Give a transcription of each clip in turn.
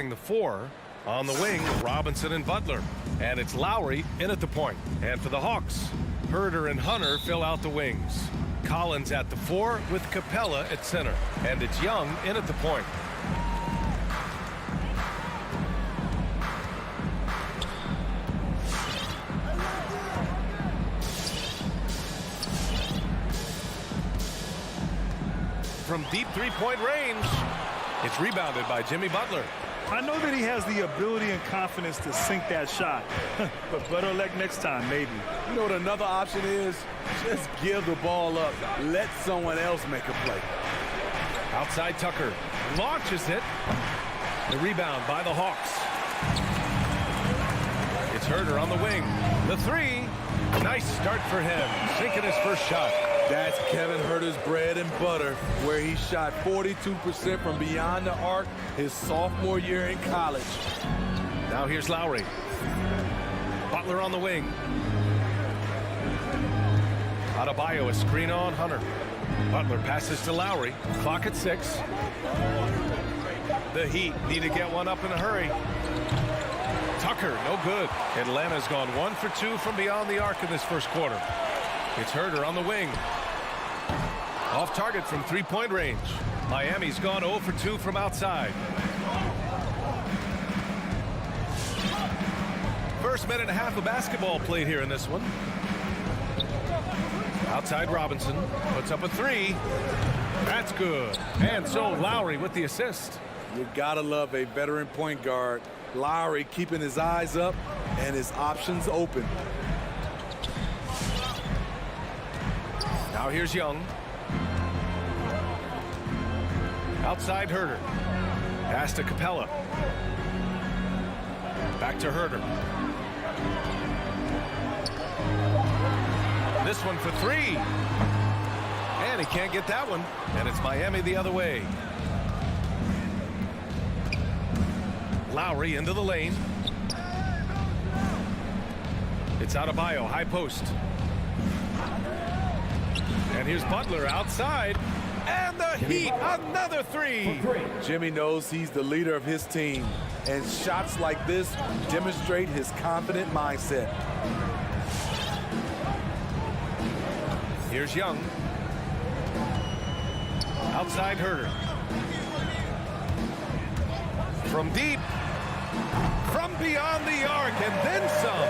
occupying the 4. On the wing, Robinson and Butler. And it's Lowry in at the point. And for the Hawks, Herder and Hunter fill out the wings. Collins at the 4 with Capella at center. And it's Young in at the point. From deep three-point range, it's rebounded by Jimmy Butler. I know that he has the ability and confidence to sink that shot, but better luck next time, maybe. You know what another option is? Just give the ball up. Let someone else make a play. Outside Tucker launches it. The rebound by the Hawks. It's Herder on the wing. The 3. Nice start for him. Sinking his first shot. That's Kevin Herter's bread and butter, where he shot 42% from beyond the arc his sophomore year in college. Now here's Lowry. Butler on the wing. Adebayo, a screen on Hunter. Butler passes to Lowry. Clock at 6. The Heat need to get one up in a hurry. Tucker, no good. Atlanta's gone 1 for 2 from beyond the arc in this first quarter. It's Herder on the wing. Off target from three-point range. Miami's gone 0 for 2 from outside. First minute and a half of basketball played here in this one. Outside Robinson puts up a 3. That's good. And so Lowry with the assist. You gotta love a veteran point guard. Lowry keeping his eyes up and his options open. Now here's Young. Outside Herder. Pass to Capella. Back to Herder. This one for 3. And he can't get that one. And it's Miami the other way. Lowry into the lane. It's Adebayo, high post. And here's Butler outside. And the Heat, another 3. Jimmy knows he's the leader of his team. And shots like this demonstrate his confident mindset. Here's Young. Outside Herder. From deep. From beyond the arc, and then some.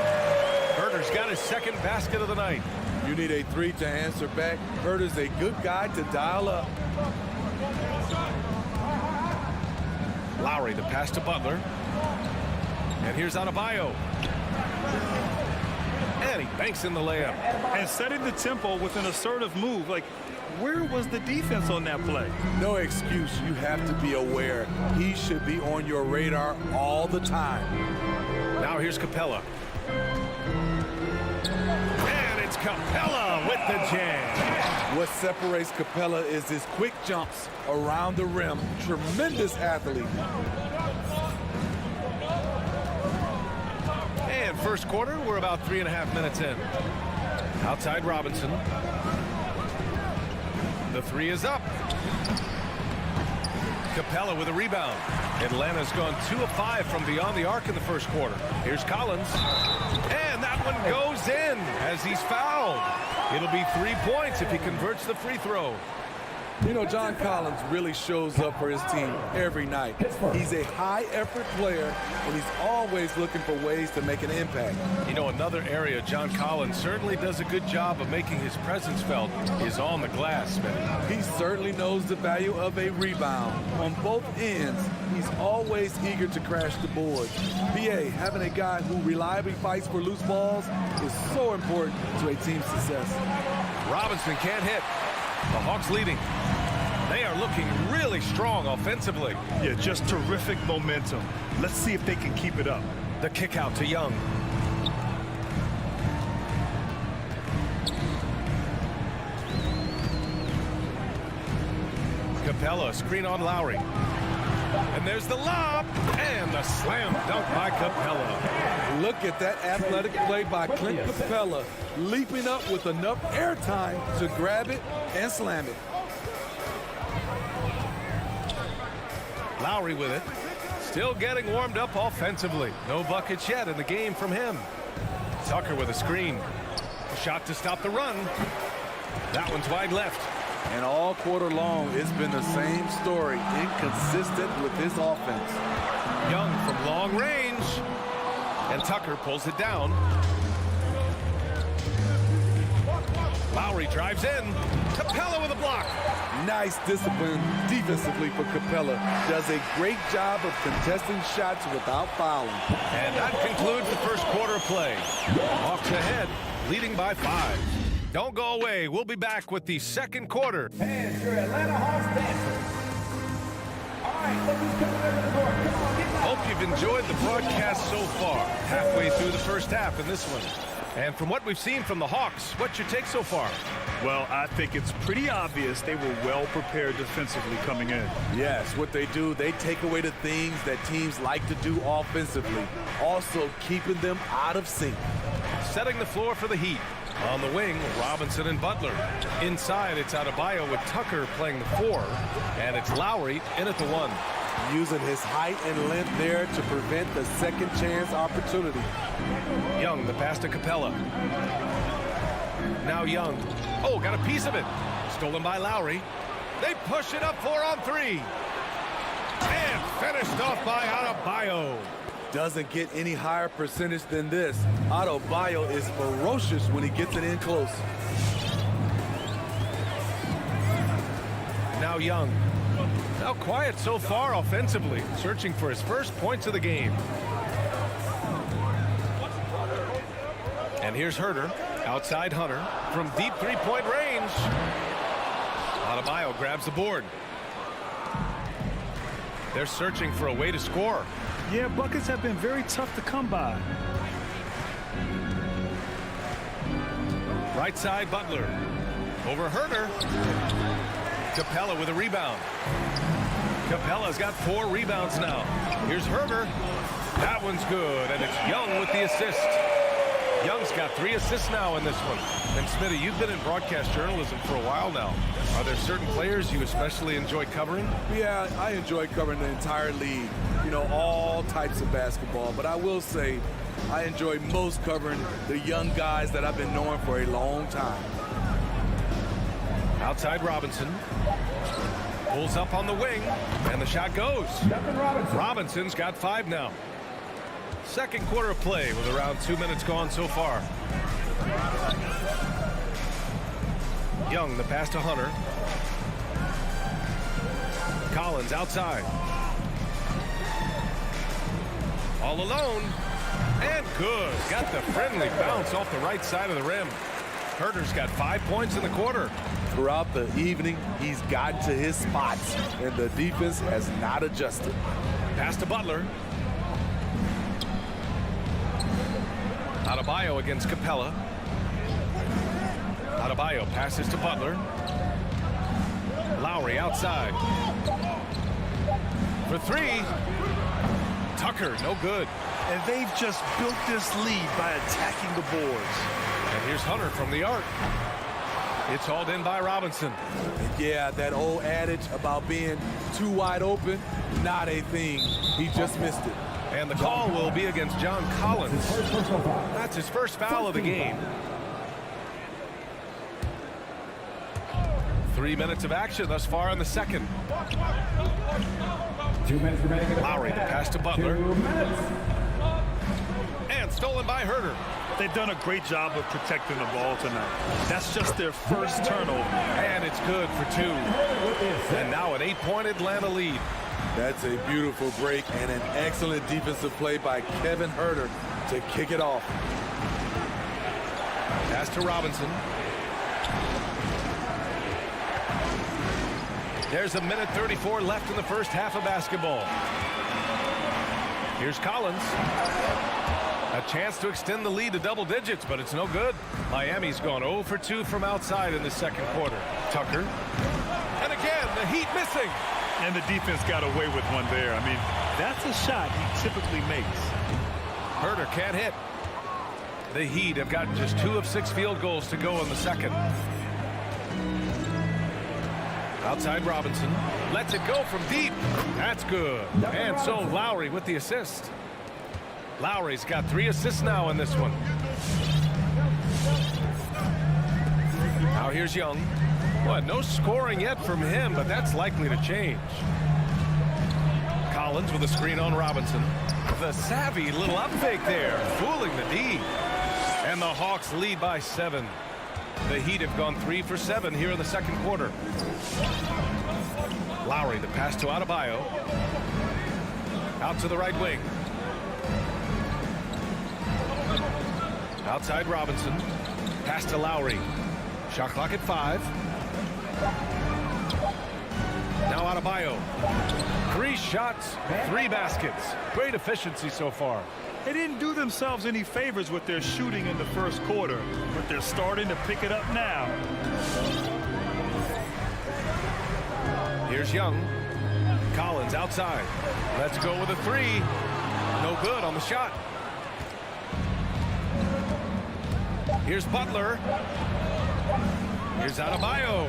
Herder's got his second basket of the night. You need a 3 to answer back. Herder's a good guy to dial up. Lowry, the pass to Butler. And here's Adebayo. And he banks in the layup. And setting the tempo with an assertive move. Like, where was the defense on that play? No excuse. You have to be aware. He should be on your radar all the time. Now here's Capella. And it's Capella with the jam. What separates Capella is his quick jumps around the rim. Tremendous athlete. And first quarter, we're about 3.5 minutes in. Outside Robinson. The 3 is up. Capella with a rebound. Atlanta's gone 2 of 5 from beyond the arc in the first quarter. Here's Collins. And that one goes in as he's fouled. It'll be 3 points if he converts the free throw. You know, John Collins really shows up for his team every night. He's a high-effort player, and he's always looking for ways to make an impact. You know, another area John Collins certainly does a good job of making his presence felt is on the glass, man. He certainly knows the value of a rebound. On both ends, he's always eager to crash the boards. PA, having a guy who reliably fights for loose balls is so important to a team's success. Robinson can't hit. The Hawks leading. They are looking really strong offensively. Yeah, just terrific momentum. Let's see if they can keep it up. The kick out to Young. Capella, screen on Lowry. And there's the lob. And the slam dunk by Capella. Look at that athletic play by Clint Capella, leaping up with enough airtime to grab it and slam it. Lowry with it. Still getting warmed up offensively. No buckets yet in the game from him. Tucker with a screen. A shot to stop the run. That one's wide left. And all quarter long, it's been the same story. Inconsistent with this offense. Young from long range. And Tucker pulls it down. Lowry drives in. Capella with a block. Nice discipline defensively for Capella. Does a great job of contesting shots without fouling. And that concludes the first quarter of play. Hawks ahead, leading by 5. Don't go away. We'll be back with the second quarter. Fans, your Atlanta Hawks dancers. All right, look who's coming over the court. Come on, get back. Hope you've enjoyed the broadcast so far. Halfway through the first half in this one. And from what we've seen from the Hawks, what's your take so far? Well, I think it's pretty obvious they were well prepared defensively coming in. Yes, what they do, they take away the things that teams like to do offensively. Also keeping them out of sync. Setting the floor for the Heat. On the wing, Robinson and Butler. Inside, it's Adebayo with Tucker playing the 4. And it's Lowry in at the 1. Using his height and length there to prevent the second chance opportunity. Young, the pass to Capella. Now Young. Oh, got a piece of it. Stolen by Lowry. They push it up 4 on 3. And finished off by Adebayo. Doesn't get any higher percentage than this. Adebayo is ferocious when he gets it in close. Now Young. Now quiet so far offensively. Searching for his first points of the game. And here's Herter. Outside Hunter from deep three-point range. Adebayo grabs the board. They're searching for a way to score. Yeah, buckets have been very tough to come by. Right side Butler. Over Herter. Capella with a rebound. Capella's got 4 rebounds now. Here's Herter. That one's good, and it's Young with the assist. Young's got 3 assists now in this one. And Smitty, you've been in broadcast journalism for a while now. Are there certain players you especially enjoy covering? Yeah, I enjoy covering the entire league. You know, all types of basketball. But I will say, I enjoy most covering the young guys that I've been knowing for a long time. Outside Robinson. Pulls up on the wing, and the shot goes. Robinson's got 5 now. Second quarter of play with around 2 minutes gone so far. Young, the pass to Hunter. Collins outside. All alone. And good. Got the friendly bounce off the right side of the rim. Herter's got 5 points in the quarter. Throughout the evening, he's gotten to his spots, and the defense has not adjusted. Pass to Butler. Adebayo against Capella. Adebayo passes to Butler. Lowry outside. For 3. Tucker, no good. And they've just built this lead by attacking the boards. And here's Hunter from the arc. It's hauled in by Robinson. And yeah, that old adage about being too wide open, not a thing. He just missed it. And the call will be against John Collins. That's his first foul of the game. 3 minutes of action thus far in the second. 2 minutes remaining. Lowry, the pass to Butler. 2 minutes. And stolen by Herter. They've done a great job of protecting the ball tonight. That's just their first turnover. And it's good for 2. And now an 8-point Atlanta lead. That's a beautiful break and an excellent defensive play by Kevin Herter to kick it off. Pass to Robinson. There's 1:34 left in the first half of basketball. Here's Collins. A chance to extend the lead to double digits, but it's no good. Miami's gone 0 for 2 from outside in the second quarter. Tucker. And again, the Heat missing. And the defense got away with one there. I mean, that's a shot he typically makes. Herter can't hit. The Heat have gotten just 2 of 6 field goals to go in the second. Outside Robinson. Lets it go from deep. That's good. And so Lowry with the assist. Lowry's got 3 assists now in this one. Now here's Young. Well, no scoring yet from him, but that's likely to change. Collins with a screen on Robinson. The savvy little up fake there, fooling the D. And the Hawks lead by 7. The Heat have gone 3 for 7 here in the second quarter. Lowry, the pass to Adebayo. Out to the right wing. Outside Robinson. Pass to Lowry. Shot clock at 5. Now Adebayo. 3 shots, 3 baskets. Great efficiency so far. They didn't do themselves any favors with their shooting in the first quarter, but they're starting to pick it up now. Here's Young. Collins outside. Let's go with a 3. No good on the shot. Here's Butler. Here's Adebayo.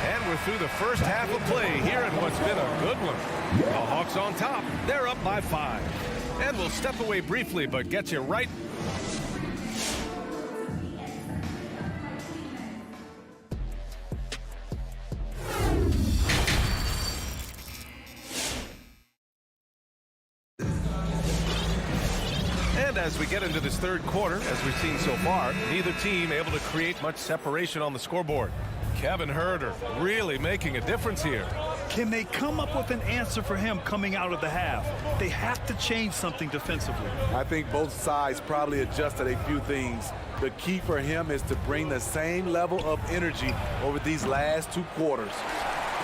And we're through the first half of play here in what's been a good one. The Hawks on top. They're up by 5. And we'll step away briefly, but get you right. And as we get into this third quarter, as we've seen so far, neither team able to create much separation on the scoreboard. Kevin Huerter really making a difference here. Can they come up with an answer for him coming out of the half? They have to change something defensively. I think both sides probably adjusted a few things. The key for him is to bring the same level of energy over these last 2 quarters.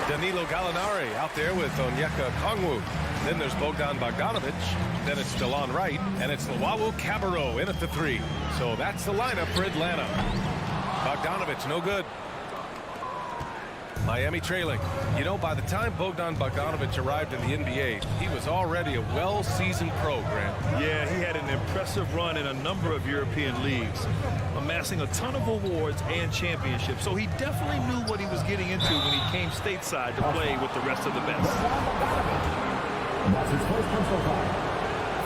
Danilo Gallinari out there with Onyeka Okongwu. Then there's Bogdan Bogdanovic. Then it's DeLon Wright. And it's Luwawu Cabarrot in at the 3. So that's the lineup for Atlanta. Bogdanovic, no good. Miami trailing. You know, by the time Bogdan Bogdanovic arrived in the NBA, he was already a well-seasoned pro, Grant. Yeah, he had an impressive run in a number of European leagues, amassing a ton of awards and championships. So he definitely knew what he was getting into when he came stateside to play with the rest of the best. That's his first personal foul.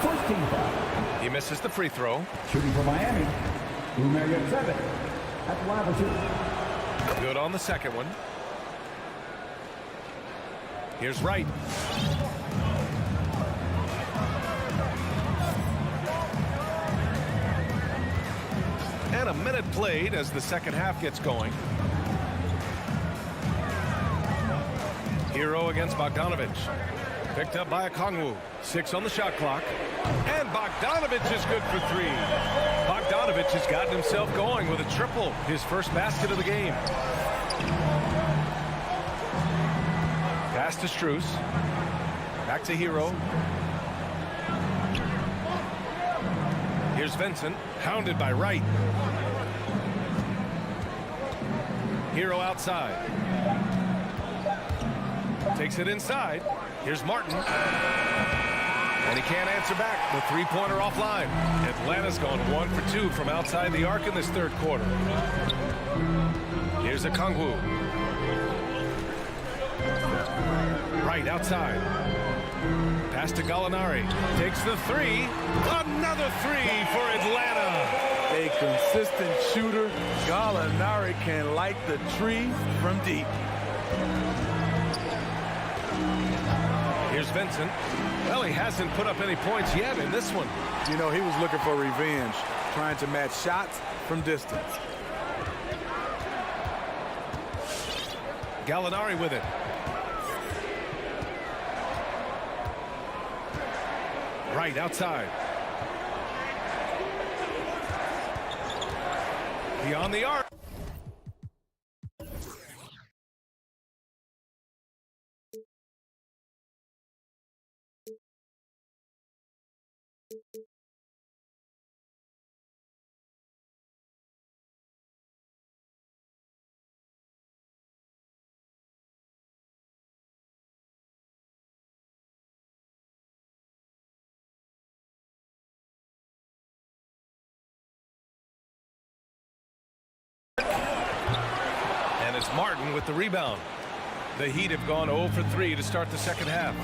First team foul. He misses the free throw. Shooting for Miami. Numero 7. At the line for 2. Good on the second one. Here's Wright. And a minute played as the second half gets going. Hero against Bogdanovic. Picked up by Okongwu. 6 on the shot clock. And Bogdanovic is good for 3. Bogdanovic has gotten himself going with a triple. His first basket of the game. Pass to Strus. Back to Hero. Here's Vincent. Hounded by Wright. Hero outside. Takes it inside. Here's Martin. And he can't answer back. The 3-pointer offline. Atlanta's gone 1 for 2 from outside the arc in this third quarter. Here's Okongwu. Right outside. Pass to Gallinari. Takes the 3. Another 3 for Atlanta. A consistent shooter. Gallinari can light the tree from deep. Here's Vincent. Well, he hasn't put up any points yet in this one. You know, he was looking for revenge, trying to match shots from distance. Gallinari with it. Right outside. Beyond the arc. And it's Martin with the rebound. The Heat have gone 0 for 3 to start the second half.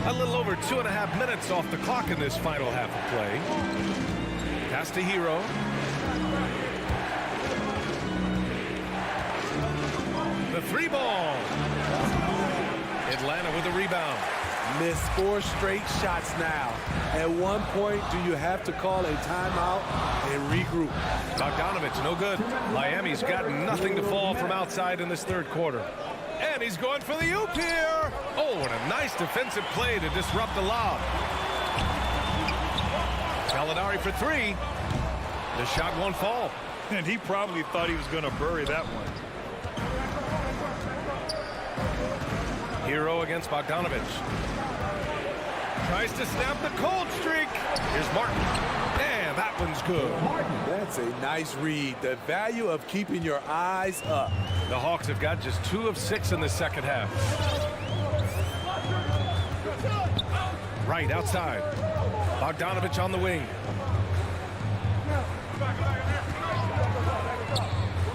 A little over 2.5 minutes off the clock in this final half of play. Pass to Hero. The 3 ball. Atlanta with a rebound. Missed 4 straight shots now. At one point, do you have to call a timeout and regroup? Bogdanovich, no good. Miami's got nothing to fall from outside in this third quarter. And he's going for the oop here. Oh, and a nice defensive play to disrupt the lob. Gallinari for 3. The shot won't fall. And he probably thought he was going to bury that one. Hero against Bogdanovich. Tries to snap the cold streak. Here's Martin. And that one's good. That's a nice read. The value of keeping your eyes up. The Hawks have got just 2 of 6 in the second half. Right outside. Bogdanovich on the wing.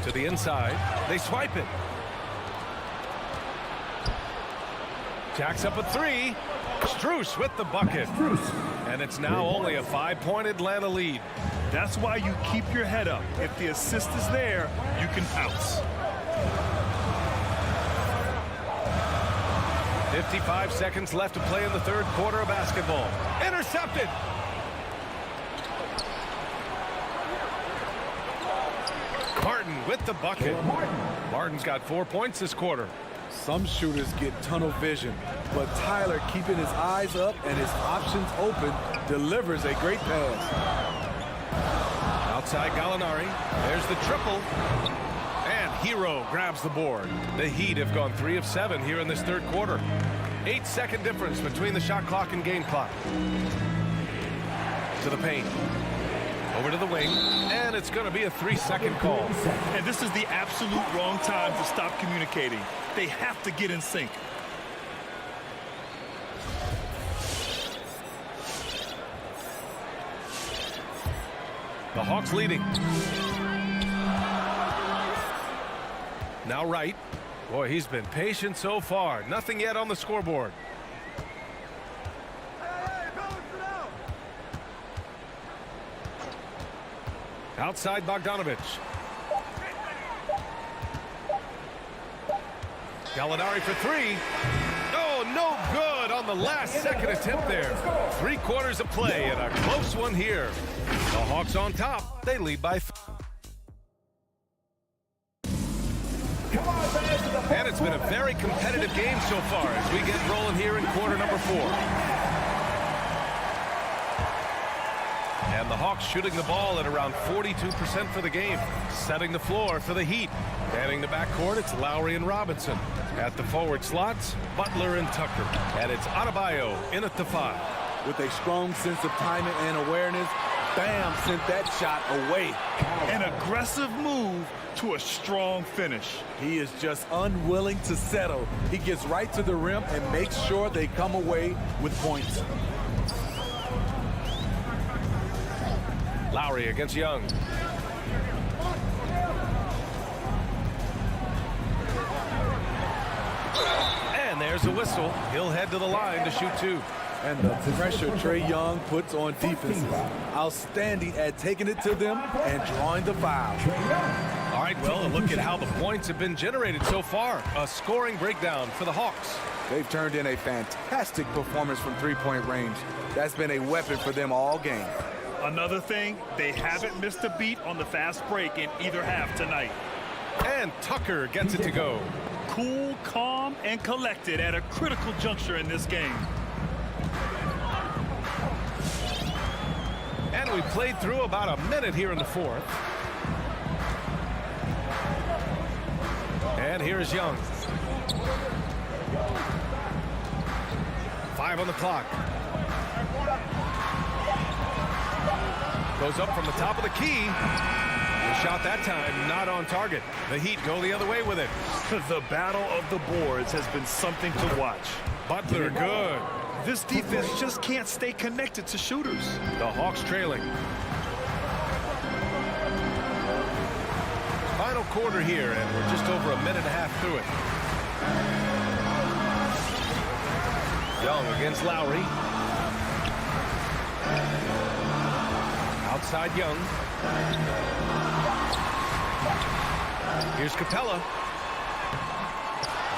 To the inside. They swipe it. Jacks up a 3. Strus with the bucket. And it's now only a 5-point Atlanta lead. That's why you keep your head up. If the assist is there, you can pounce. 55 seconds left to play in the third quarter of basketball. Intercepted. Martin with the bucket. Martin's got 4 points this quarter. Some shooters get tunnel vision, but Tyler, keeping his eyes up and his options open, delivers a great pass. Outside Gallinari. There's the triple. And Hero grabs the board. The Heat have gone 3 of 7 here in this third quarter. 8-second difference between the shot clock and game clock. To the Payne. Over to the wing. And it's going to be a 3-second call. And this is the absolute wrong time to stop communicating. They have to get in sync. The Hawks leading. Now Wright. Boy, he's been patient so far. Nothing yet on the scoreboard. Outside Bogdanovich. Gallinari for 3. Oh, no good on the last second attempt there. 3 quarters of play and a close one here. The Hawks on top. They lead by 3. And it's been a very competitive game so far as we get rolling here in quarter number 4. And the Hawks shooting the ball at around 42% for the game. Setting the floor for the Heat. Manning the backcourt, it's Lowry and Robinson. At the forward slots, Butler and Tucker. And it's Adebayo in at the 5. With a strong sense of timing and awareness, Bam sent that shot away. An aggressive move to a strong finish. He is just unwilling to settle. He gets right to the rim and makes sure they come away with points. Lowry against Young. And there's a whistle. He'll head to the line to shoot 2. And the pressure Trae Young puts on defense. Outstanding at taking it to them and drawing the foul. All right, well, a look at how the points have been generated so far. A scoring breakdown for the Hawks. They've turned in a fantastic performance from three-point range. That's been a weapon for them all game. Another thing, they haven't missed a beat on the fast break in either half tonight. And Tucker gets it to go. Cool, calm, and collected at a critical juncture in this game. And we played through about a minute here in the 4th. And here's Young. 5 on the clock. Goes up from the top of the key. The shot that time not on target. The Heat go the other way with it. The battle of the boards has been something to watch. Butler good. This defense just can't stay connected to shooters. The Hawks trailing. Final quarter here, and we're just over a minute and a half through it. Young against Lowry. Outside Young. Here's Capella.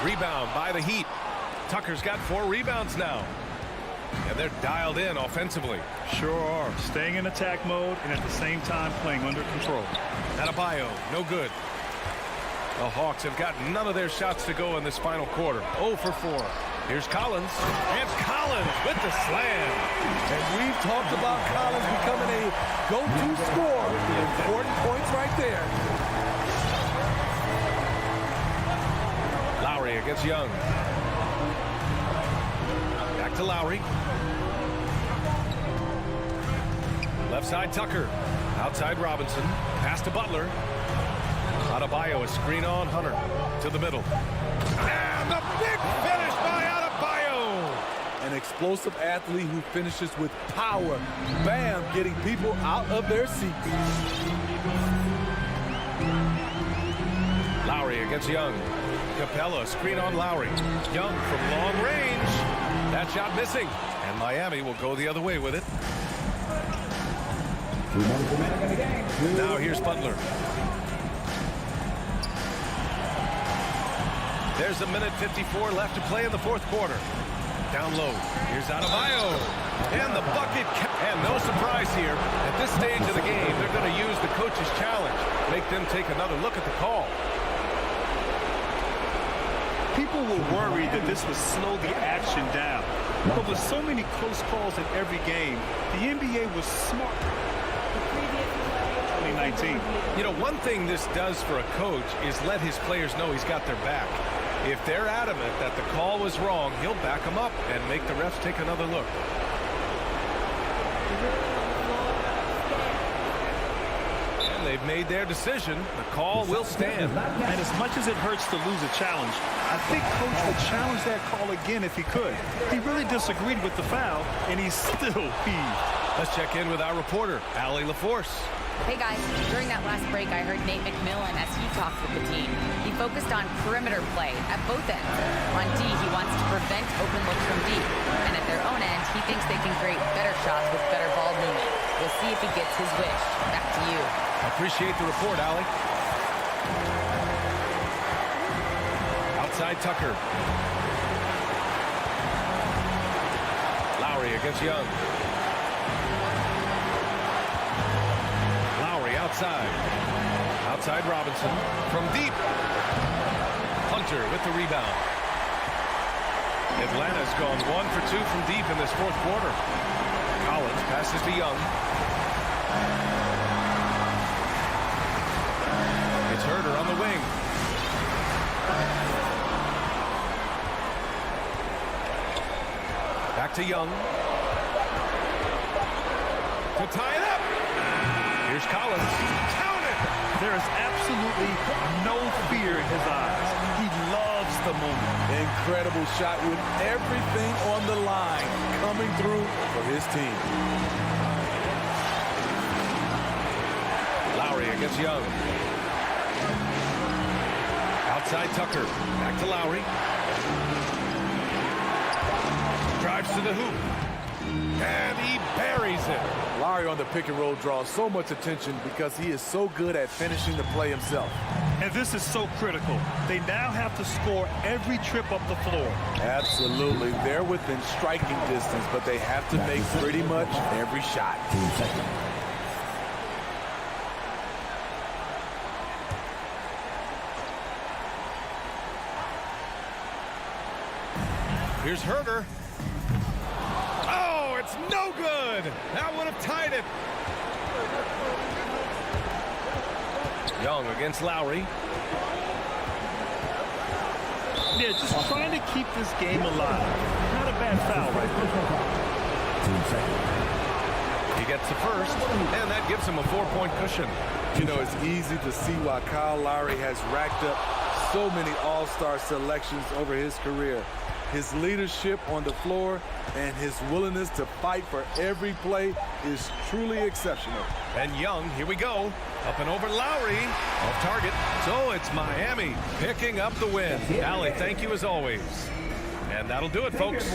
Rebound by the Heat. Tucker's got 4 rebounds now. And they're dialed in offensively. Sure are. Staying in attack mode and at the same time playing under control. Adebayo, no good. The Hawks have got none of their shots to go in this final quarter. 0 for 4. Here's Collins. And Collins with the slam. And we've talked about Collins becoming a go-to scorer. Important points right there. Lowry against Young. Back to Lowry. Left side Tucker. Outside Robinson. Pass to Butler. Adebayo, a screen on Hunter. To the middle. And the big finish by Adebayo. An explosive athlete who finishes with power. Bam, getting people out of their seats. Lowry against Young. Capella, screen on Lowry. Young from long range. That shot missing. And Miami will go the other way with it. Now here's Butler. There's a minute 54 left to play in the fourth quarter. Down low. Here's Adebayo. And the bucket. And no surprise here. At this stage of the game, they're going to use the coach's challenge. Make them take another look at the call. People were worried that this would slow the action down. But with so many close calls in every game, the NBA was smart. 2019. You know, one thing this does for a coach is let his players know he's got their back. If they're adamant that the call was wrong, he'll back them up and make the refs take another look. And they've made their decision. The call will stand. And as much as it hurts to lose a challenge, I think Coach would challenge that call again if he could. He really disagreed with the foul, and he's still peeved. Let's check in with our reporter, Allie LaForce. Hey guys, during that last break, I heard Nate McMillan as he talked with the team. He focused on perimeter play at both ends. On D, he wants to prevent open looks from deep. And at their own end, he thinks they can create better shots with better ball movement. We'll see if he gets his wish. Back to you. Appreciate the report, Allie. Outside Tucker. Lowry against Young. Outside Robinson from deep. Hunter with the rebound. Atlanta's gone 1 for 2 from deep in this fourth quarter. Collins passes to Young. It's Herder on the wing. Back to Young. To tie it up. Here's Collins. Count it! There is absolutely no fear in his eyes. He loves the moment. Incredible shot with everything on the line coming through for his team. Lowry against Young. Outside Tucker. Back to Lowry. Drives to the hoop. And he buries it. Lowry on the pick and roll draws so much attention because he is so good at finishing the play himself. And this is so critical. They now have to score every trip up the floor. Absolutely. They're within striking distance, but they have to make pretty much every shot. Here's Herder. Oh, it's no good. That would have tied it. Young against Lowry. Yeah, just trying to keep this game alive. Not a bad foul right there. He gets the first, and that gives him a 4-point cushion. You know, it's easy to see why Kyle Lowry has racked up so many all-star selections over his career. His leadership on the floor and his willingness to fight for every play is truly exceptional. And Young, here we go. Up and over Lowry. Off target. So it's Miami picking up the win. Allie, thank you as always. And that'll do it, folks.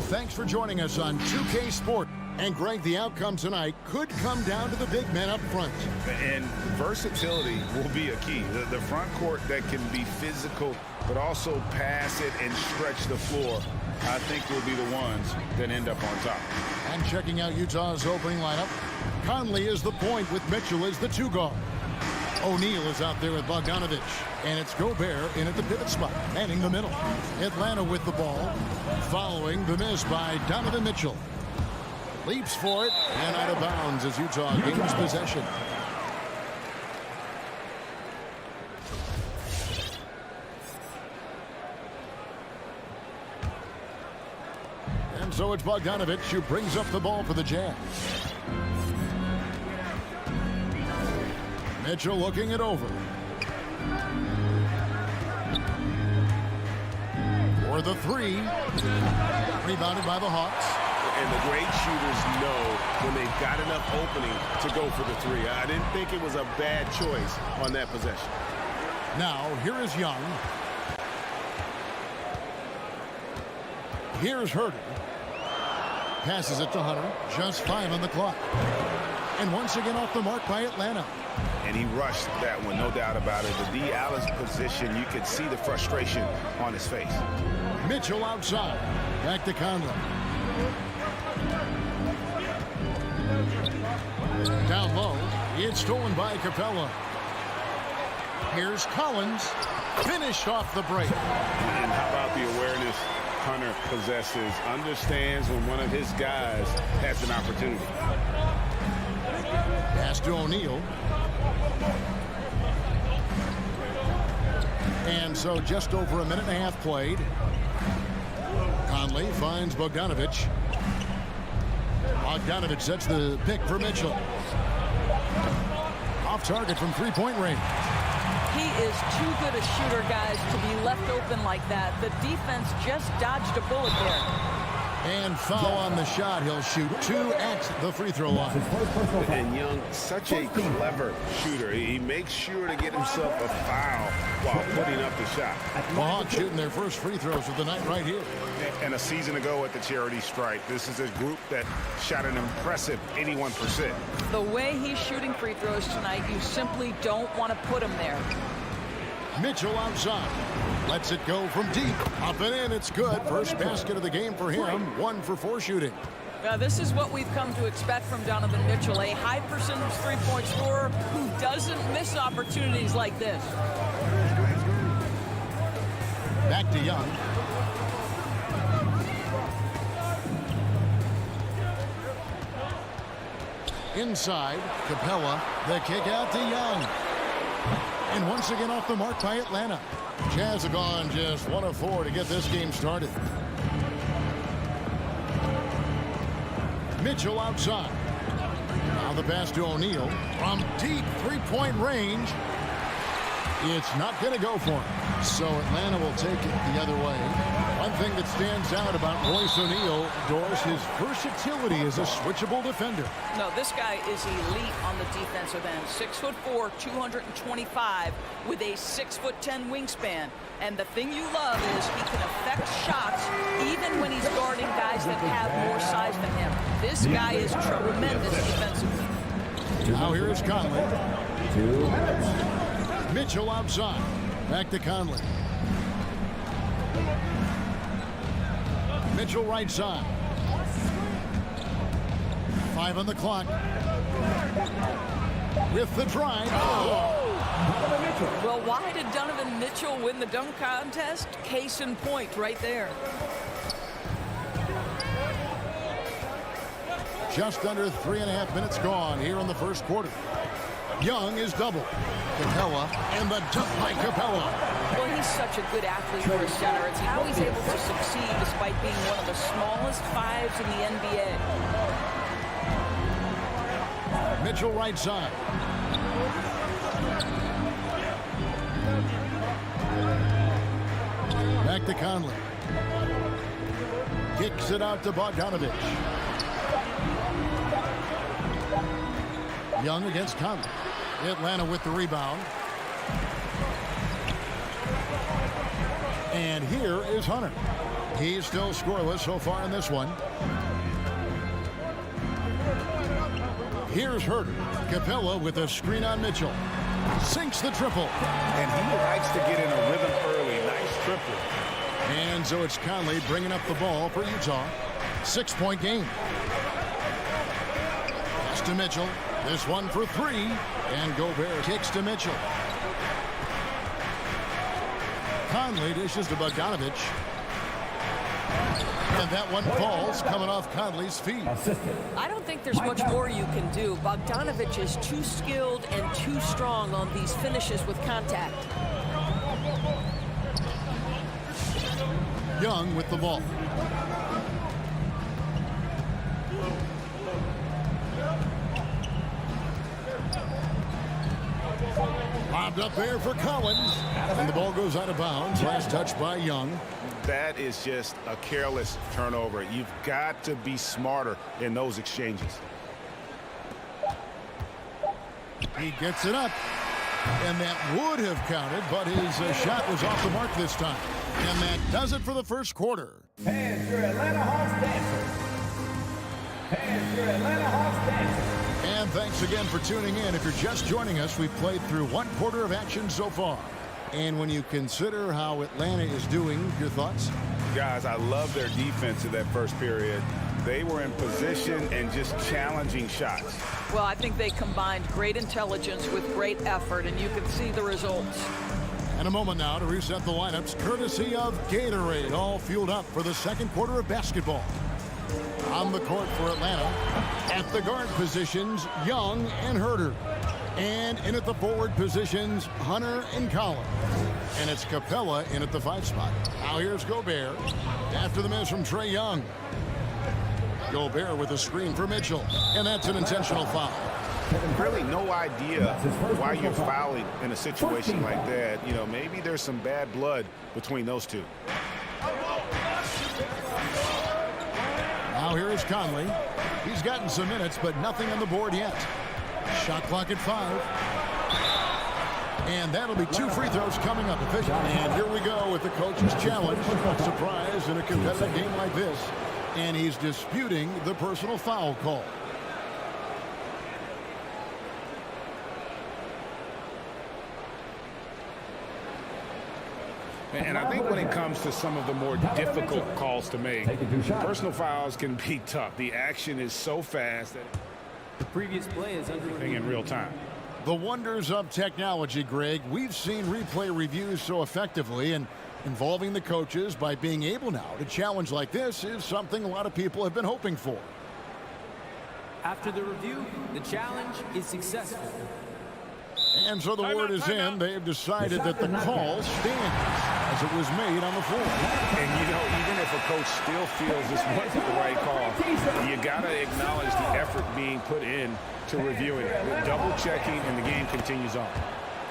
Thanks for joining us on 2K Sport. And Greg, the outcome tonight could come down to the big men up front. And versatility will be a key. The front court that can be physical, but also pass it and stretch the floor, I think will be the ones that end up on top. And checking out Utah's opening lineup, Conley is the point with Mitchell as the 2 guard. O'Neal is out there with Bogdanovich. And it's Gobert in at the pivot spot, manning the middle. Atlanta with the ball, following the miss by Donovan Mitchell. Leaps for it, and out of bounds as Utah gains possession. And so it's Bogdanovich who brings up the ball for the Jazz. Mitchell looking it over. For the 3. Rebounded by the Hawks. And the great shooters know when they've got enough opening to go for the 3. I didn't think it was a bad choice on that possession. Now, here is Young. Here's Herter. Passes it to Hunter. Just 5 on the clock. And once again off the mark by Atlanta. And he rushed that one, no doubt about it. The D. Allen's position, you could see the frustration on his face. Mitchell outside. Back to Conley. Down low. It's stolen by Capella. Here's Collins. Finished off the break. And how about the awareness Hunter possesses? Understands when one of his guys has an opportunity. Pass to O'Neal. And so just over a minute and a half played. Conley finds Bogdanovich. Bogdanovich sets the pick for Mitchell. Off target from three-point range. He is too good a shooter, guys, to be left open like that. The defense just dodged a bullet there. And foul on the shot. He'll shoot 2 at the free throw line. And Young, such a clever shooter. He makes sure to get himself a foul while putting up the shot. The Hawks shooting their first free throws of the night right here. And a season ago at the charity stripe, this is a group that shot an impressive 81%. The way he's shooting free throws tonight, you simply don't want to put him there. Mitchell outside. Lets it go from deep. Up and in. It's good. First basket of the game for him. 1 for 4 shooting. Now, this is what we've come to expect from Donovan Mitchell, a high percentage three-point scorer who doesn't miss opportunities like this. Back to Young. Inside, Capella. The kick out to Young. And once again off the mark by Atlanta. Jazz have gone just 1 of 4 to get this game started. Mitchell outside. Now the pass to O'Neal. From deep three-point range. It's not going to go for him. So Atlanta will take it the other way. One thing that stands out about Royce O'Neal, Doris, his versatility as a switchable defender. No, this guy is elite on the defensive end. 6'4", 225 with a 6'10" wingspan. And the thing you love is he can affect shots even when he's guarding guys that have more size than him. This guy is tremendous defensively. Now here is Conley. Mitchell outside. Back to Conley. Mitchell right side. 5 on the clock. With the drive. Well, why did Donovan Mitchell win the dunk contest? Case in point right there. Just under 3.5 minutes gone here in the first quarter. Young is double. Capella, and the dunk by Capella. Well, he's such a good athlete for a center. It's how he's able to succeed despite being one of the smallest 5s in the NBA. Mitchell right side. Back to Conley. Kicks it out to Bogdanovich. Young against Conley. Atlanta with the rebound. And here is Hunter. He's still scoreless so far in this one. Here's Herder. Capella with a screen on Mitchell. Sinks the triple. And he likes to get in a rhythm early. Nice triple. And so it's Conley bringing up the ball for Utah. 6-point game. Pass to Mitchell. This one for 3. And Gobert kicks to Mitchell. Conley dishes to Bogdanovich. And that one falls coming off Conley's feet. I don't think there's much more you can do. Bogdanovich is too skilled and too strong on these finishes with contact. Young with the ball. Lobbed up there for Collins. And the ball goes out of bounds. Last touch by Young. That is just a careless turnover. You've got to be smarter in those exchanges. He gets it up. And that would have counted, but his shot was off the mark this time. And that does it for the first quarter. And your Atlanta Hawks dancer. And your Atlanta Hawks dancer. And thanks again for tuning in. If you're just joining us, we've played through one quarter of action so far. And when you consider how Atlanta is doing, your thoughts? Guys, I love their defense in that first period. They were in position and just challenging shots. Well, I think they combined great intelligence with great effort, and you can see the results. And a moment now to reset the lineups, courtesy of Gatorade, all fueled up for the second quarter of basketball. On the court for Atlanta, at the guard positions, Young and Herder. And in at the forward positions, Hunter and Collins. And it's Capella in at the 5 spot. Now here's Gobert after the miss from Trae Young. Gobert with a screen for Mitchell. And that's an intentional foul. Really no idea why you're fouling in a situation like that. You know, maybe there's some bad blood between those two. Now here is Conley. He's gotten some minutes, but nothing on the board yet. Shot clock at 5. And that'll be 2 free throws coming up. And here we go with the coach's challenge. Surprise in a competitive game like this. And he's disputing the personal foul call. And I think when it comes to some of the more difficult calls to make, personal fouls can be tough. The action is so fast that the previous play is under in real time. The wonders of technology, Greg. We've seen replay reviews so effectively, and involving the coaches by being able now to challenge like this is something a lot of people have been hoping for. After the review, the challenge is successful. And so the word is in. They've decided that the call stands as it was made on the floor. And, you know, even if a coach still feels this wasn't the right call, you got to acknowledge the effort being put in to reviewing it. The double-checking, and the game continues on.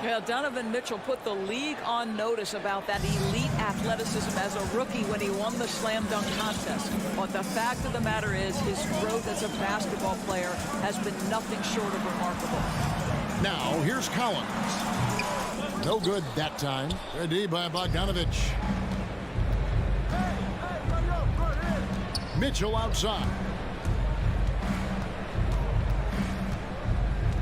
Yeah, Donovan Mitchell put the league on notice about that elite athleticism as a rookie when he won the slam dunk contest. But the fact of the matter is his growth as a basketball player has been nothing short of remarkable. Now, here's Collins. No good that time. Ready by Bogdanovich. Mitchell outside.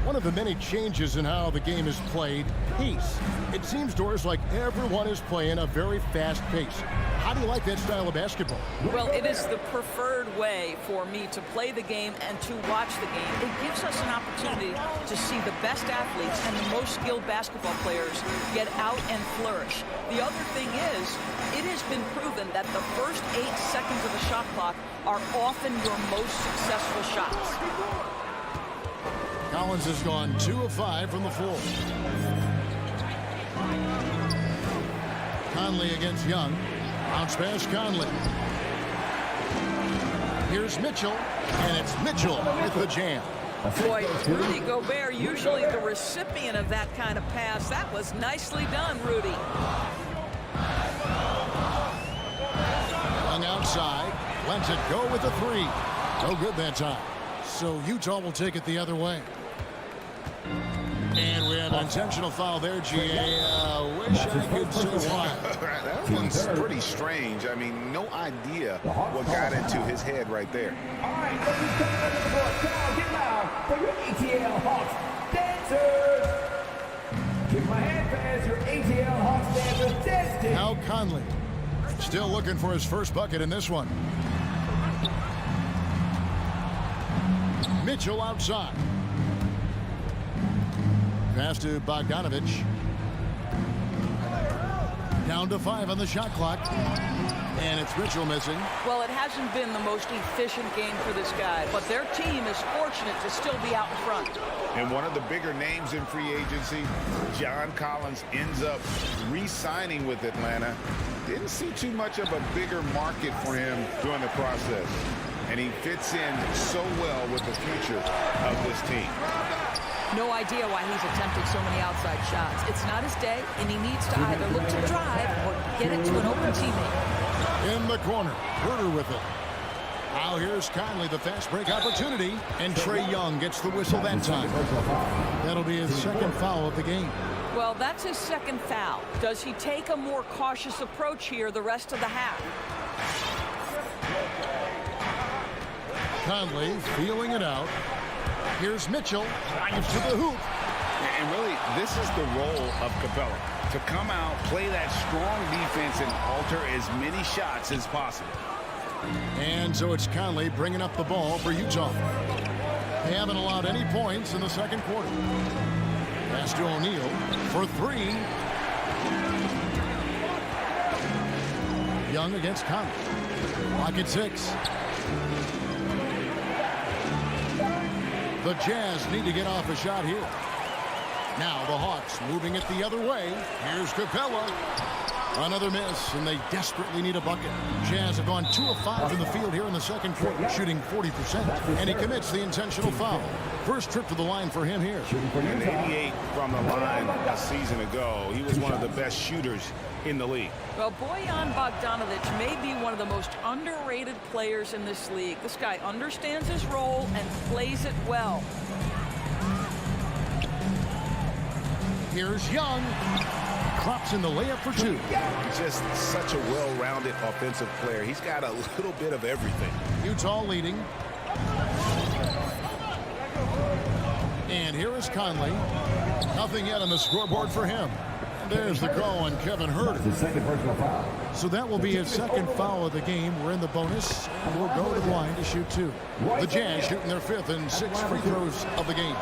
One of the many changes in how the game is played, pace. It seems to us like everyone is playing a very fast pace. How do you like that style of basketball? Well, it is the preferred way for me to play the game and to watch the game. It gives us an opportunity to see the best athletes and the most skilled basketball players get out and flourish. The other thing is, it has been proven that the first 8 seconds of the shot clock are often your most successful shots. Collins has gone 2 of 5 from the floor. Conley against Young. Bounce pass Conley. Here's Mitchell, and it's Mitchell with the jam. Boy, Rudy Gobert, usually the recipient of that kind of pass. That was nicely done, Rudy. Young outside, lets it go with the 3. No good that time. So Utah will take it the other way. And we had an intentional foul there, GA. Wish I could say why. That one's pretty strange. I mean, no idea what got into his head right there. All right, look who's coming under the board. Now get loud for your ATL Hawks dancers. Give my hand pass your ATL Hawks dancers dancing. Now Conley still looking for his first bucket in this one. Mitchell outside. Pass to Bogdanovich. Down to 5 on the shot clock. And it's Mitchell missing. Well, it hasn't been the most efficient game for this guy, but their team is fortunate to still be out in front. And one of the bigger names in free agency, John Collins, ends up re-signing with Atlanta. Didn't see too much of a bigger market for him during the process. And he fits in so well with the future of this team. No idea why he's attempted so many outside shots. It's not his day, and he needs to either look to drive or get it to an open teammate. In the corner, Herter with it. Now here's Conley, the fast break opportunity, and Trae Young gets the whistle that time. That'll be his second foul of the game. Well, that's his second foul. Does he take a more cautious approach here the rest of the half? Conley feeling it out. Here's Mitchell, drives to the hoop. And really, this is the role of Capella. To come out, play that strong defense, and alter as many shots as possible. And so it's Conley bringing up the ball for Utah. They haven't allowed any points in the second quarter. Pass to O'Neal for 3. Young against Conley. Clock at 6. The Jazz need to get off a shot here. Now the Hawks moving it the other way. Here's Capella. Another miss, and they desperately need a bucket. Jazz have gone 2 of 5 in the field here in the second quarter, shooting 40%. And he commits the intentional foul. First trip to the line for him here. And 88 from the line a season ago. He was one of the best shooters in the league. Well, Bojan Bogdanovic may be one of the most underrated players in this league. This guy understands his role and plays it well. Here's Young. Drops in the layup for 2. Just such a well-rounded offensive player. He's got a little bit of everything. Utah leading. And here is Conley. Nothing yet on the scoreboard for him. There's the call on Kevin Herter. So that will be his second foul of the game. We're in the bonus, and we'll go to the line to shoot 2. The Jazz shooting their 5th and 6th free throws of the game.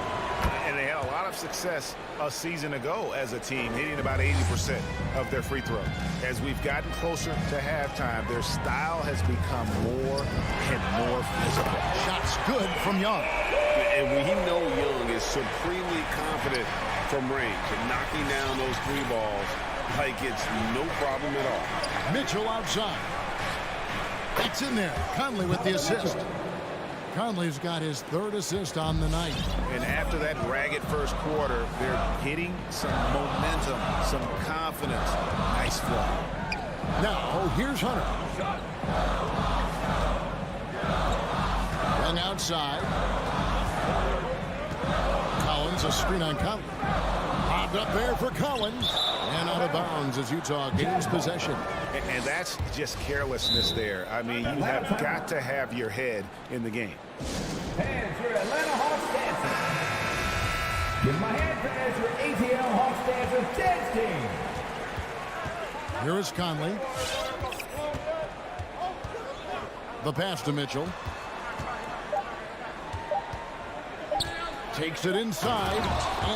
And they had a lot of success a season ago as a team, hitting about 80% of their free throws. As we've gotten closer to halftime, their style has become more and more physical. Shots good from Young. And we know Young is supremely confident from range and knocking down those 3 balls like it's no problem at all. Mitchell outside. It's in there. Conley with the assist. Conley's got his 3rd assist on the night. And after that ragged first quarter, they're hitting some momentum, some confidence. Nice flow. Now, here's Hunter. Young outside. Collins, a screen on Conley. Popped up there for Collins. And out of bounds as Utah gains possession. And that's just carelessness there. I mean, you have got to have your head in the game. Hands your Atlanta Hawks dancers. Give my hand pass your ATL Hawks dancers dance team. Here is Conley. The pass to Mitchell. Takes it inside,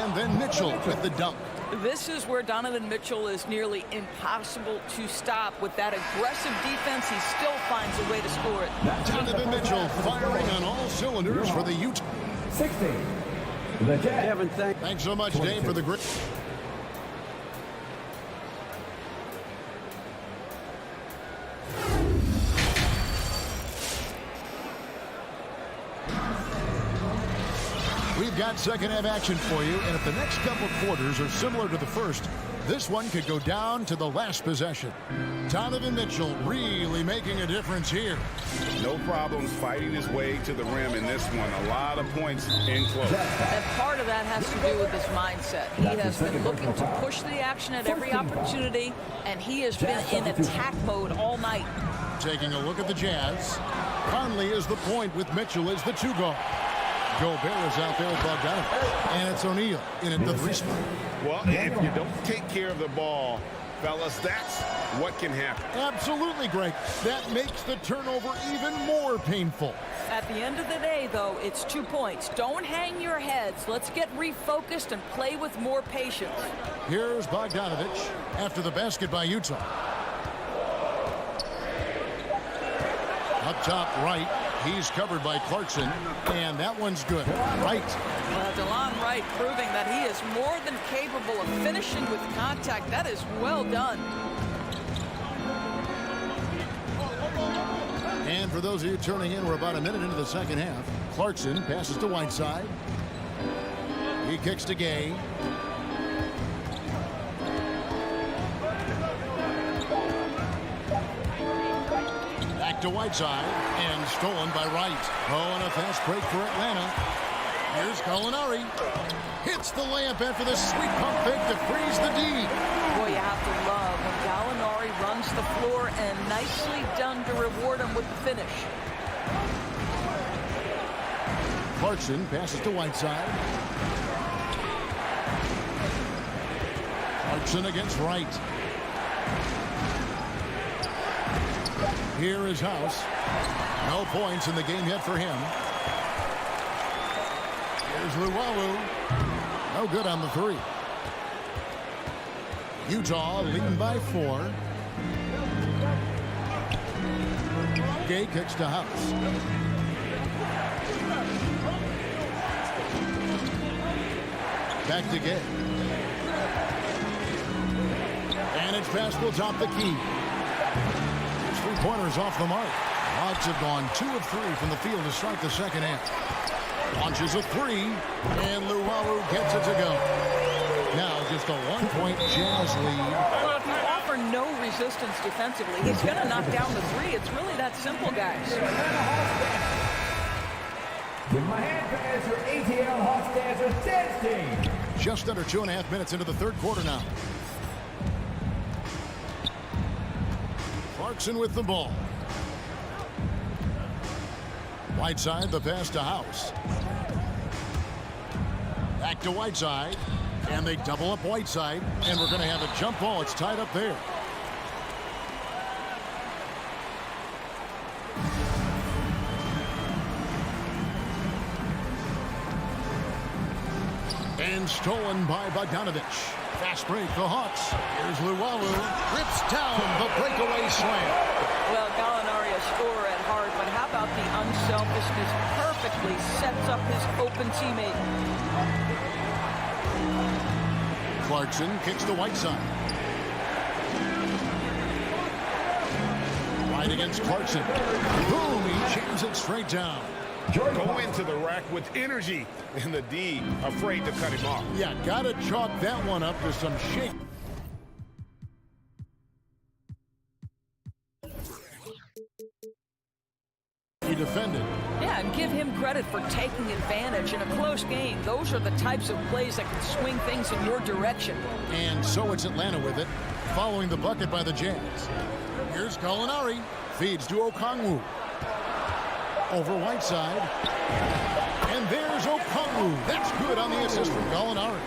and then Mitchell with the dunk. This is where Donovan Mitchell is nearly impossible to stop. With that aggressive defense, he still finds a way to score it. Donovan Mitchell firing on all cylinders for the Utah. 60. The Jazz. Thanks so much, Dave, for the great. We've got second half action for you, and if the next couple quarters are similar to the first, This one could go down to the last possession. Donovan Mitchell really making a difference here. No problems fighting his way to the rim in this one. A lot of points in close. And part of that has to do with his mindset. He has been looking to push the action at every opportunity, and he has been in attack mode all night. Taking a look at the Jazz. Conley is the point with Mitchell as the 2 guard. Gobert is out there with Bogdanovich. And it's O'Neal in at the 3 spot. Well, if you don't take care of the ball, fellas, that's what can happen. Absolutely, Greg. That makes the turnover even more painful. At the end of the day, though, it's 2 points. Don't hang your heads. Let's get refocused and play with more patience. Here's Bogdanovich after the basket by Utah. Up top right, he's covered by Clarkson, and that one's good. Right. Well, DeLon Wright proving that he is more than capable of finishing with contact. That is well done. And for those of you turning in, we're about a minute into the second half. Clarkson passes to Whiteside. He kicks to Gay. Back to Whiteside, and stolen by Wright. Oh, and a fast break for Atlanta. Here's Gallinari. Hits the layup after the sweet pump fake to freeze the D. Boy, you have to love when Gallinari runs the floor, and nicely done to reward him with the finish. Clarkson passes to Whiteside. Clarkson against Wright. Here is House. No points in the game yet for him. Here's Luwawu. No good on the 3. Utah leading by 4. Gay kicks to House. Back to Gay. And it's past will top the key. 3-pointers off the mark. Hawks have gone 2 of 3 from the field to start the second half. Launches a 3, and Luwawu gets it to go. Now just a 1-point Jazz lead. Well, if you offer no resistance defensively, he's going to knock down the 3. It's really that simple, guys. With my hand pass, your ATL Hawks dancer, dance team. Just under 2.5 minutes into the third quarter now. Clarkson with the ball. Whiteside, the pass to House. Back to Whiteside. And they double up Whiteside. And we're going to have a jump ball. It's tied up there. And stolen by Bogdanovich. Fast break, the Hawks. Here's Luwawu. Rips down the breakaway slam. Well, Gallinari a scorer at heart, but how about the unselfishness? Perfectly sets up his open teammate. Clarkson kicks to Whiteside. Right against Clarkson. Boom, he jams it straight down. Go into the rack with energy, and the D afraid to cut him off. Yeah, gotta chalk that one up to some shake. He defended. Yeah, and give him credit for taking advantage in a close game. Those are the types of plays that can swing things in your direction. And so it's Atlanta with it, following the bucket by the Jazz. Here's Gallinari. Feeds to Okongwu. Over Whiteside. And there's Okongwu. That's good on the assist from Gallinari.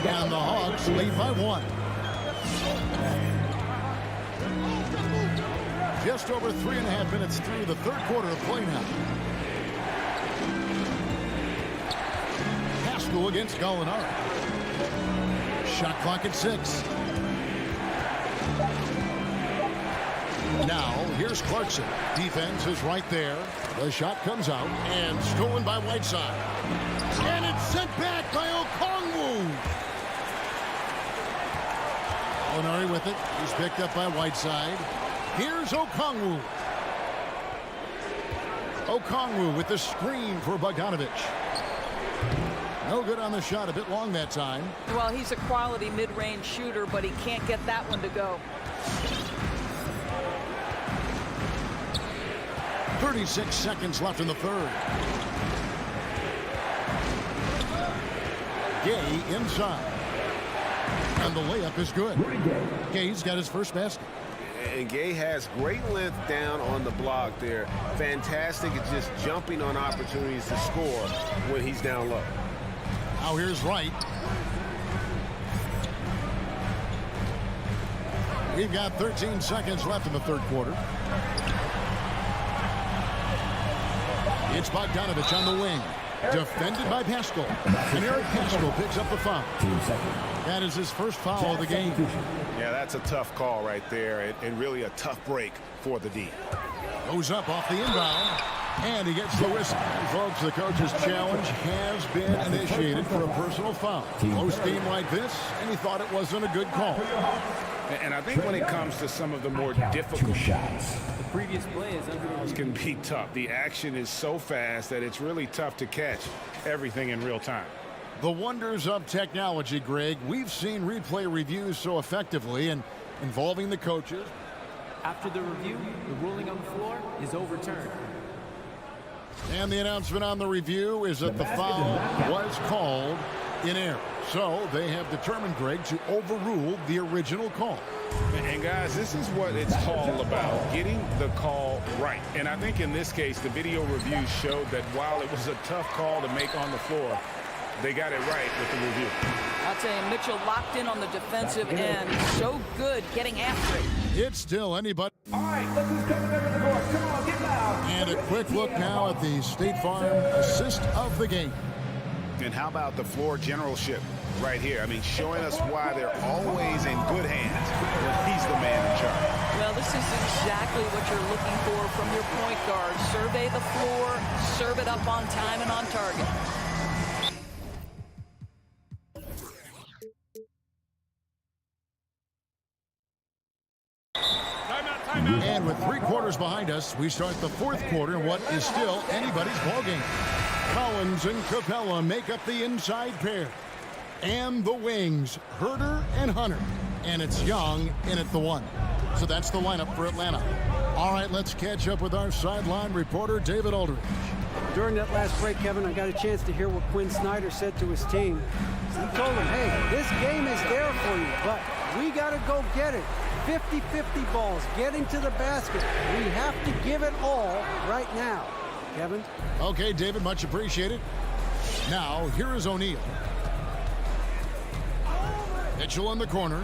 And the Hawks lead by 1. Just over 3.5 minutes through the third quarter of play now. Haskell against Gallinari. Shot clock at 6. Now, here's Clarkson. Defense is right there. The shot comes out and stolen by Whiteside. And it's sent back by Okongwu. Gallinari with it. He's picked up by Whiteside. Here's Okongwu. Okongwu with the screen for Bogdanovich. No good on the shot. A bit long that time. Well, he's a quality mid-range shooter, but he can't get that one to go. 36 seconds left in the third. Gay inside. And the layup is good. Gay's got his first basket. And Gay has great length down on the block there. Fantastic at just jumping on opportunities to score when he's down low. Now here's Wright. We've got 13 seconds left in the third quarter. It's Bogdanovich on the wing. Defended by Pascal. And Eric Pascal picks up the foul. That is his first foul of the game. Yeah, that's a tough call right there, and really a tough break for the D. Goes up off the inbound. And he gets the whistle. Folks, the coach's challenge has been initiated for a personal foul. Close game like this, and he thought it wasn't a good call. And I think when it comes to some of the more difficult shots, The previous play is under it can be tough. The action is so fast that it's really tough to catch everything in real time. The wonders of technology, Greg. We've seen replay reviews so effectively and involving the coaches. After the review, the ruling on the floor is overturned. And the announcement on the review is that the foul was called in error. So they have determined, Greg, to overrule the original call. And guys, this is what it's all about, getting the call right. And I think in this case, the video review showed that while it was a tough call to make on the floor, they got it right with the review. I'll tell you, Mitchell locked in on the defensive end. So good getting after it. It's still anybody. All right, look who's coming over the court. Come on, get loud. And a quick look now at the State Farm assist of the game. And how about the floor generalship right here? I mean, showing us why they're always in good hands when he's the man in charge. Well, this is exactly what you're looking for from your point guard. Survey the floor, serve it up on time and on target. And with 3 quarters behind us, we start the fourth quarter in what is still anybody's ballgame. Collins and Capella make up the inside pair. And the wings, Herder and Hunter. And it's Young in at the 1. So that's the lineup for Atlanta. All right, let's catch up with our sideline reporter, David Aldridge. During that last break, Kevin, I got a chance to hear what Quinn Snyder said to his team. He told them, hey, this game is there for you, but we got to go get it. 50-50 balls, getting to the basket. We have to give it all right now. Kevin? Okay, David, much appreciated. Now, here is O'Neal. Mitchell in the corner.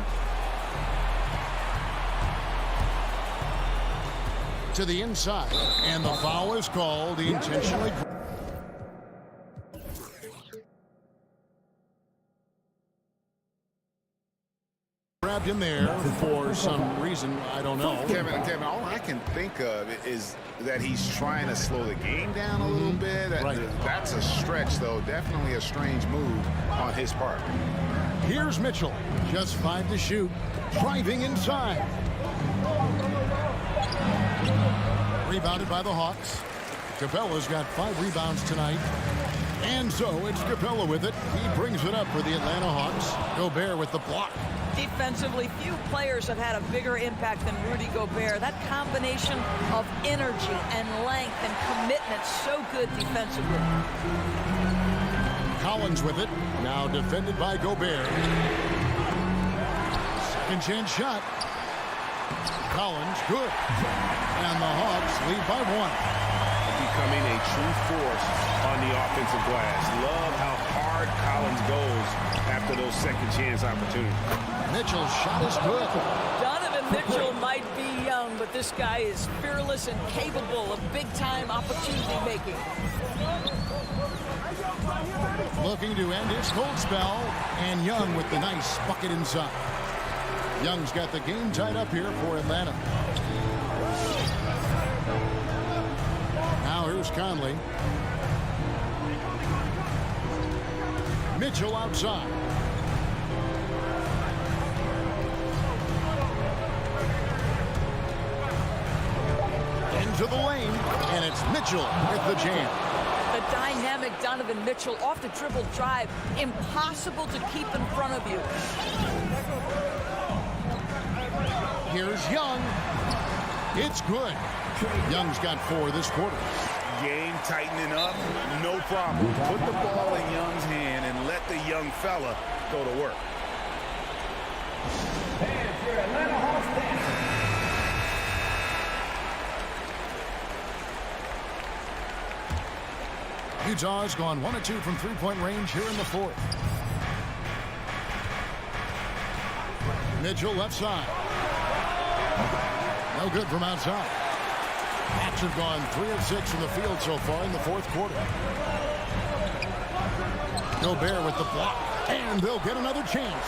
To the inside. And the foul is called. He intentionally grabbed him there for some reason. I don't know. Kevin, all I can think of is that he's trying to slow the game down a little bit. That's a stretch, though. Definitely a strange move on his part. Here's Mitchell. Just 5 to shoot. Driving inside. Rebounded by the Hawks. Capella's got 5 rebounds tonight. And so it's Capella with it. He brings it up for the Atlanta Hawks. Gobert with the block. Defensively, few players have had a bigger impact than Rudy Gobert. That combination of energy and length and commitment, so good defensively. Collins with it. Now defended by Gobert. Second chance shot. Collins, good. And the Hawks lead by 1. Becoming a true force on the offensive glass. Love how hard Collins goes after those second chance opportunities. Mitchell's shot is good. Donovan Mitchell might be young, but this guy is fearless and capable of big-time opportunity making. Looking to end his cold spell, and Young with the nice bucket inside. Young's got the game tied up here for Atlanta. Now here's Conley. Mitchell outside. Into the lane, and it's Mitchell with the jam. The dynamic Donovan Mitchell off the dribble drive. Impossible to keep in front of you. Here's Young. It's good. Young's got 4 this quarter. Game tightening up, no problem. Put the ball in Young's hand and let the young fella go to work. There's your Atlanta Hawks dancer. Utah has gone 1 of 2 from three-point range here in the 4th. Mitchell left side. No good from outside. Hawks have gone 3 of 6 from the field so far in the 4th quarter. Gobert with the block, and they'll get another chance.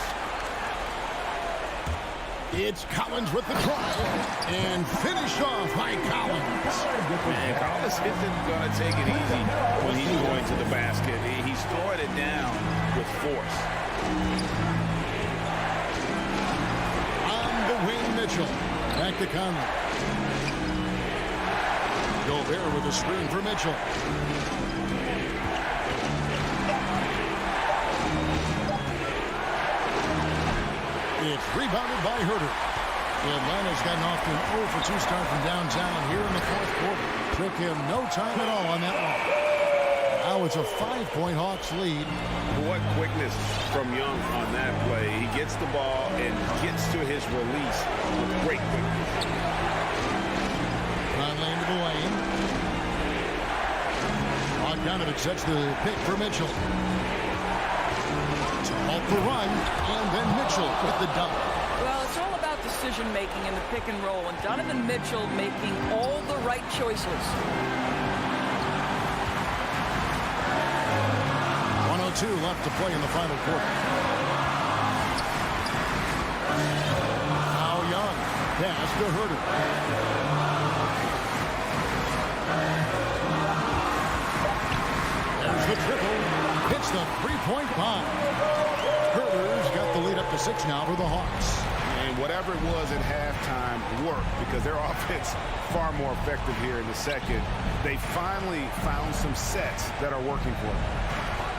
It's Collins with the try, and finished off by Collins. Man, Collins isn't going to take it easy when he's going to the basket. He's throwing it down with force. On the wing, Mitchell. Back to Conley. Gobert with a screen for Mitchell. It's rebounded by Herter. Atlanta's gotten off to an 0 for 2 start from downtown here in the 4th quarter. Took him no time at all on that one. Now it's a 5-point Hawks lead. What quickness from Young on that play. He gets the ball and gets to his release with great quickness. Conley into the lane. Bogdanovich sets the pick for Mitchell. To halt the run, and then Mitchell with the dunk. Well, it's all about decision-making in the pick and roll, and Donovan Mitchell making all the right choices. 1:02 left to play in the final quarter. Now Young. Pass to Herter. There's the triple. Hits the three-point bomb. Herter's got the lead up to 6 now for the Hawks. And whatever it was at halftime worked because their offense far more effective here in the second. They finally found some sets that are working for them.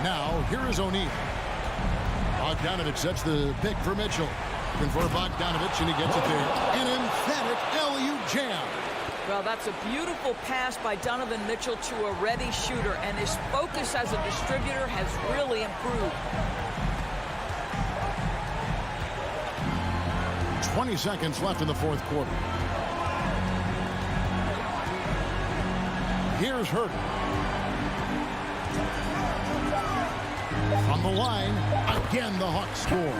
Now, here is O'Neal. Bogdanovich sets the pick for Mitchell. Looking for Bogdanovich, and he gets it there. An emphatic alley-oop jam. Well, that's a beautiful pass by Donovan Mitchell to a ready shooter, and his focus as a distributor has really improved. 20 seconds left in the 4th quarter. Here's Herter. From the line, again the Hawks score.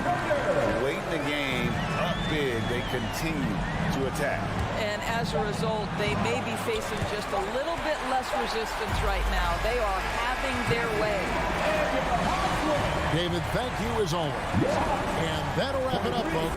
Late in the game, up big, they continue to attack. And as a result, they may be facing just a little bit less resistance right now. They are having their way. David, thank you as always. And that'll wrap it up, folks.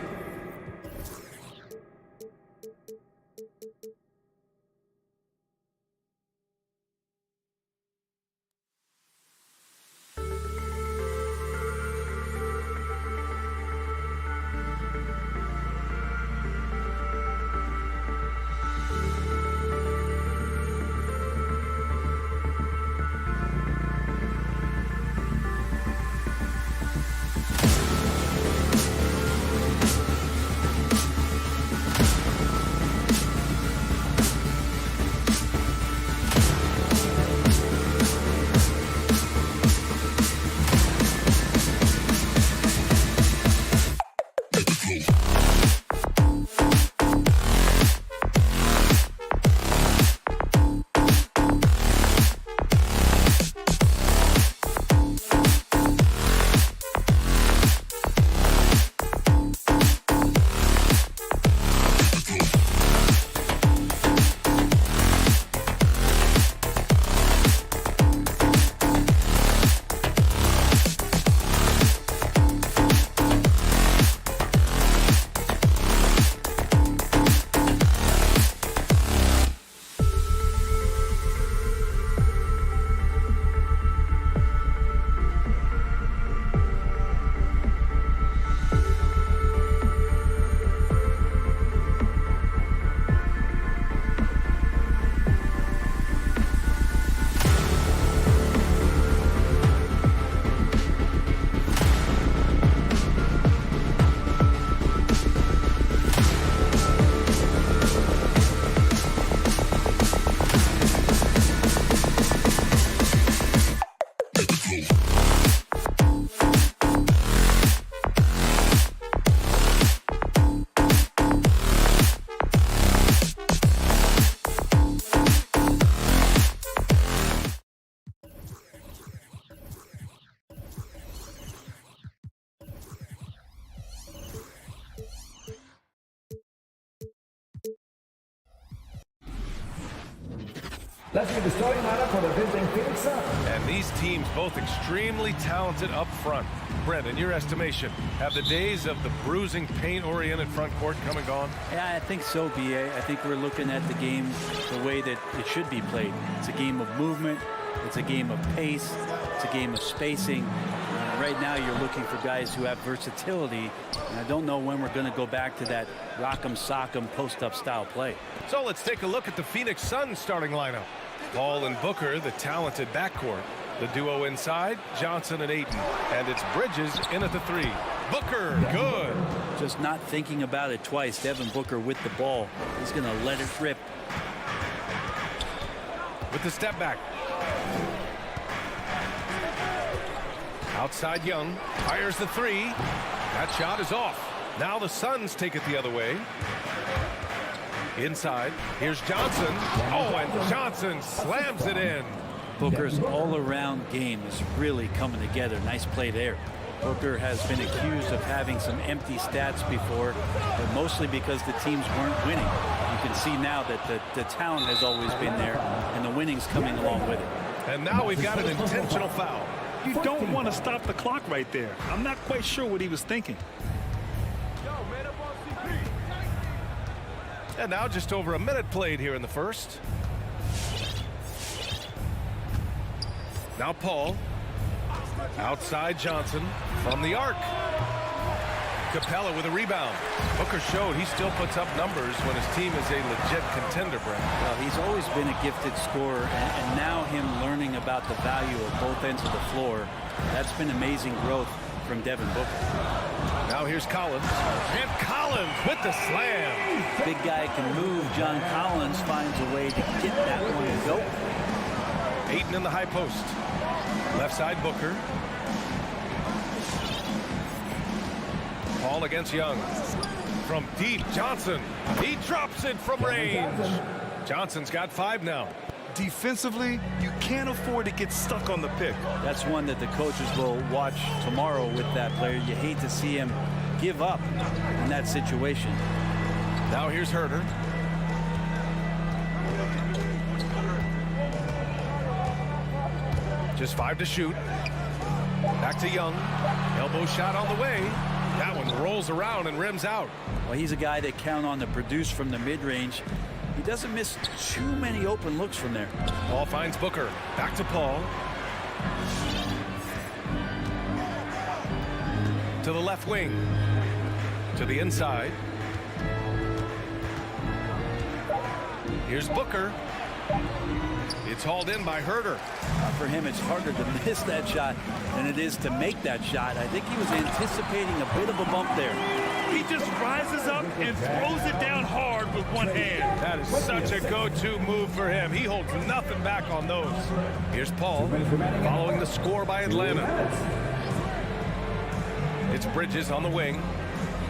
Let's get the starting lineup for the visiting Phoenix Suns. And these teams both extremely talented up front. Brent, in your estimation, have the days of the bruising, paint-oriented front court come and gone? Yeah, I think so, B.A. I think we're looking at the game the way that it should be played. It's a game of movement. It's a game of pace. It's a game of spacing. Right now, you're looking for guys who have versatility. And I don't know when we're going to go back to that rock'em sock'em post-up style play. So let's take a look at the Phoenix Suns starting lineup. Paul and Booker, the talented backcourt. The duo inside, Johnson and Ayton. And it's Bridges in at the 3. Booker, good. Just not thinking about it twice. Devin Booker with the ball. He's going to let it rip. With the step back. Outside Young, fires the 3. That shot is off. Now the Suns take it the other way. Inside, here's Johnson. Oh, and Johnson slams it in. Booker's all-around game is really coming together. Nice play there. Booker has been accused of having some empty stats before, but mostly because the teams weren't winning. You can see now that the talent has always been there, and the winning's coming along with it. And now we've got an intentional foul. You don't want to stop the clock right there. I'm not quite sure what he was thinking. And now just over a minute played here in the first. Now Paul. Outside Johnson from the arc. Capella with a rebound. Booker showed he still puts up numbers when his team is a legit contender, Brent. Well, he's always been a gifted scorer, and now him learning about the value of both ends of the floor, that's been amazing growth from Devin Booker. Now here's Collins. And Collins with the slam. Big guy can move. John Collins finds a way to get that one and go. Ayton in the high post. Left side Booker. Paul against Young. From deep, Johnson. He drops it from range. Johnson's got 5 now. Defensively, you can't afford to get stuck on the pick. That's one that the coaches will watch tomorrow with that player. You hate to see him give up in that situation. Now here's Herter. Just 5 to shoot. Back to Young. Elbow shot on the way. That one rolls around and rims out. Well, he's a guy that count on to produce from the mid-range. He doesn't miss too many open looks from there. Paul finds Booker. Back to Paul. To the left wing. To the inside. Here's Booker. It's hauled in by Herter. For him, it's harder to miss that shot than it is to make that shot. I think he was anticipating a bit of a bump there. He just rises up and throws it down hard with one hand. That is such a go-to move for him. He holds nothing back on those. Here's Paul following the score by Atlanta. It's Bridges on the wing.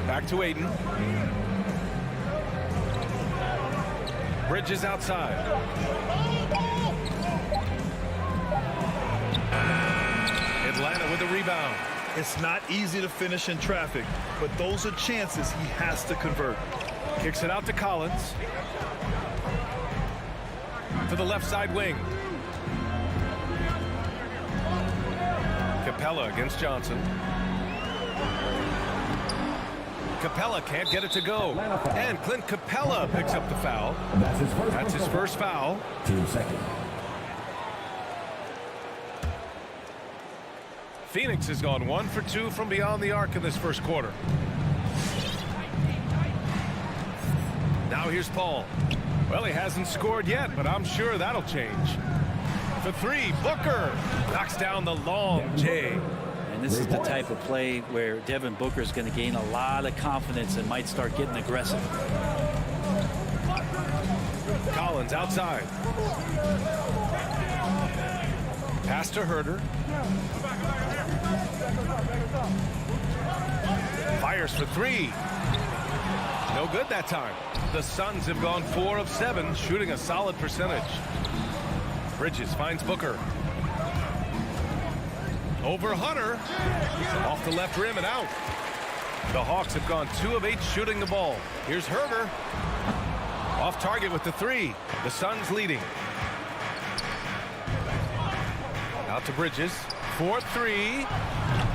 Back to Ayton. Bridges outside. Atlanta with the rebound. It's not easy to finish in traffic, but those are chances he has to convert. Kicks it out to Collins. To the left side wing. Capella against Johnson. Capella can't get it to go. And Clint Capella picks up the foul. That's his first foul. Team second. Phoenix has gone 1 for 2 from beyond the arc in this first quarter. Now here's Paul. Well, he hasn't scored yet, but I'm sure that'll change. For 3, Booker knocks down the long J. And this is the type of play where Devin Booker is going to gain a lot of confidence and might start getting aggressive. Collins outside. Pass to Herter. Fires for 3. No good that time. The Suns have gone 4 of 7, shooting a solid percentage. Bridges finds Booker. Over Hunter. Off the left rim and out. The Hawks have gone 2 of 8 shooting the ball. Here's Herter. Off target with the 3. The Suns leading. Out to Bridges. 4-3.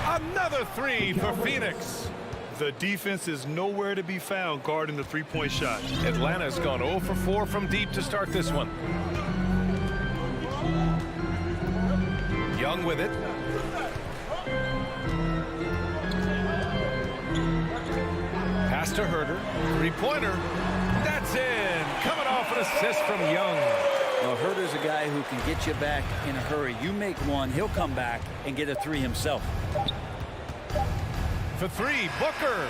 Another three for Phoenix. The defense is nowhere to be found guarding the three-point shot. Atlanta's gone 0 for 4 from deep to start this one. Young with it. Pass to Herder. Three-pointer. That's in. Coming off an assist from Young. Well, Herder's a guy who can get you back in a hurry. You make one, he'll come back and get a three himself. For three, Booker.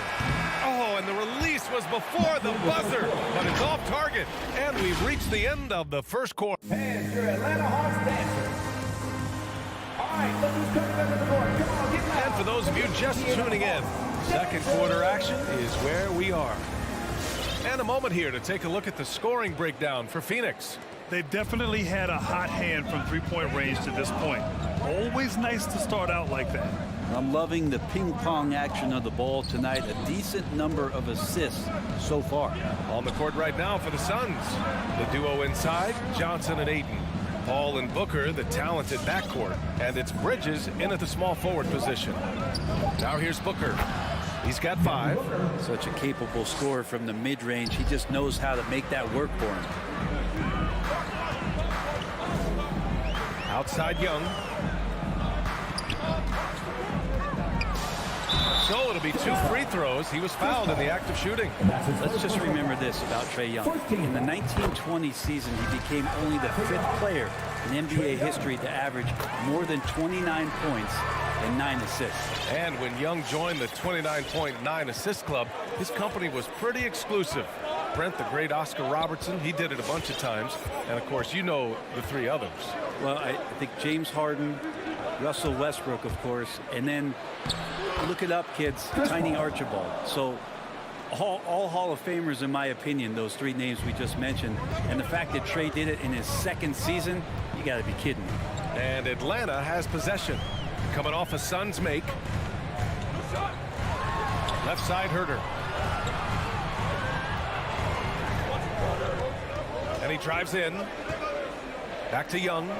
Oh, and the release was before the buzzer, but it's off target. And we've reached the end of the first quarter. And your Atlanta Hawks dancer. All right, look who's coming under the board. Come on, get loud. And for those of you just tuning in, second quarter action is where we are. And a moment here to take a look at the scoring breakdown for Phoenix. They've definitely had a hot hand from three-point range to this point. Always nice to start out like that. I'm loving the ping-pong action of the ball tonight. A decent number of assists so far. On the court right now for the Suns. The duo inside, Johnson and Ayton. Paul and Booker, the talented backcourt. And it's Bridges in at the small forward position. Now here's Booker. He's got 5. Such a capable scorer from the mid-range. He just knows how to make that work for him. Outside Young. So it'll be 2 free throws. He was fouled in the act of shooting. Let's just remember this about Trae Young. In the 1920 season, he became only the 5th player in NBA history to average more than 29 points and 9 assists. And when Young joined the 29.9 assist club, his company was pretty exclusive. Brent, the great Oscar Robertson, he did it a bunch of times. And, of course, you know the 3 others. Well, I think James Harden, Russell Westbrook, of course, and then look it up, kids, Tiny Archibald. So all Hall of Famers, in my opinion, those 3 names we just mentioned. And the fact that Trae did it in his 2nd season, you got to be kidding me. And Atlanta has possession. Coming off a Suns make. Left side, Herder. And he drives in. Back to Young.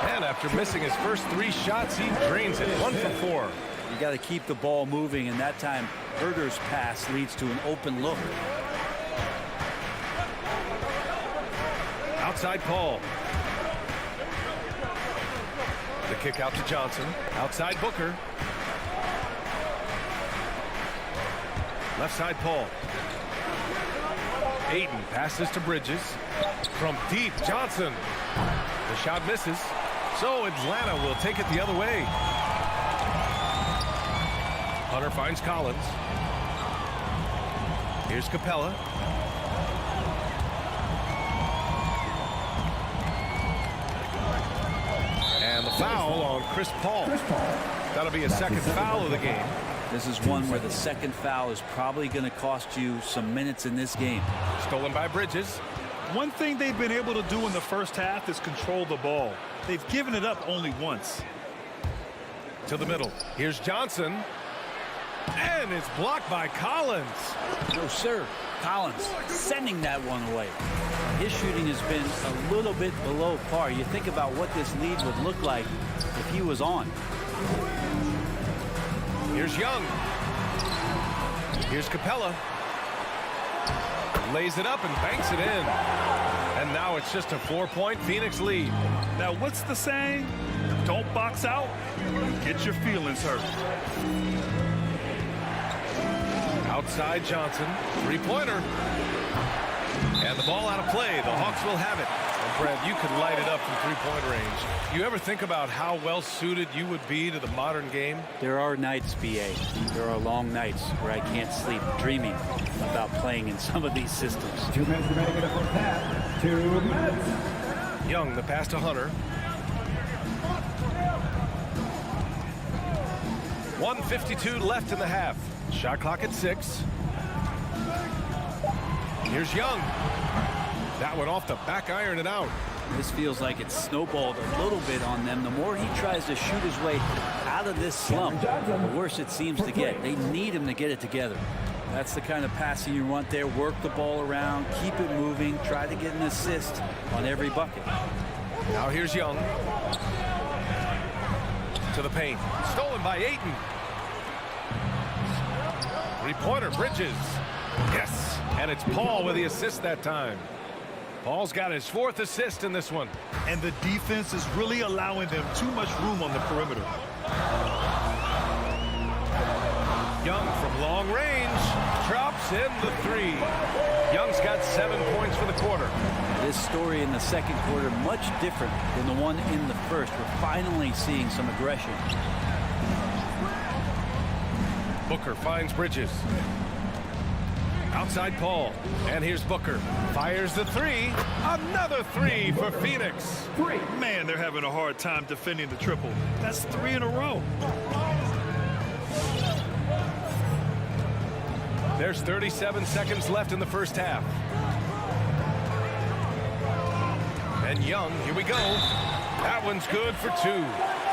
And after missing his first 3 shots, he drains it. 1 for 4. You got to keep the ball moving, and that time Herder's pass leads to an open look. Outside Paul. The kick out to Johnson. Outside Booker. Left side Paul. Ayton passes to Bridges. From deep, Johnson. The shot misses. So Atlanta will take it the other way. Hunter finds Collins. Here's Capella. And the foul on Chris Paul. That'll be a 2nd foul of the game. This is one where the 2nd foul is probably going to cost you some minutes in this game. Stolen by Bridges. One thing they've been able to do in the first half is control the ball. They've given it up only once. To the middle. Here's Johnson. And it's blocked by Collins. No, sir. Collins sending that one away. His shooting has been a little bit below par. You think about what this lead would look like if he was on. Here's Young. Here's Capella. Lays it up and banks it in. And now it's just a 4-point Phoenix lead. Now, what's the saying? Don't box out. Get your feelings hurt. Outside Johnson. 3-pointer. And the ball out of play. The Hawks will have it. And Brad, you could light it up from 3-point range. You ever think about how well suited you would be to the modern game? There are nights, BA. There are long nights where I can't sleep dreaming about playing in some of these systems. 2 minutes remaining in the first half. 2 minutes. Young, the pass to Hunter. 1:52 left in the half. Shot clock at 6. Here's Young. That one off the back iron and out. This feels like it's snowballed a little bit on them. The more he tries to shoot his way out of this slump, the worse it seems to get. They need him to get it together. That's the kind of passing you want there. Work the ball around, keep it moving, try to get an assist on every bucket. Now here's Young. To the paint. Stolen by Ayton. Three-pointer, Bridges. Yes, and it's Paul with the assist that time. Paul's got his 4th assist in this one. And the defense is really allowing them too much room on the perimeter. Young from long range drops in the 3. Young's got 7 points for the quarter. This story in the second quarter much different than the one in the first. We're finally seeing some aggression. Booker finds Bridges. Outside Paul. And here's Booker. Fires the 3. Another 3 for Phoenix. Man, they're having a hard time defending the triple. That's 3 in a row. There's 37 seconds left in the first half. And Young, here we go. That one's good for 2.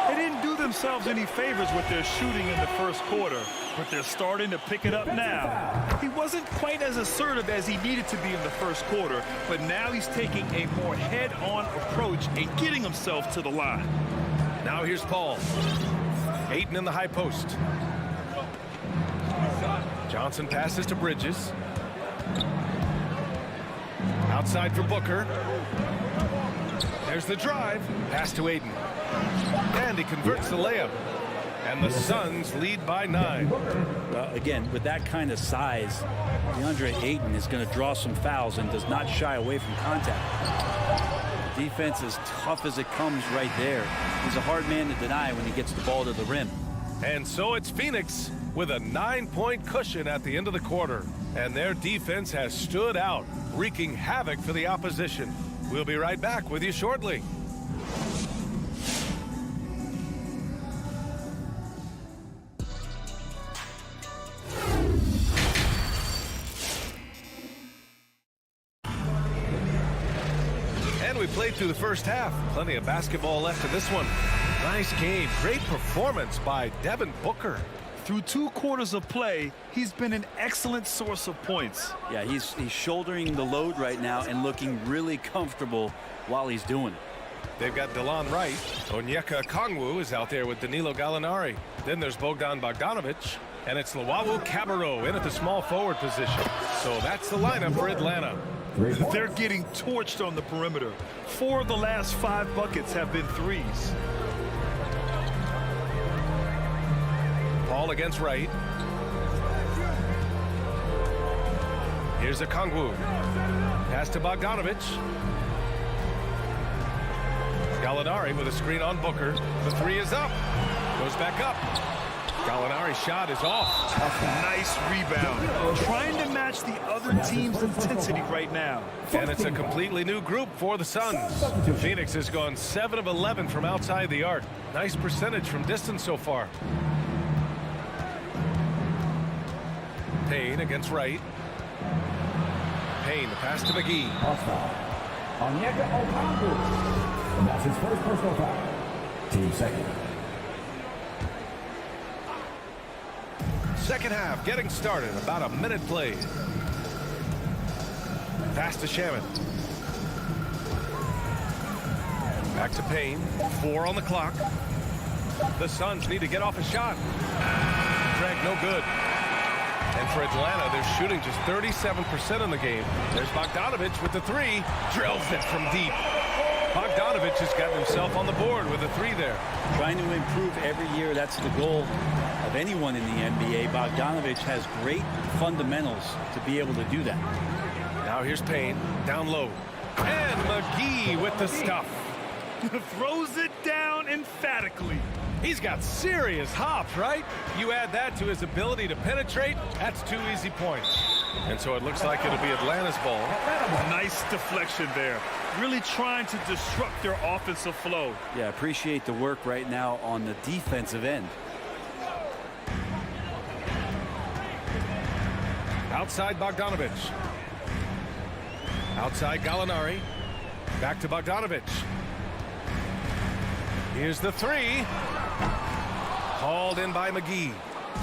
They didn't do themselves any favors with their shooting in the first quarter, but they're starting to pick it up now. He wasn't quite as assertive as he needed to be in the first quarter, but now he's taking a more head-on approach and getting himself to the line. Now here's Paul. Ayton in the high post. Johnson passes to Bridges. Outside for Booker. There's the drive. Pass to Ayton. And he converts the layup. And the Suns lead by 9. Again, with that kind of size, DeAndre Ayton is going to draw some fouls and does not shy away from contact. Defense is tough as it comes right there. He's a hard man to deny when he gets the ball to the rim. And so it's Phoenix with a 9-point cushion at the end of the quarter. And their defense has stood out, wreaking havoc for the opposition. We'll be right back with you shortly. And we played through the first half. Plenty of basketball left in this one. Nice game. Great performance by Devin Booker. Through 2 quarters of play, he's been an excellent source of points. Yeah, he's shouldering the load right now and looking really comfortable while he's doing it. They've got Delon Wright. Onyeka Okongwu is out there with Danilo Gallinari. Then there's Bogdan Bogdanovic. And it's Luwawu Cabarrot in at the small forward position. So that's the lineup for Atlanta. They're getting torched on the perimeter. 4 of the last 5 buckets have been threes. Paul against Wright. Here's Okongwu. Pass to Bogdanovic. Gallinari with a screen on Booker. The 3 is up. Goes back up. Gallinari's shot is off. Nice rebound. Trying to match the other team's intensity right now. And it's a completely new group for the Suns. Phoenix has gone 7 of 11 from outside the arc. Nice percentage from distance so far. Payne against Wright. Payne, the pass to McGee. Onyeka Okongwu. And that's his first personal foul. Team second. Second half getting started. About a minute played. Pass to Shaman. Back to Payne. 4 on the clock. The Suns need to get off a shot. Drag no good. And for Atlanta, they're shooting just 37% in the game. There's Bogdanovic with the 3. Drills it from deep. Bogdanovic has gotten himself on the board with a 3 there. Trying to improve every year, that's the goal of anyone in the NBA. Bogdanovic has great fundamentals to be able to do that. Now here's Payne, down low. And McGee with the stuff. Throws it down emphatically. He's got serious hops, right? You add that to his ability to penetrate, that's 2 easy points. And so it looks like it'll be Atlanta's ball. Nice deflection there. Really trying to disrupt their offensive flow. Yeah, appreciate the work right now on the defensive end. Outside Bogdanovic. Outside Gallinari. Back to Bogdanovic. Here's the 3. Hauled in by McGee.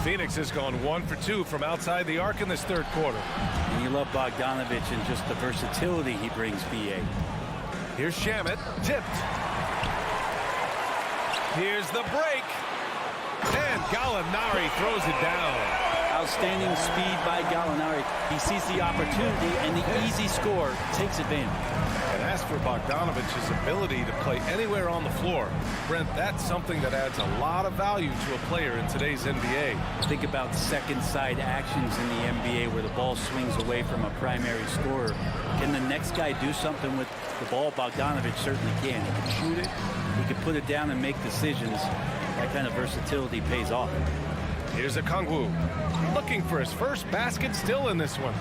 Phoenix has gone 1 for 2 from outside the arc in this third quarter. And you love Bogdanovich and just the versatility he brings, BA. Here's Shamet, tipped. Here's the break. And Gallinari throws it down. Outstanding speed by Gallinari. He sees the opportunity and the easy score takes advantage. And as for Bogdanovich's ability to play anywhere on the floor, Brent, that's something that adds a lot of value to a player in today's NBA. Think about second side actions in the NBA where the ball swings away from a primary scorer. Can the next guy do something with the ball? Bogdanovich certainly can. He can shoot it, he can put it down and make decisions. That kind of versatility pays off. Here's Okongwu, looking for his first basket still in this one.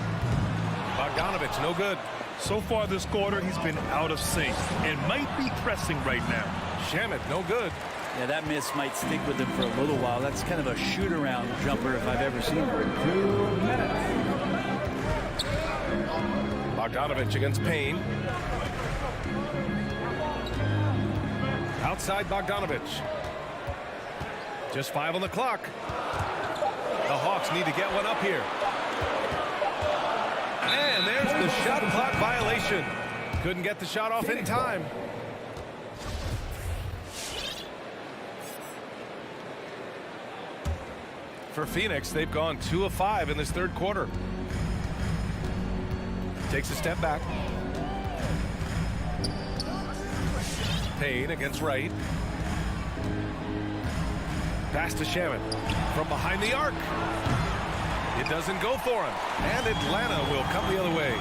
Bogdanovich, no good. So far this quarter, he's been out of sync and might be pressing right now. Shamet, no good. Yeah, that miss might stick with him for a little while. That's kind of a shoot-around jumper if I've ever seen one. 2 minutes. Bogdanovich against Payne. Outside Bogdanovich. Just 5 on the clock. The Hawks need to get one up here. And there's the shot clock violation. Couldn't get the shot off in time. For Phoenix, they've gone 2 of 5 in this third quarter. Takes a step back. Payne against Wright. Pass to Shamet from behind the arc. It doesn't go for him. And Atlanta will come the other way.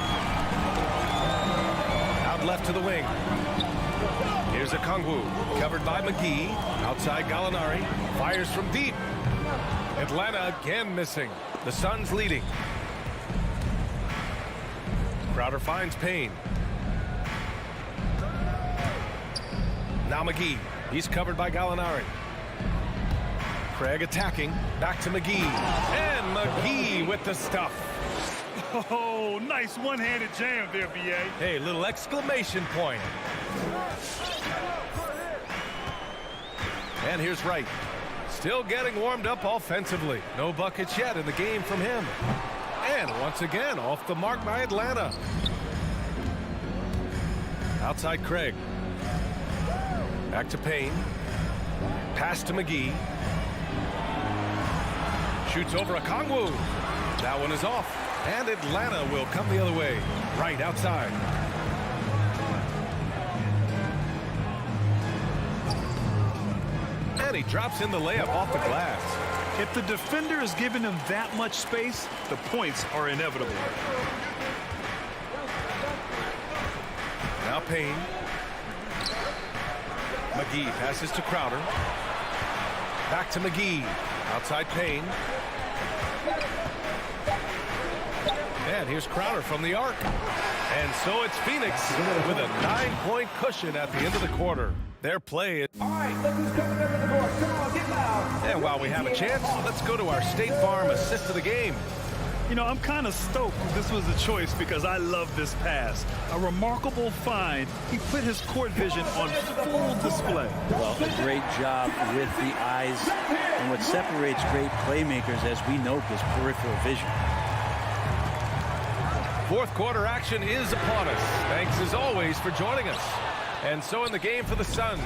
Out left to the wing. Here's Okongwu, covered by McGee. Outside Gallinari. Fires from deep. Atlanta again missing. The Suns leading. Crowder finds Payne. Now McGee. He's covered by Gallinari. Craig attacking. Back to McGee. And McGee with the stuff. Oh, nice one-handed jam there, BA. Hey, little exclamation point. And here's Wright. Still getting warmed up offensively. No buckets yet in the game from him. And once again, off the mark by Atlanta. Outside Craig. Back to Payne. Pass to McGee. Shoots over Okongwu. That one is off. And Atlanta will come the other way. Right outside. And he drops in the layup off the glass. If the defender is giving him that much space, the points are inevitable. Now Payne. McGee passes to Crowder. Back to McGee. Outside Payne. And here's Crowder from the arc. And so it's Phoenix with a 9-point cushion at the end of the quarter. Their play is... All right, look who's coming up to the board. Come on, get loud. And while we have a chance, let's go to our State Farm assist of the game. You know, I'm kind of stoked this was a choice because I love this pass. A remarkable find. He put his court vision on full display. Well, a great job with the eyes. And what separates great playmakers, as we note, is peripheral vision. Fourth quarter action is upon us. Thanks as always for joining us. And so in the game for the Suns,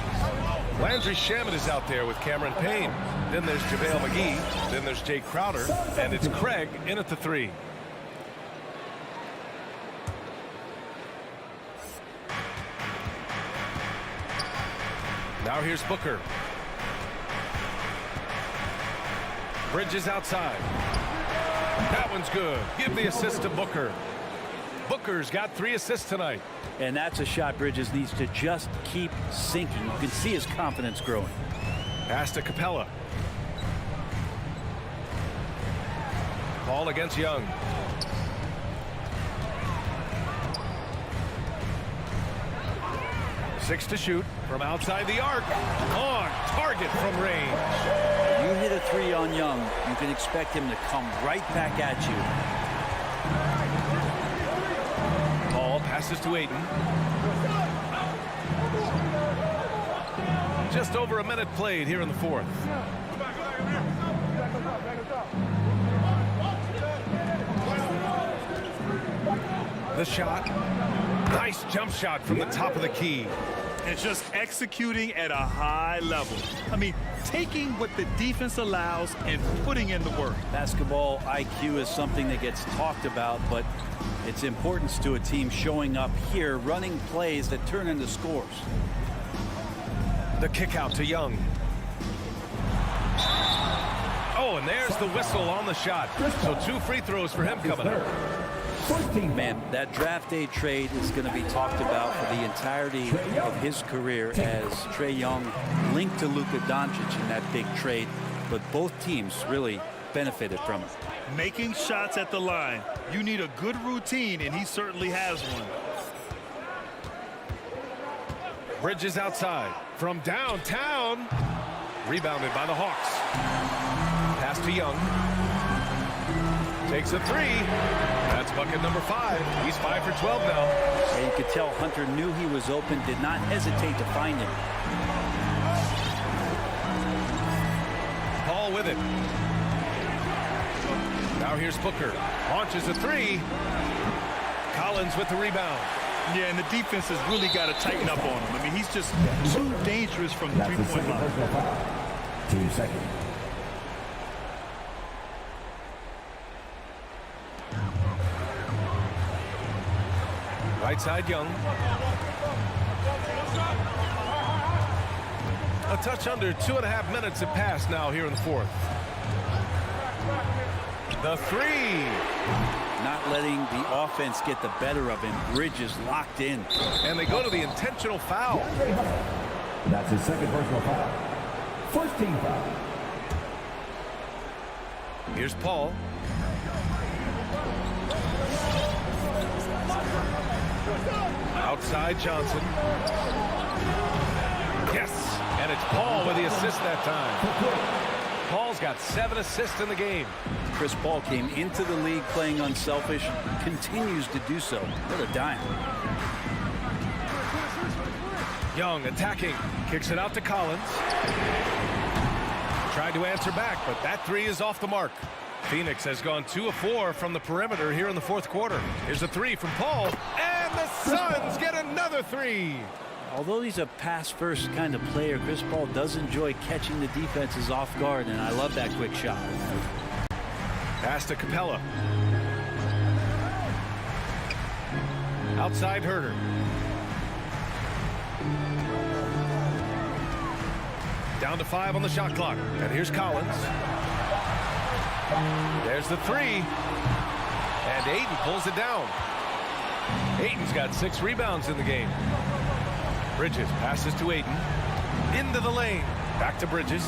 Landry Shamet is out there with Cameron Payne. Then there's JaVale McGee. Then there's Jay Crowder. And it's Craig in at the 3. Now here's Booker. Bridges outside. That one's good. Give the assist to Booker. Booker's got 3 assists tonight. And that's a shot Bridges needs to just keep sinking. You can see his confidence growing. Pass to Capella. Ball against Young. Six to shoot from outside the arc. On target from range. You hit a 3 on Young, you can expect him to come right back at you. Ball passes to Ayton. Just over a minute played here in the fourth. The shot. Nice jump shot from the top of the key. And just executing at a high level. I mean, taking what the defense allows and putting in the work. Basketball IQ is something that gets talked about, but its importance to a team showing up here, running plays that turn into scores. The kick out to Young. Oh, and there's the whistle on the shot. So 2 free throws for him coming up. Man, that draft day trade is going to be talked about for the entirety of his career as Trae Young linked to Luka Doncic in that big trade, but both teams really benefited from it. Making shots at the line. You need a good routine, and he certainly has one. Bridges outside from downtown. Rebounded by the Hawks. Pass to Young. Takes a 3. That's bucket number 5. He's 5 for 12 now. And you could tell Hunter knew he was open, did not hesitate to find him. Paul with it. Now here's Booker. Launches a 3. Collins with the rebound. Yeah, and the defense has really got to tighten up on him. I mean, he's just too dangerous from the three-point line. 2 seconds. Right side Young. A touch under 2.5 minutes have passed now here in the 4th. The 3. Not letting the offense get the better of him. Bridges locked in. And they go to the intentional foul. That's his 2nd personal foul. First team foul. Here's Paul. Outside Johnson. Yes, and it's Paul with the assist that time. Paul's got 7 assists in the game. Chris Paul came into the league playing unselfish, continues to do so. What a dime. Young attacking, kicks it out to Collins. Tried to answer back, but that 3 is off the mark. Phoenix has gone 2 of 4 from the perimeter here in the 4th quarter. Here's a 3 from Paul, and the Suns get another 3. Although he's a pass-first kind of player, Chris Paul does enjoy catching the defenses off guard, and I love that quick shot. Pass to Capella. Outside Herter. Down to 5 on the shot clock. And here's Collins. There's the 3. And Ayton pulls it down. Ayton's got 6 rebounds in the game. Bridges passes to Ayton. Into the lane. Back to Bridges.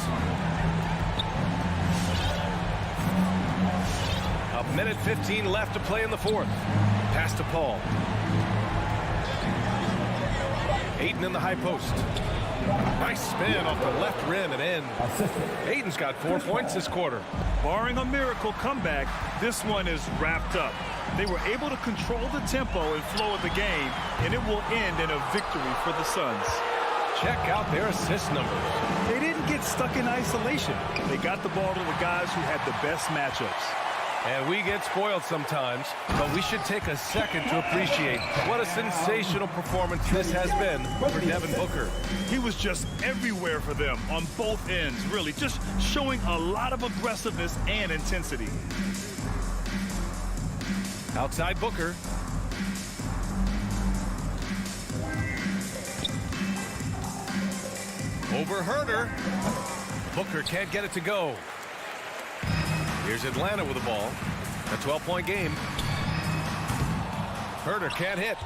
A minute 15 left to play in the 4th. Pass to Paul. Ayton in the high post. Nice spin off the left rim and in. Ayton's got 4 points this quarter. Barring a miracle comeback, this one is wrapped up. They were able to control the tempo and flow of the game, and it will end in a victory for the Suns. Check out their assist numbers. They didn't get stuck in isolation. They got the ball to the guys who had the best matchups. And we get spoiled sometimes, but we should take a second to appreciate what a sensational performance this has been for Devin Booker. He was just everywhere for them on both ends, really, just showing a lot of aggressiveness and intensity. Outside Booker. Over Herter. Booker can't get it to go. Here's Atlanta with the ball. A 12-point game. Herter can't hit.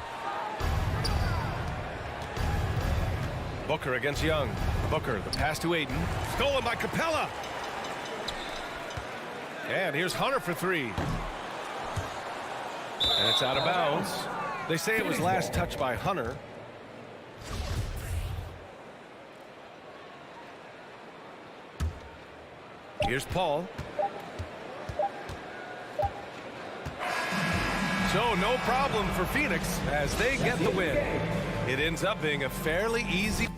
Booker against Young. Booker, the pass to Ayton. Stolen by Capella. And here's Hunter for 3. And it's out of bounds. They say it was last touched by Hunter. Here's Paul. So no problem for Phoenix as they get the win. It ends up being a fairly easy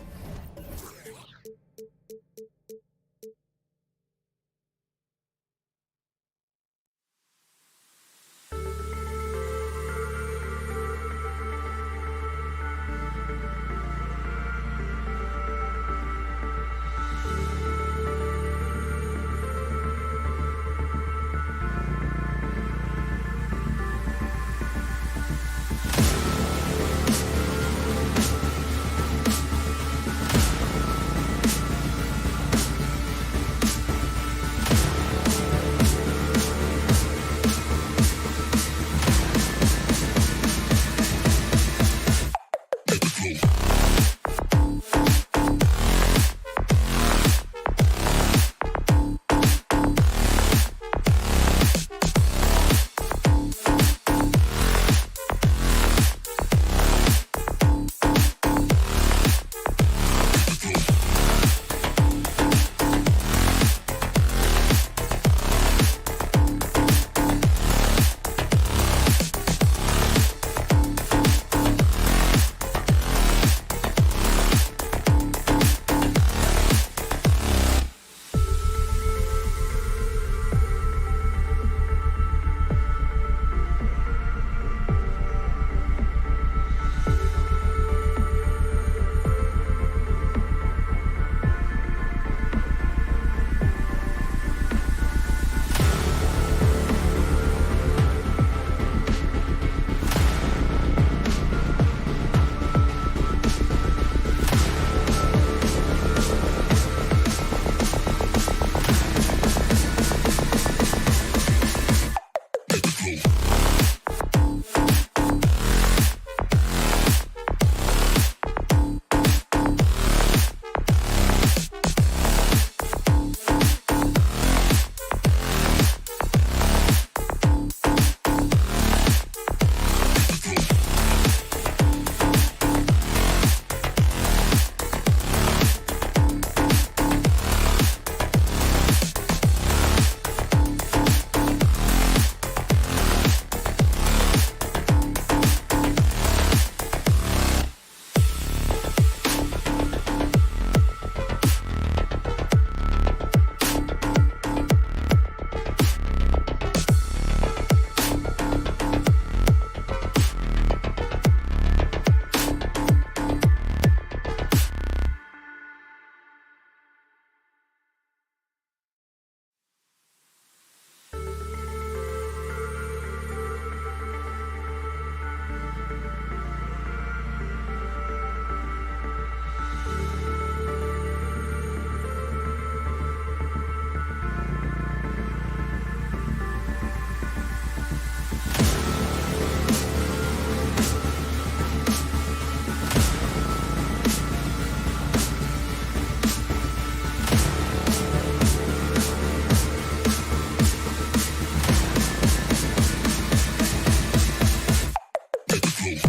Steve,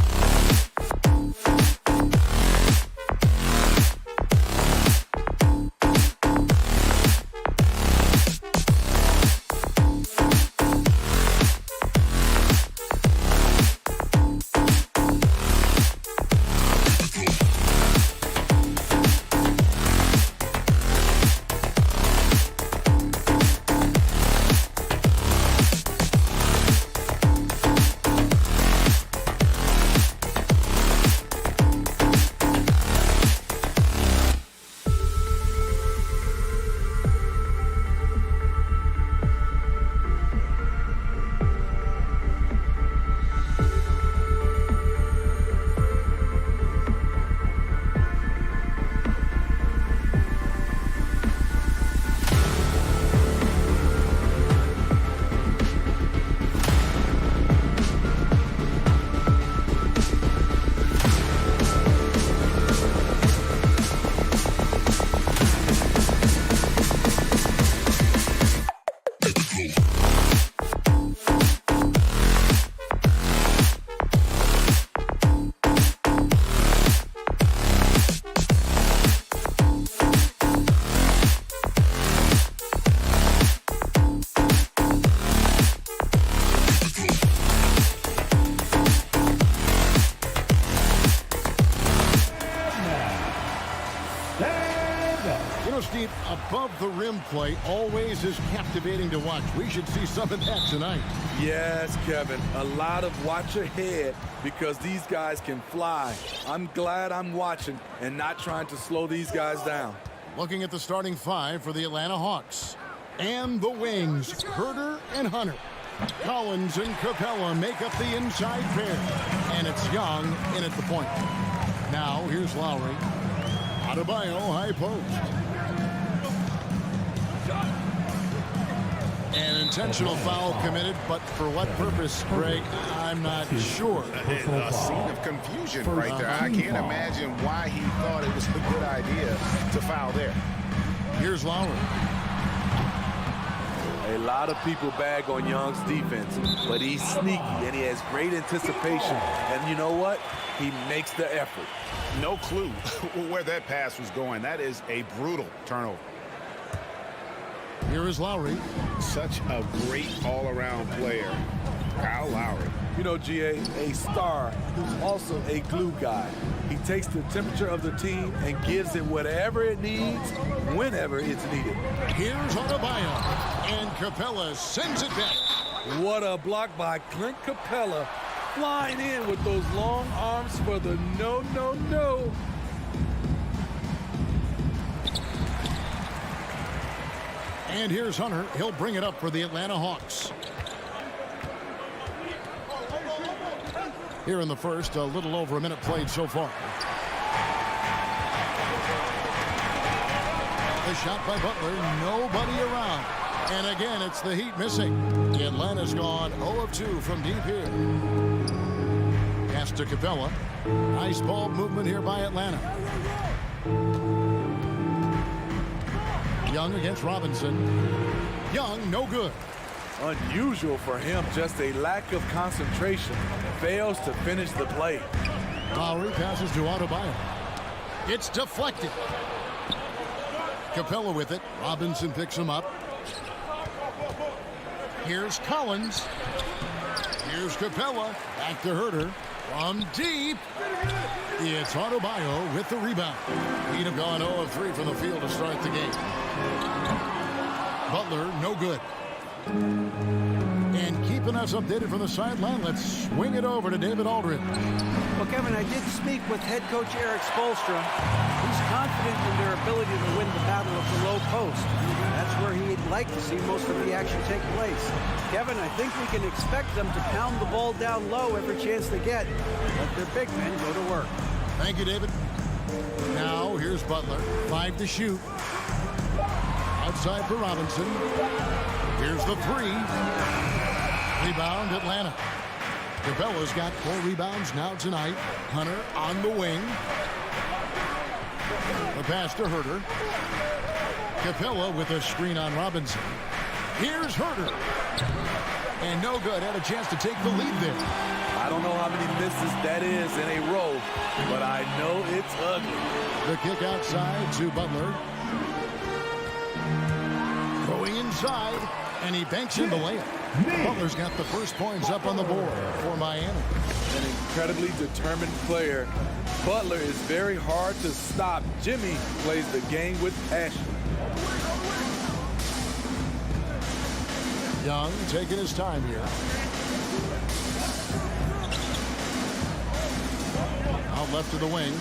above the rim play always is captivating to watch. We should see some of that tonight. Yes, Kevin. A lot of watch ahead because these guys can fly. I'm glad I'm watching and not trying to slow these guys down. Looking at the starting five for the Atlanta Hawks. And the wings, Herter and Hunter. Collins and Capella make up the inside pair. And it's Young in at the point. Now, here's Lowry. Adebayo, high post. An intentional foul committed, but for what purpose, Greg, I'm not sure. A scene of confusion right there. I can't imagine why he thought it was a good idea to foul there. Here's Lowry. A lot of people bag on Young's defense, but he's sneaky and he has great anticipation. And you know what? He makes the effort. No clue where that pass was going. That is a brutal turnover. Here is Lowry. Such a great all-around player, Kyle Lowry. You know, GA, a star who's also a glue guy. He takes the temperature of the team and gives it whatever it needs, whenever it's needed. Here's Adebayo, and Capella sends it back. What a block by Clint Capella, flying in with those long arms for the no. And here's Hunter. He'll bring it up for the Atlanta Hawks. Here in the first, a little over a minute played so far. The shot by Butler, nobody around. And again, it's the Heat missing. Atlanta's gone 0 of 2 from deep here. Pass to Capella. Nice ball movement here by Atlanta. Young against Robinson. Young, no good. Unusual for him, just a lack of concentration. Fails to finish the play. Lowry passes to Adebayo. It's deflected. Capella with it. Robinson picks him up. Here's Collins. Here's Capella. Back to Herter. From deep. It's Adebayo with the rebound. He'd have gone 0 of 3 from the field to start the game. Butler, no good. And keeping us updated from the sideline, let's swing it over to David Aldridge. Well, Kevin, I did speak with head coach Eric Spoelstra. He's confident in their ability to win the battle of the low post. That's where he'd like to see most of the action take place. Kevin, I think we can expect them to pound the ball down low every chance they get. Let their big men go to work. Thank you, David. Now, here's Butler. 5 to shoot. Outside for Robinson. Here's the 3. Rebound, Atlanta. Capella's got 4 rebounds now tonight. Hunter on the wing. The pass to Herter. Capella with a screen on Robinson. Here's Herter. And no good. Had a chance to take the lead there. I don't know how many misses that is in a row, but I know it's ugly. The kick outside to Butler. Going inside, and he banks in the layup. Butler's got the first points up on the board for Miami. An incredibly determined player. Butler is very hard to stop. Jimmy plays the game with passion. Young taking his time here. Out left to the wing.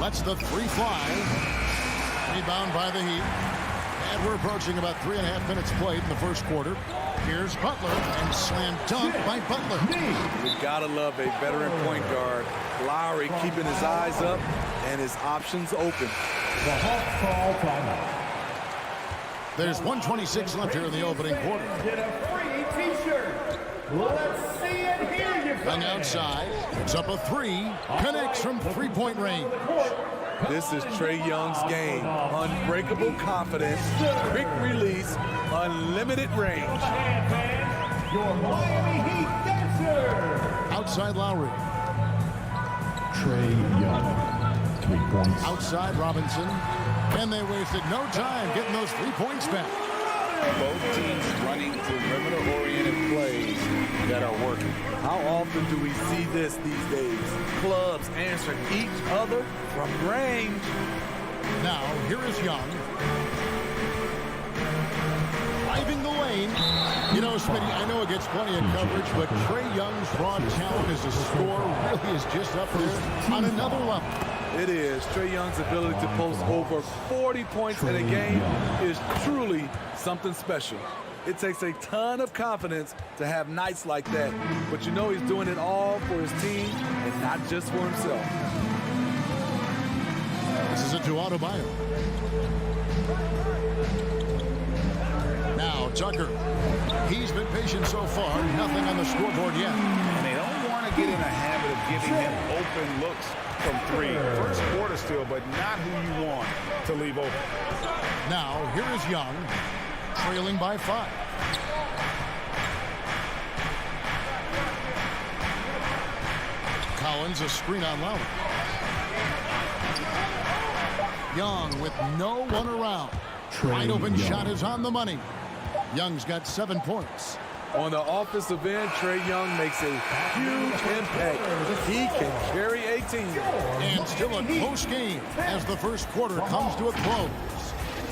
Lets the three fly. Rebound by the Heat. And we're approaching about 3.5 minutes played in the first quarter. Here's Butler and slam dunk by Butler. You gotta love a veteran point guard. Lowry keeping his eyes up and his options open. The Hawks call timeout. There's 1:26 left here in the opening quarter. Get a free T-shirt. Let's see and hear you. Young outside. It's up a three. Connects from three-point range. This is Trae Young's game. Unbreakable confidence, quick release, unlimited range. Your Miami Heat dancer. Outside Lowry. Trae Young. 3 points. Outside Robinson. And they wasted no time getting those 3 points back. Both teams running perimeter-oriented plays that are working. How often do we see this these days? Clubs answering each other from range. Now, here is Young. Driving the lane. You know, Smitty, I know it gets plenty of coverage, but Trae Young's raw talent as a scorer really is just up there on another level. It is. Trae Young's ability to post over 40 points in a game is truly something special. It takes a ton of confidence to have nights like that. But you know he's doing it all for his team and not just for himself. This is it to Adebayo. Now Tucker. He's been patient so far. Nothing on the scoreboard yet. And they don't want to get in a habit of giving him open looks from three. First quarter still, but not who you want to leave open. Now, here is Young, trailing by 5. Collins, a screen on Lowry. Young with no one around. Wide open shot is on the money. Young's got 7 points. On the offensive end, Trae Young makes a huge impact. He can carry a team. And still a close game as the first quarter comes to a close.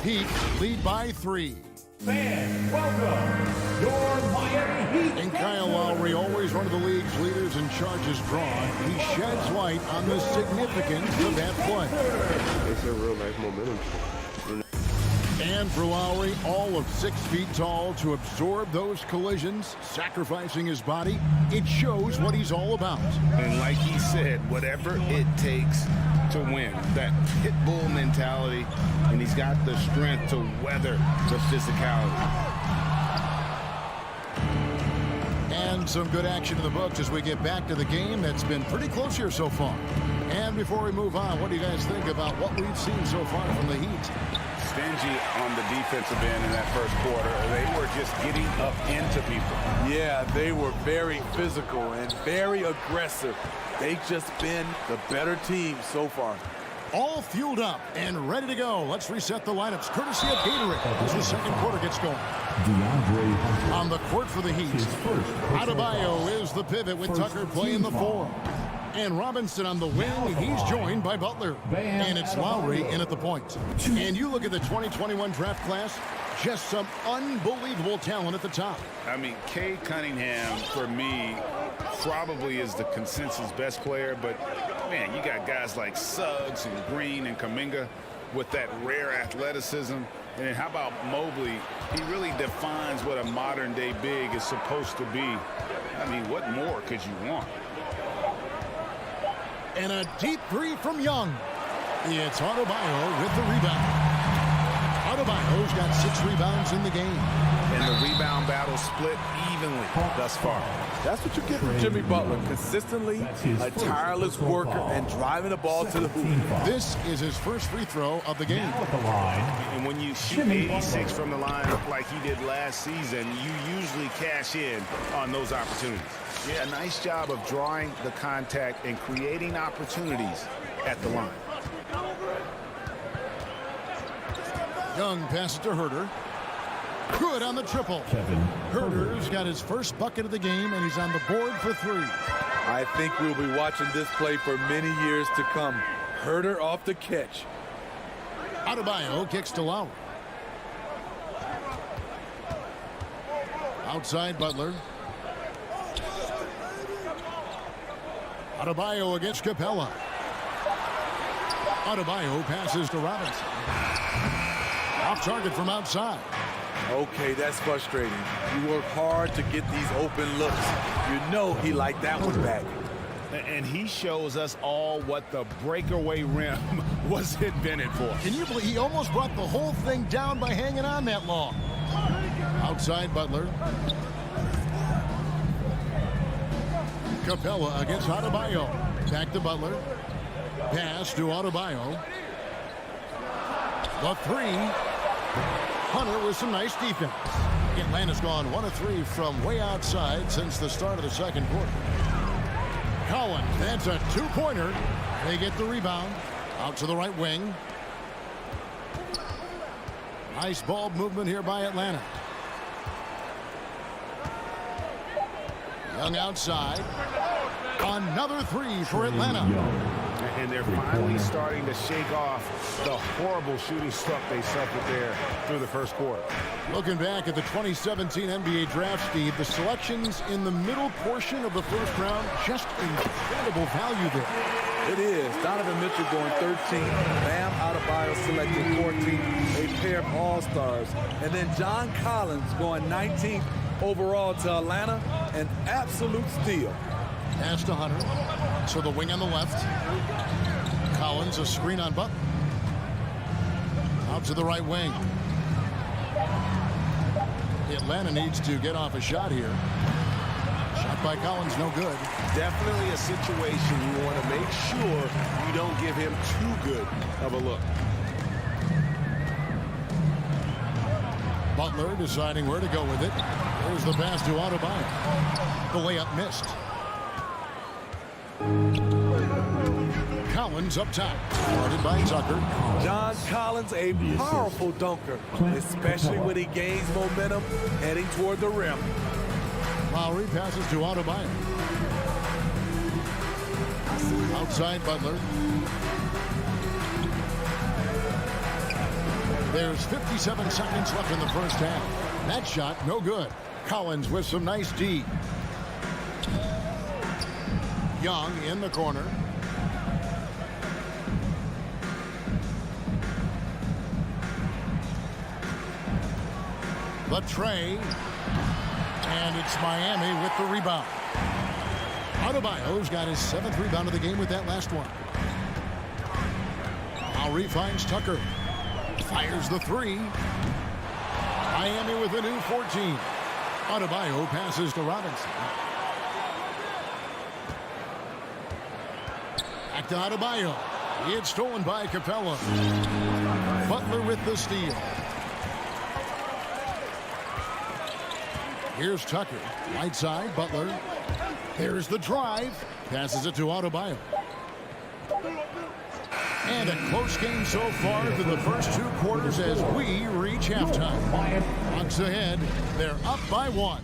Heat lead by 3. Fans, welcome your Miami Heat. And Kyle Lowry, always one of the league's leaders in charges drawn. He sheds light on the significance of that play. It's a real nice momentum. And for Lowry, all of 6 feet tall to absorb those collisions, sacrificing his body, it shows what he's all about. And like he said, whatever it takes to win, that pit bull mentality, and he's got the strength to weather the physicality. And some good action in the books as we get back to the game that's been pretty close here so far. And before we move on, what do you guys think about what we've seen so far from the Heat? Stingy on the defensive end in that first quarter. They were just getting up into people. Yeah, they were very physical and very aggressive. They've just been the better team so far. All fueled up and ready to go. Let's reset the lineups courtesy of Gatorade as the second quarter gets going. On the court for the Heat, Adebayo is the pivot with Tucker playing the 4. And Robinson on the wing, he's joined by Butler. And it's Lowry in at the point. And you look at the 2021 draft class, just some unbelievable talent at the top. I mean, Cade Cunningham, for me, probably is the consensus best player. But, man, you got guys like Suggs and Green and Kuminga with that rare athleticism. And how about Mobley? He really defines what a modern-day big is supposed to be. I mean, what more could you want? And a deep 3 from Young. It's Adebayo with the rebound. Adebayo's got 6 rebounds in the game. And the rebound battle split evenly thus far. That's what you get from Jimmy Butler. Consistently a tireless worker and driving the ball to the hoop. This is his first free throw of the game. And when you shoot 86 from the line like he did last season, you usually cash in on those opportunities. Yeah, nice job of drawing the contact and creating opportunities at the line. Young passes to Herter. Good on the triple. Herter's got his first bucket of the game, and he's on the board for 3. I think we'll be watching this play for many years to come. Herter off the catch. Adebayo kicks to Lowry. Outside Butler. Adebayo against Capella. Adebayo passes to Robinson. Off target from outside. Okay, that's frustrating. You work hard to get these open looks. You know he liked that one back. And he shows us all what the breakaway rim was invented for. Can you believe he almost brought the whole thing down by hanging on that long? Outside Butler. Capella against Adebayo. Back to Butler. Pass to Adebayo. The 3. Hunter with some nice defense. Atlanta's gone 1 of 3 from way outside since the start of the second quarter. Collins, that's a 2-pointer. They get the rebound. Out to the right wing. Nice ball movement here by Atlanta. Young outside. Another 3 for Atlanta. And they're finally starting to shake off the horrible shooting slump they suffered there through the first quarter. Looking back at the 2017 NBA draft, Steve, the selections in the middle portion of the first round, just incredible value there. It is. Donovan Mitchell going 13. Bam Adebayo selected 14. A pair of all-stars. And then John Collins going 19th overall to Atlanta. An absolute steal. Pass to Hunter. So the wing on the left. Collins, a screen on Butler. Out to the right wing. Atlanta needs to get off a shot here. Shot by Collins, no good. Definitely a situation you want to make sure you don't give him too good of a look. Butler deciding where to go with it. There's the pass to Adebayo. The layup missed. Collins up top. Guarded by Tucker. John Collins, a powerful dunker, especially when he gains momentum heading toward the rim. Lowry passes to Adebayo. Outside Butler. There's 57 seconds left in the first half. That shot, no good. Collins with some nice D. Young in the corner. The tray. And it's Miami with the rebound. Adebayo's got his 7th rebound of the game with that last one. Lowry finds Tucker. Fires the 3. Miami with a new 14. Adebayo passes to Robinson. Back to Adebayo. It's stolen by Capella. Butler with the steal. Here's Tucker. Right side, Butler. There's the drive. Passes it to Adebayo. And a close game so far through the first 2 quarters as we reach halftime. Bucks ahead. They're up by 1.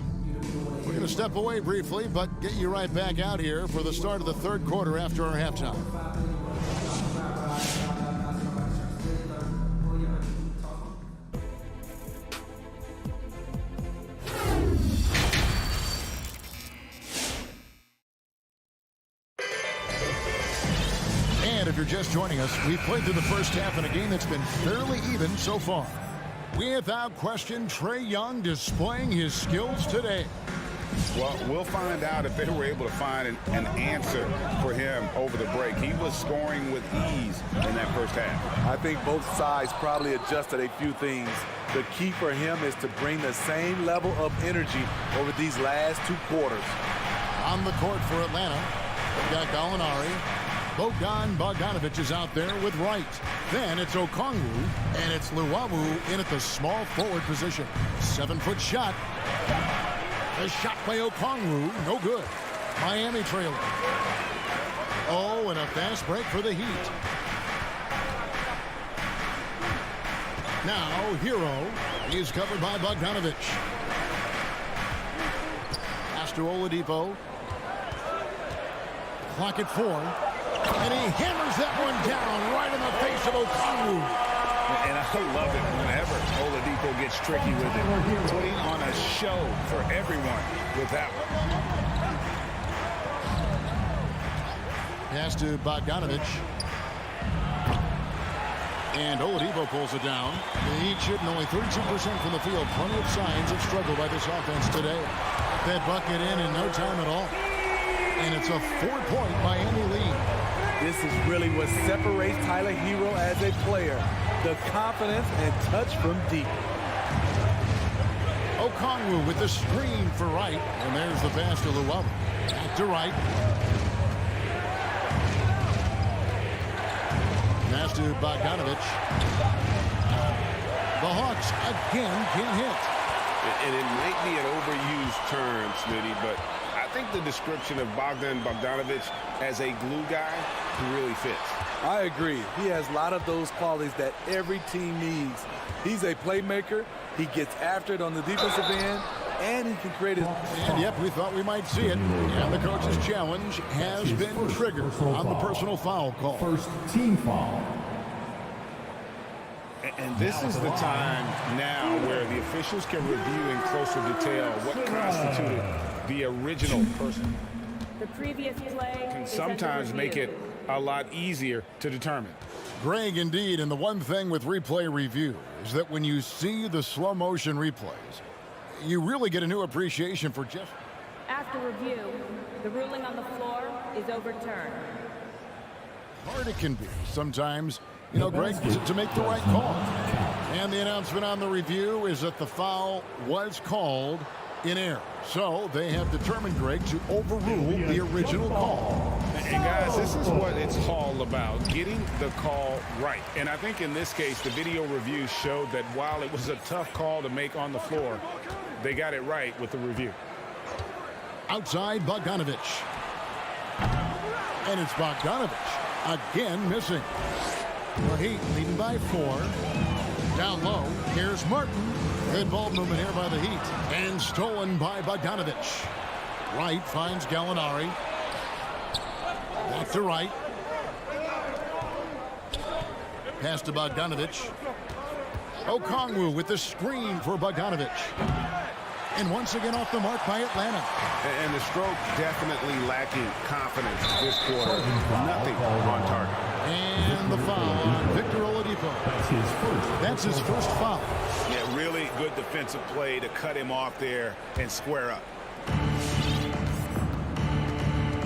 We're going to step away briefly, but get you right back out here for the start of the 3rd quarter after our halftime. If you're just joining us, we've played through the first half in a game that's been fairly even so far. Without question, Trae Young displaying his skills today. Well, we'll find out if they were able to find an answer for him over the break. He was scoring with ease in that first half. I think both sides probably adjusted a few things The key for him is to bring the same level of energy over these last 2 quarters. On the court for Atlanta, they've got Gallinari. Bogdanovich is out there with Wright. Then it's Okongwu, and it's Luwawu in at the small forward position. 7-foot shot. A shot by Okongwu, no good. Miami trailing. Oh, and a fast break for the Heat. Now, Hero is covered by Bogdanovich. Pass to Oladipo. Clock at 4. And he hammers that one down right in the face of Okongwu. And I love it whenever Oladipo gets tricky with it. Putting on a show for everyone with that one. Pass to Bogdanovich. And Oladipo pulls it down. The Heat shooting only 32% from the field. Plenty of signs of struggle by this offense today. That bucket in no time at all. And it's a 4-point Miami lead. This is really what separates Tyler Hero as a player. The confidence and touch from deep. Okongwu with the screen for Wright. And there's the pass to Luwawu. Back to Wright. Pass to Bogdanovich. The Hawks again can hit. And it might be an overused term, Smitty, but I think the description of Bogdanovich as a glue guy really fits. I agree. He has a lot of those qualities that every team needs. He's a playmaker. He gets after it on the defensive end, and he can create it. And yep, we thought we might see it. And the coach's challenge has been triggered on the personal foul call. First team foul. And this is the time now where the officials can review in closer detail what constituted the original person. The previous play Can sometimes make it a lot easier to determine. Greg, indeed, and the one thing with replay review is that when you see the slow motion replays, you really get a new appreciation for just. After review, the ruling on the floor is overturned. Hard it can be sometimes, you know, Greg, to make the right call. And the announcement on the review is that the foul was called in error. So they have determined, Greg, to overrule the original call. And guys, this is what it's all about, getting the call right. And I think in this case, the video review showed that while it was a tough call to make on the floor, they got it right with the review. Outside Bogdanovich. And it's Bogdanovich again missing. The Heat leading by 4. Down low, here's Martin. Good ball movement here by the Heat. And stolen by Bogdanovich. Wright finds Gallinari. Back to Wright. Pass to Bogdanovich. Okongwu with the screen for Bogdanovich. And once again off the mark by Atlanta. And the stroke definitely lacking confidence this quarter. Nothing on target. And the foul on Victor Oladipo. That's his first foul. Yeah, really good defensive play to cut him off there and square up.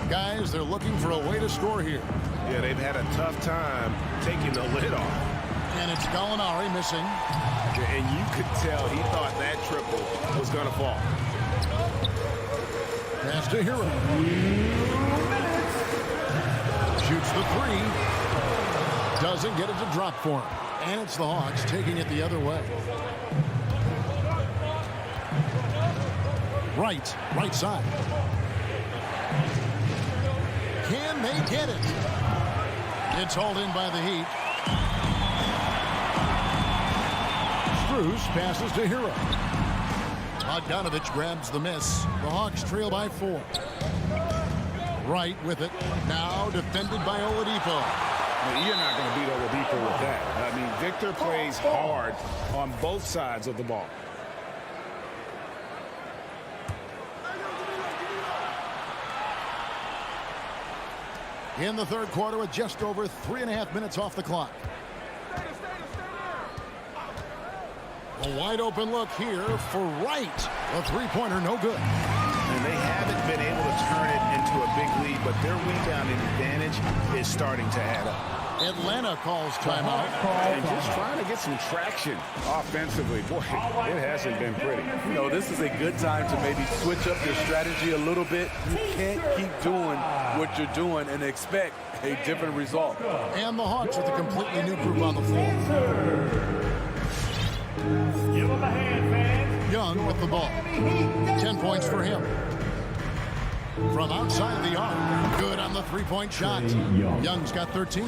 Guys, they're looking for a way to score here. Yeah, they've had a tough time taking the lid off. And it's Gallinari missing. And you could tell he thought that triple was going to fall. Pass to Hero. Shoots the 3. Doesn't get it to drop for him. And it's the Hawks taking it the other way. Right side. Can they get it? It's hauled in by the Heat. Strus passes to Hero. Bogdanovich grabs the miss. The Hawks trail by 4. Wright with it. Now defended by Oladipo. Well, you're not going to beat Oladipo with that. I mean, Victor plays hard on both sides of the ball. In the third quarter with just over 3.5 minutes off the clock. A wide open look here for Wright. A three-pointer, no good. And they haven't been able to turn it into a big lead, but their rebounding advantage is starting to add up. Atlanta calls timeout. And just trying to get some traction offensively. Boy, it hasn't been pretty. You know, this is a good time to maybe switch up your strategy a little bit. You can't keep doing what you're doing and expect a different result. And the Hawks with a completely new group on the floor. Give him a hand, fans. Young with the ball. 10 points for him. From outside the arc. Good on the three-point shot. Young's got 13.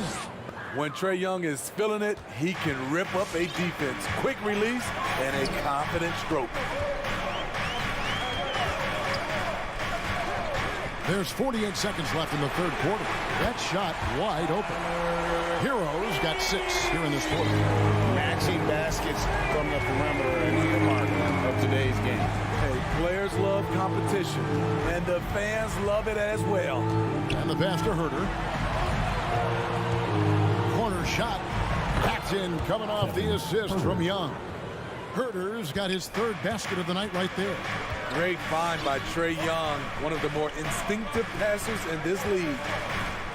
When Trae Young is feeling it, he can rip up a defense. Quick release and a confident stroke. There's 48 seconds left in the third quarter. That shot wide open. Heroes got 6 here in this quarter. Matching baskets from the perimeter and the mark of today's game. Hey, players love competition, and the fans love it as well. And the pass to Herter. Corner shot. Backed in, coming off the assist from Young. Herter's got his third basket of the night right there. Great find by Trae Young, one of the more instinctive passers in this league.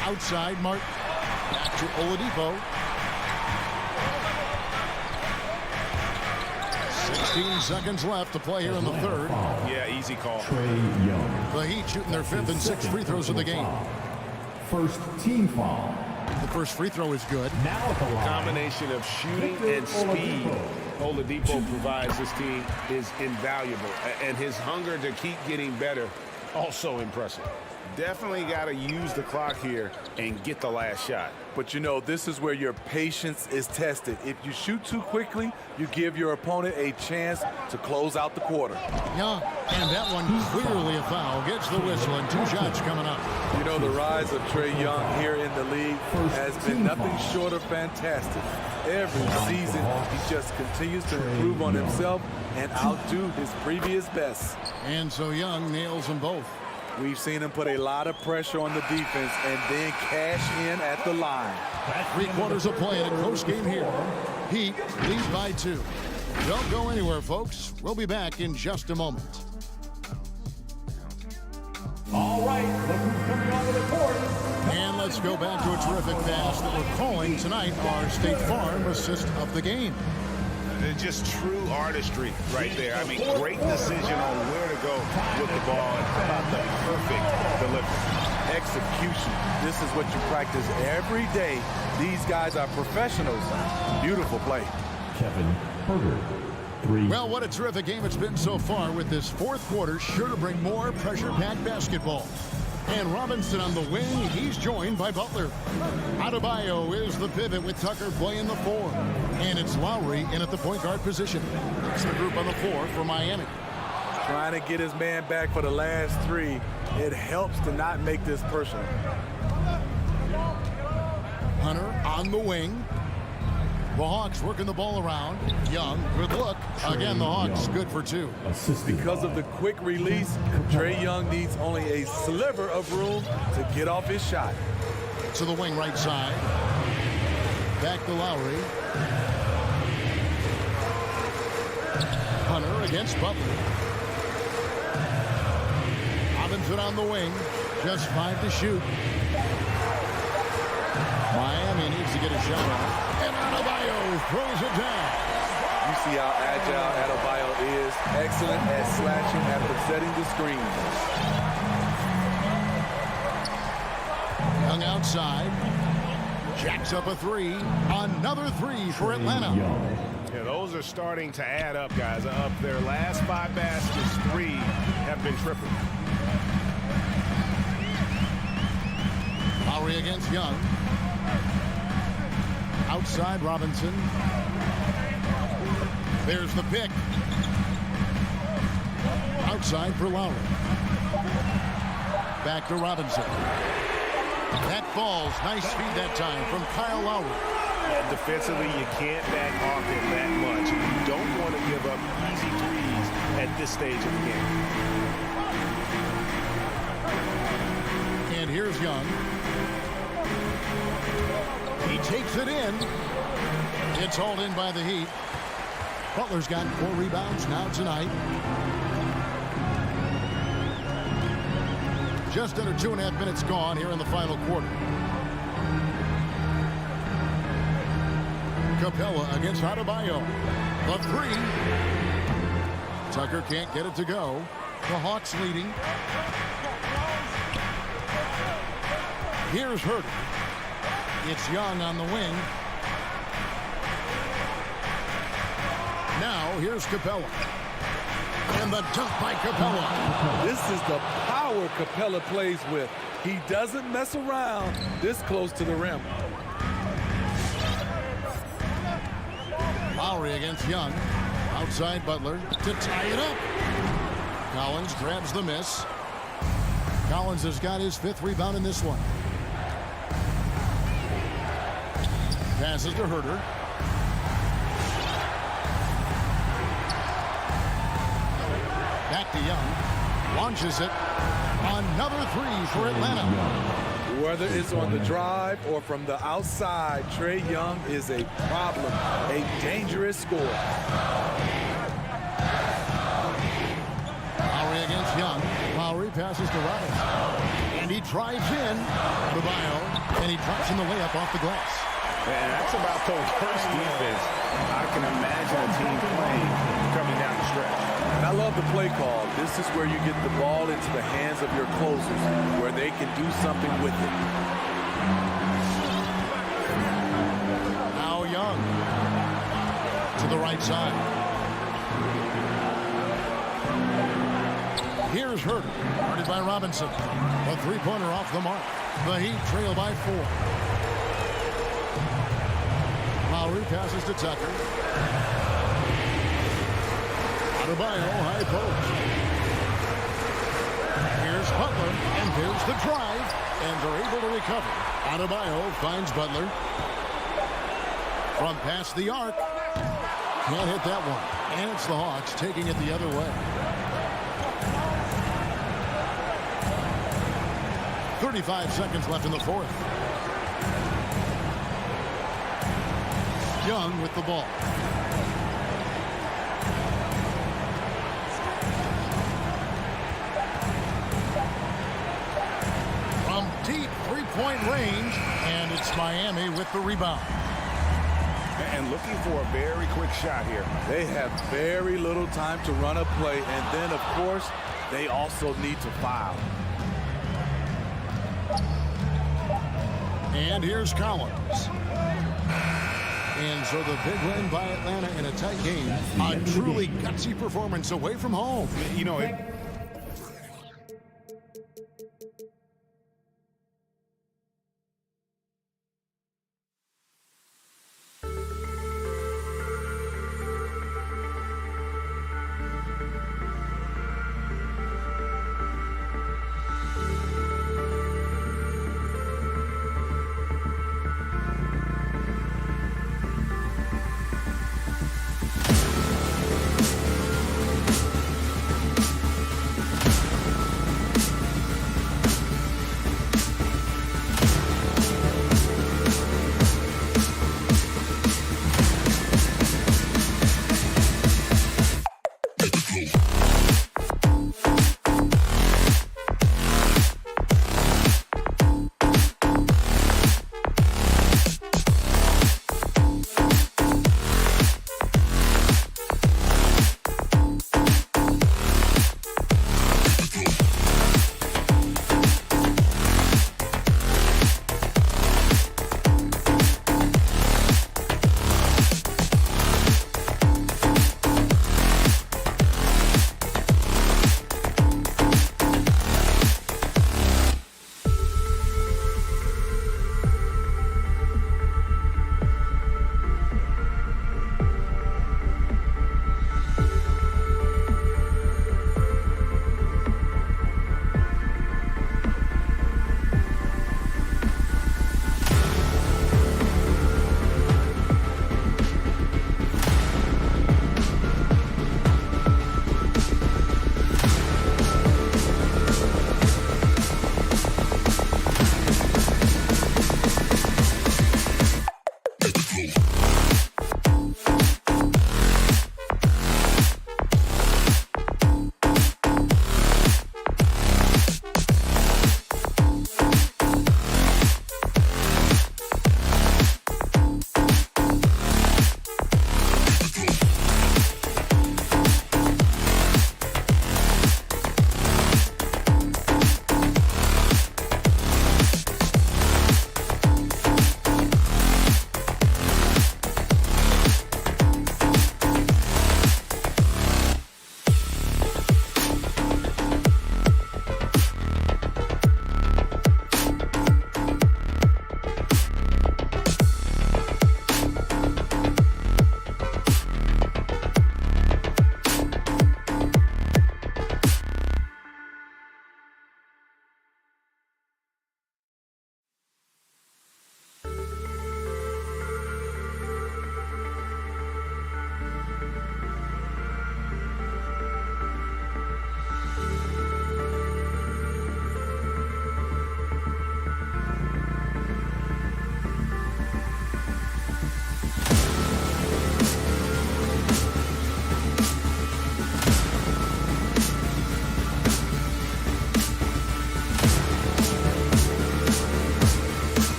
Outside, Martin. Back to Oladipo. 16 seconds left to play here in the third. Yeah, easy call. Trae Young. The Heat shooting their 5th and 6th free throws of the game. First team foul. The first free throw is good. Now at the line. Combination of shooting and speed Oladipo provides this team is invaluable. And his hunger to keep getting better, also impressive. Definitely got to use the clock here and get the last shot. But you know, this is where your patience is tested. If you shoot too quickly, you give your opponent a chance to close out the quarter. Young, and that one clearly a foul. Gets the whistle and 2 shots coming up. You know, the rise of Trae Young here in the league has been nothing short of fantastic. Every season, he just continues to improve on himself and outdo his previous best. And so Young nails them both. We've seen him put a lot of pressure on the defense and then cash in at the line. 3 quarters of play in a close game here. Heat leads by 2. Don't go anywhere, folks. We'll be back in just a moment. All right, look who's coming onto the court. And let's go back to a terrific pass that we're calling tonight our State Farm assist of the game. It's just true artistry right there. I mean, great decision on where to go with the ball and how about the perfect delivery. Execution. This is what you practice every day. These guys are professionals. Beautiful play. Kevin Herter. 3. Well, what a terrific game it's been so far, with this fourth quarter sure to bring more pressure-packed basketball. And Robinson on the wing, he's joined by Butler. Adebayo is the pivot with Tucker playing the 4. And it's Lowry in at the point guard position. It's the group on the 4 for Miami. Trying to get his man back for the last 3. It helps to not make this personal. Hunter on the wing. The Hawks working the ball around. Young, good look. Again, the Hawks good for 2. Because of the quick release, Trae Young needs only a sliver of room to get off his shot. To the wing right side. Back to Lowry. Hunter against Butler. Robinson on the wing. Just 5 to shoot. Miami needs to get a shot off. And Adebayo throws it down. You see how agile Adebayo is. Excellent at slashing after setting the screen. Young outside. Jacks up a 3. Another 3 for Atlanta. Yeah, those are starting to add up, guys. Up their last 5 baskets, 3 have been triple. Lowry against Young. Outside Robinson. There's the pick. Outside for Lowry. Back to Robinson. That falls. Nice feed that time from Kyle Lowry. And defensively, you can't back off him that much. You don't want to give up easy threes at this stage of the game. And here's Young. He takes it in. It's hauled in by the Heat. Butler's got 4 rebounds now tonight. Just under 2.5 minutes gone here in the final quarter. Capella against Adebayo. The three. Tucker can't get it to go. The Hawks leading. Here's Herter. It's Young on the wing. Now here's Capella. And the dunk by Capella. This is the power Capella plays with. He doesn't mess around this close to the rim. Lowry against Young. Outside Butler to tie it up. Collins grabs the miss. Collins has got his 5th rebound in this one. Passes to Herter. Back to Young. Launches it. Another three for Atlanta. Whether it's on the drive or from the outside, Trae Young is a problem, a dangerous scorer. Lowry against Young. Lowry passes to Robinson. And he drives in. Adebayo. And he drops in the layup off the glass. And that's about the worst defense I can imagine a team playing coming down the stretch. And I love the play call. This is where you get the ball into the hands of your closers, where they can do something with it. Now Young to the right side. Here's Herter, guarded by Robinson. A three-pointer off the mark. The Heat trail by 4. Lowry passes to Tucker. Adebayo, high post. Here's Butler, and here's the drive, and they're able to recover. Adebayo finds Butler. From past the arc. Can't hit that one. And it's the Hawks taking it the other way. 35 seconds left in the 4th. Young with the ball. From deep three-point range, and it's Miami with the rebound. And looking for a very quick shot here. They have very little time to run a play, and then, of course, they also need to foul. And here's Collins. And so the big win by Atlanta in a tight game. A truly gutsy performance away from home. You know,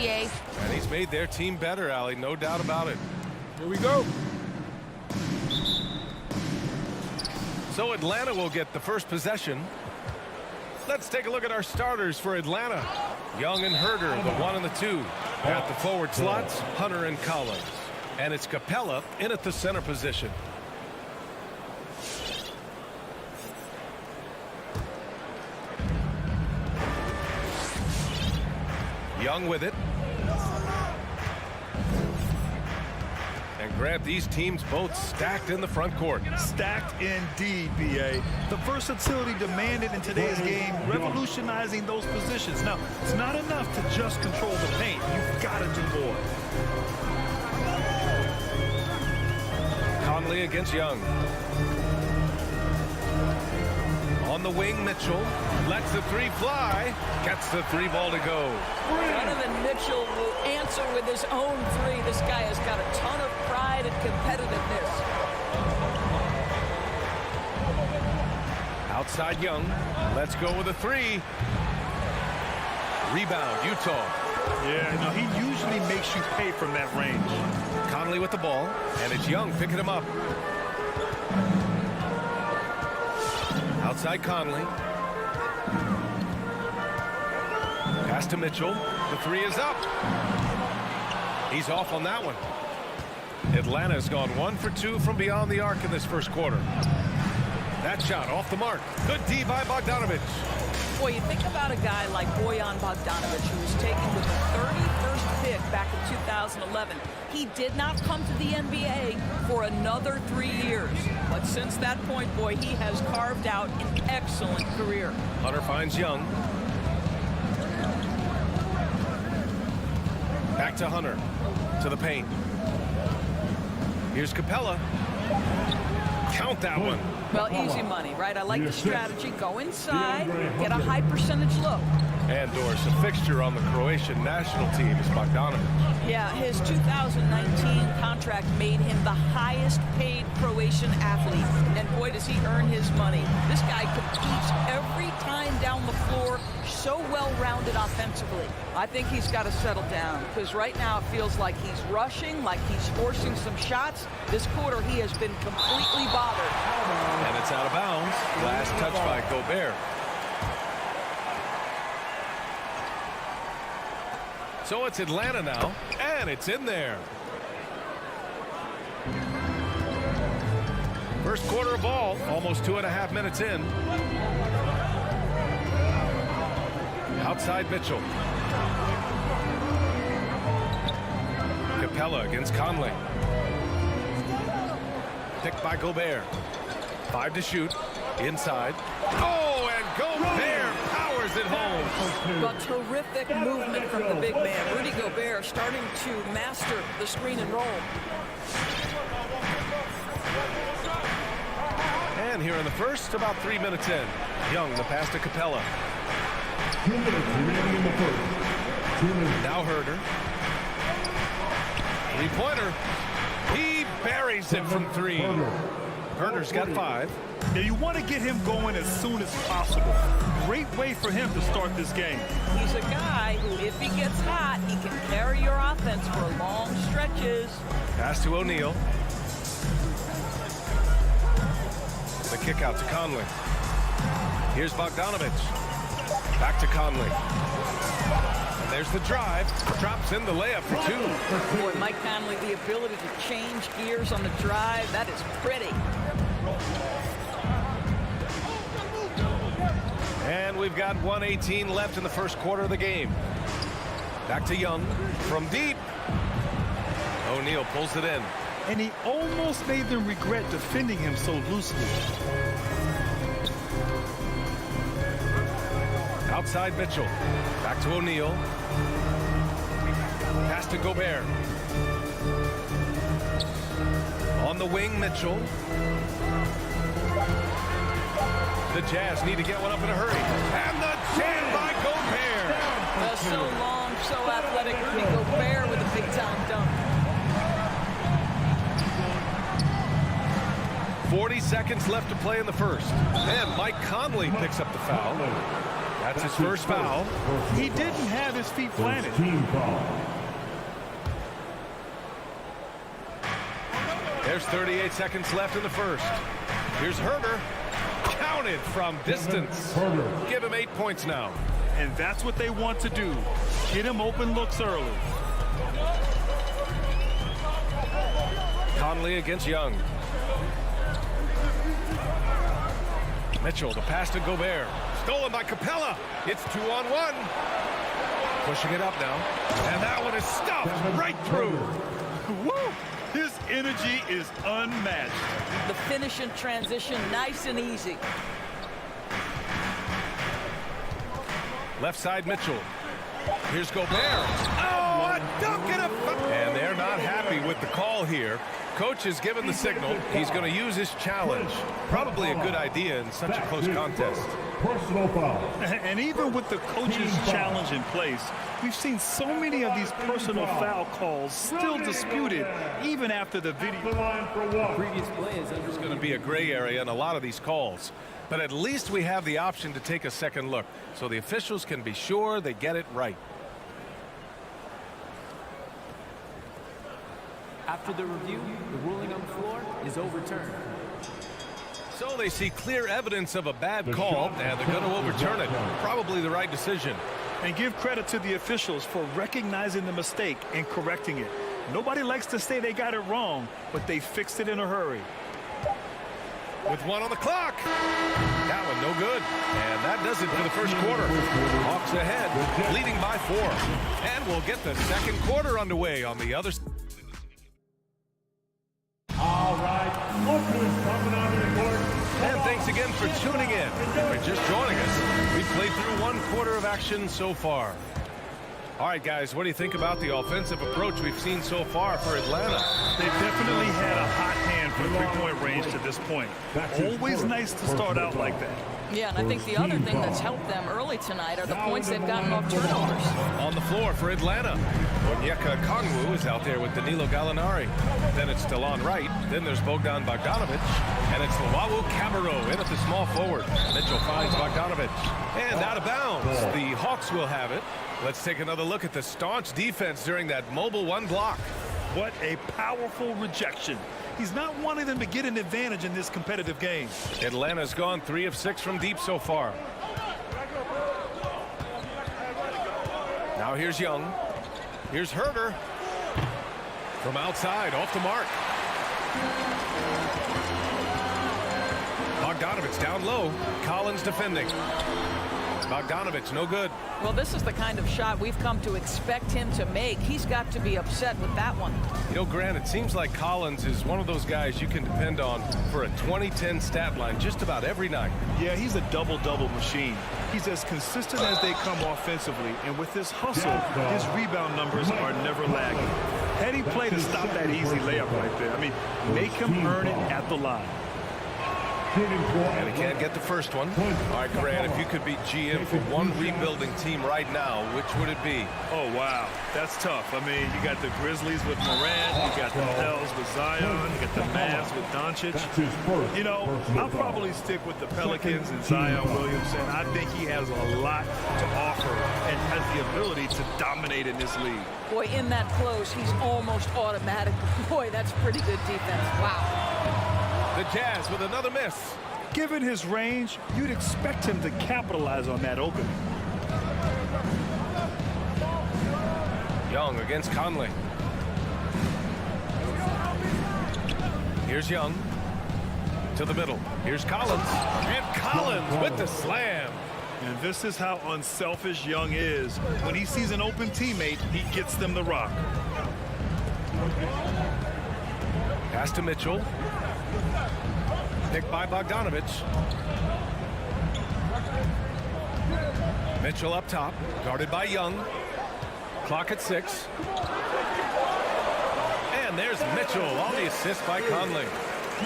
B.A. And he's made their team better, Allie. No doubt about it. Here we go. So Atlanta will get the first possession. Let's take a look at our starters for Atlanta. Young and Herder, the 1 and the 2. At the forward slots, Hunter and Collins. And it's Capella in at the center position. Young with it. And grab these teams both stacked in the front court. Stacked indeed, B.A. The versatility demanded in today's game, revolutionizing those positions. Now, it's not enough to just control the paint. You've got to do more. Conley against Young. On the wing, Mitchell lets the 3 fly. Gets the 3 ball to go. Donovan Mitchell will answer with his own 3. This guy has got a ton of pride and competitiveness. Outside Young. Let's go with a 3. Rebound, Utah. Yeah, no, he usually makes you pay from that range. Conley with the ball, and it's Young picking him up. Outside Conley. Pass to Mitchell. The 3 is up. He's off on that one. Atlanta's gone 1 for 2 from beyond the arc in this first quarter. That shot off the mark. Good D by Bogdanovich. Boy, you think about a guy like Bojan Bogdanović, who was taken with the 31st pick back in 2011. He did not come to the NBA for another 3 years. But since that point, boy, he has carved out an excellent career. Hunter finds Young. Back to Hunter. To the paint. Here's Capella. Count that one. Well, easy money, right? I like the strategy. Go inside, get a high percentage look. And Doris, a fixture on the Croatian national team is Bogdanović. Yeah, his 2019 contract made him the highest paid Croatian athlete. And boy, does he earn his money. This guy competes every time down the floor, so well-rounded offensively. I think he's got to settle down, because right now it feels like he's rushing, like he's forcing some shots. This quarter, he has been completely bothered. And it's out of bounds. Last touch by Gobert. So it's Atlanta now, and it's in there. First quarter of ball, almost 2.5 minutes in. Outside Mitchell. Capella against Conley. Picked by Gobert. 5 to shoot. Inside. Oh, and Gobert powers it home. But terrific movement from the big man. Rudy Gobert starting to master the screen and roll. And here in the first, about 3 minutes in. Young, the pass to Capella. Now Herder. 3-pointer. He buries it from 3. Herder's got 5. Yeah, you want to get him going as soon as possible. Great way for him to start this game. He's a guy who, if he gets hot, he can carry your offense for long stretches. Pass to O'Neal. The kick out to Conley. Here's Bogdanovich. Back to Conley. And there's the drive. Drops in the layup for 2. Boy, Mike Conley, the ability to change gears on the drive, that is pretty. And we've got 1:18 left in the first quarter of the game. Back to Young from deep. O'Neal pulls it in. And he almost made them regret defending him so loosely. Outside Mitchell. Back to O'Neal. Pass to Gobert. On the wing, Mitchell. The Jazz need to get one up in a hurry. And the jam by Gobert. So long, so athletic. Rudy Gobert with a big-time dunk. 40 seconds left to play in the first. And Mike Conley picks up the foul. That's his first foul. He didn't have his feet planted. There's 38 seconds left in the first. Here's Herder. Counted from distance. Give him 8 points now. And that's what they want to do. Get him open looks early. Conley against Young. Mitchell, the pass to Gobert. Stolen by Capella. It's 2-on-1. Pushing it up now. And that one is stuffed right through. Woo! His energy is unmatched. The finish in transition, nice and easy. Left side Mitchell. Here's Gobert. Oh, a dunk and a... And they're not happy with the call here. Coach has given the signal. He's going to use his challenge. Probably a good idea in such a close contest. Personal foul. And even with the coach's challenge in place, we've seen so many of these personal foul calls still disputed even after the video. Previous play is There's going to be a gray area in a lot of these calls. But at least we have the option to take a second look, so the officials can be sure they get it right. After the review, the ruling on the floor is overturned. So they see clear evidence of a bad call, and they're going to overturn it. Probably the right decision. And give credit to the officials for recognizing the mistake and correcting it. Nobody likes to say they got it wrong, but they fixed it in a hurry. With 1 on the clock. That one no good. And that does it for the first quarter. Hawks ahead, leading by 4. And we'll get the second quarter underway on the other side. All right, look who's coming on the court. And thanks again for tuning in. If you're just joining us, we've played through 1 quarter of action so far. All right, guys, what do you think about the offensive approach we've seen so far for Atlanta? They've definitely had a hot hand from three-point range to this point. Always nice to start out like that. Yeah, and I think the other thing that's helped them early tonight are the points they've gotten off turnovers. On the floor for Atlanta, Onyeka Okongwu is out there with Danilo Gallinari. Then it's Delon Wright. Then there's Bogdan Bogdanovic. And it's Luwawu Cabarrot in at the small forward. Mitchell finds Bogdanovic. And out of bounds. The Hawks will have it. Let's take another look at the staunch defense during that mobile 1 block. What a powerful rejection. He's not wanting them to get an advantage in this competitive game. Atlanta's gone 3 of 6 from deep so far. Now here's Young. Here's Herder. From outside, off the mark. Bogdanovic down low. Collins defending. Bogdanovic, no good. Well, this is the kind of shot we've come to expect him to make. He's got to be upset with that one. You know, Grant, it seems like Collins is one of those guys you can depend on for a 20-10 stat line just about every night. Yeah, he's a double-double machine. He's as consistent as they come offensively, and with his hustle, his rebound numbers are never lagging. Heady play to stop that easy layup right there. I mean, make him earn it at the line. And he can't get the first one. All right, Grant, if you could be GM for one rebuilding team right now, which would it be? Oh, wow. That's tough. I mean, you got the Grizzlies with Morant. You got the Pels with Zion. You got the Mavs with Doncic. You know, I'll probably stick with the Pelicans and Zion Williamson. I think he has a lot to offer and has the ability to dominate in this league. Boy, in that close, he's almost automatic. Boy, that's pretty good defense. Wow. The Jazz with another miss. Given his range, you'd expect him to capitalize on that opening. Young against Conley. Here's Young. To the middle. Here's Collins. And Collins with the slam. And this is how unselfish Young is. When he sees an open teammate, he gets them the rock. Pass to Mitchell. Picked by Bogdanovic. Mitchell up top, guarded by Young. Clock at 6. And there's Mitchell on the assist by Conley.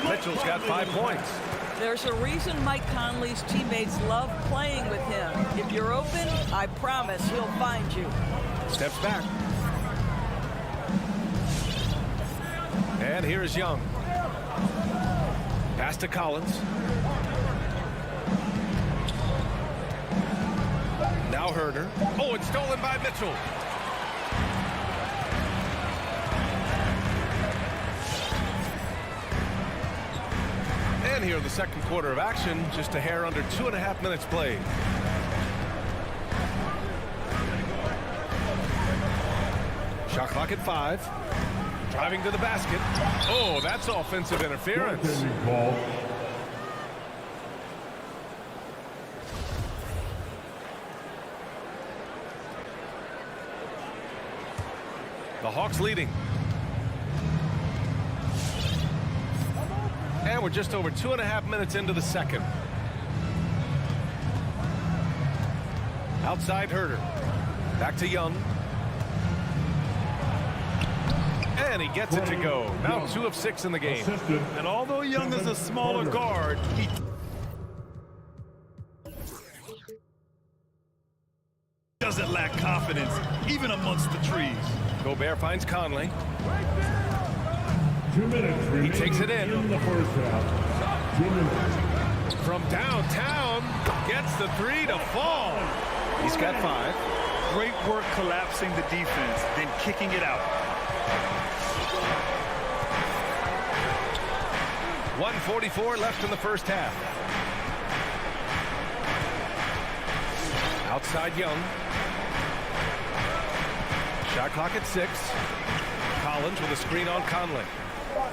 Mitchell's got 5 points. There's a reason Mike Conley's teammates love playing with him. If you're open, I promise he'll find you. Steps back. And here is Young. Pass to Collins. Now Herder. Oh, it's stolen by Mitchell. And here in the second quarter of action, just a hair under 2.5 minutes played. Shot clock at 5. Driving to the basket. Oh, that's offensive interference. The Hawks leading. And we're just over 2.5 minutes into the second. Outside Herder. Back to Young. And he gets it to go. Now 2 of 6 in the game. And although Young is a smaller guard, he doesn't lack confidence, even amongst the trees. Gobert finds Conley. 2 minutes. He takes it in. The first half. 2 minutes. From downtown, gets the 3 to fall. He's got 5. Great work collapsing the defense, then kicking it out. 1:44 left in the first half. Outside Young. Shot clock at 6. Collins with a screen on Conley.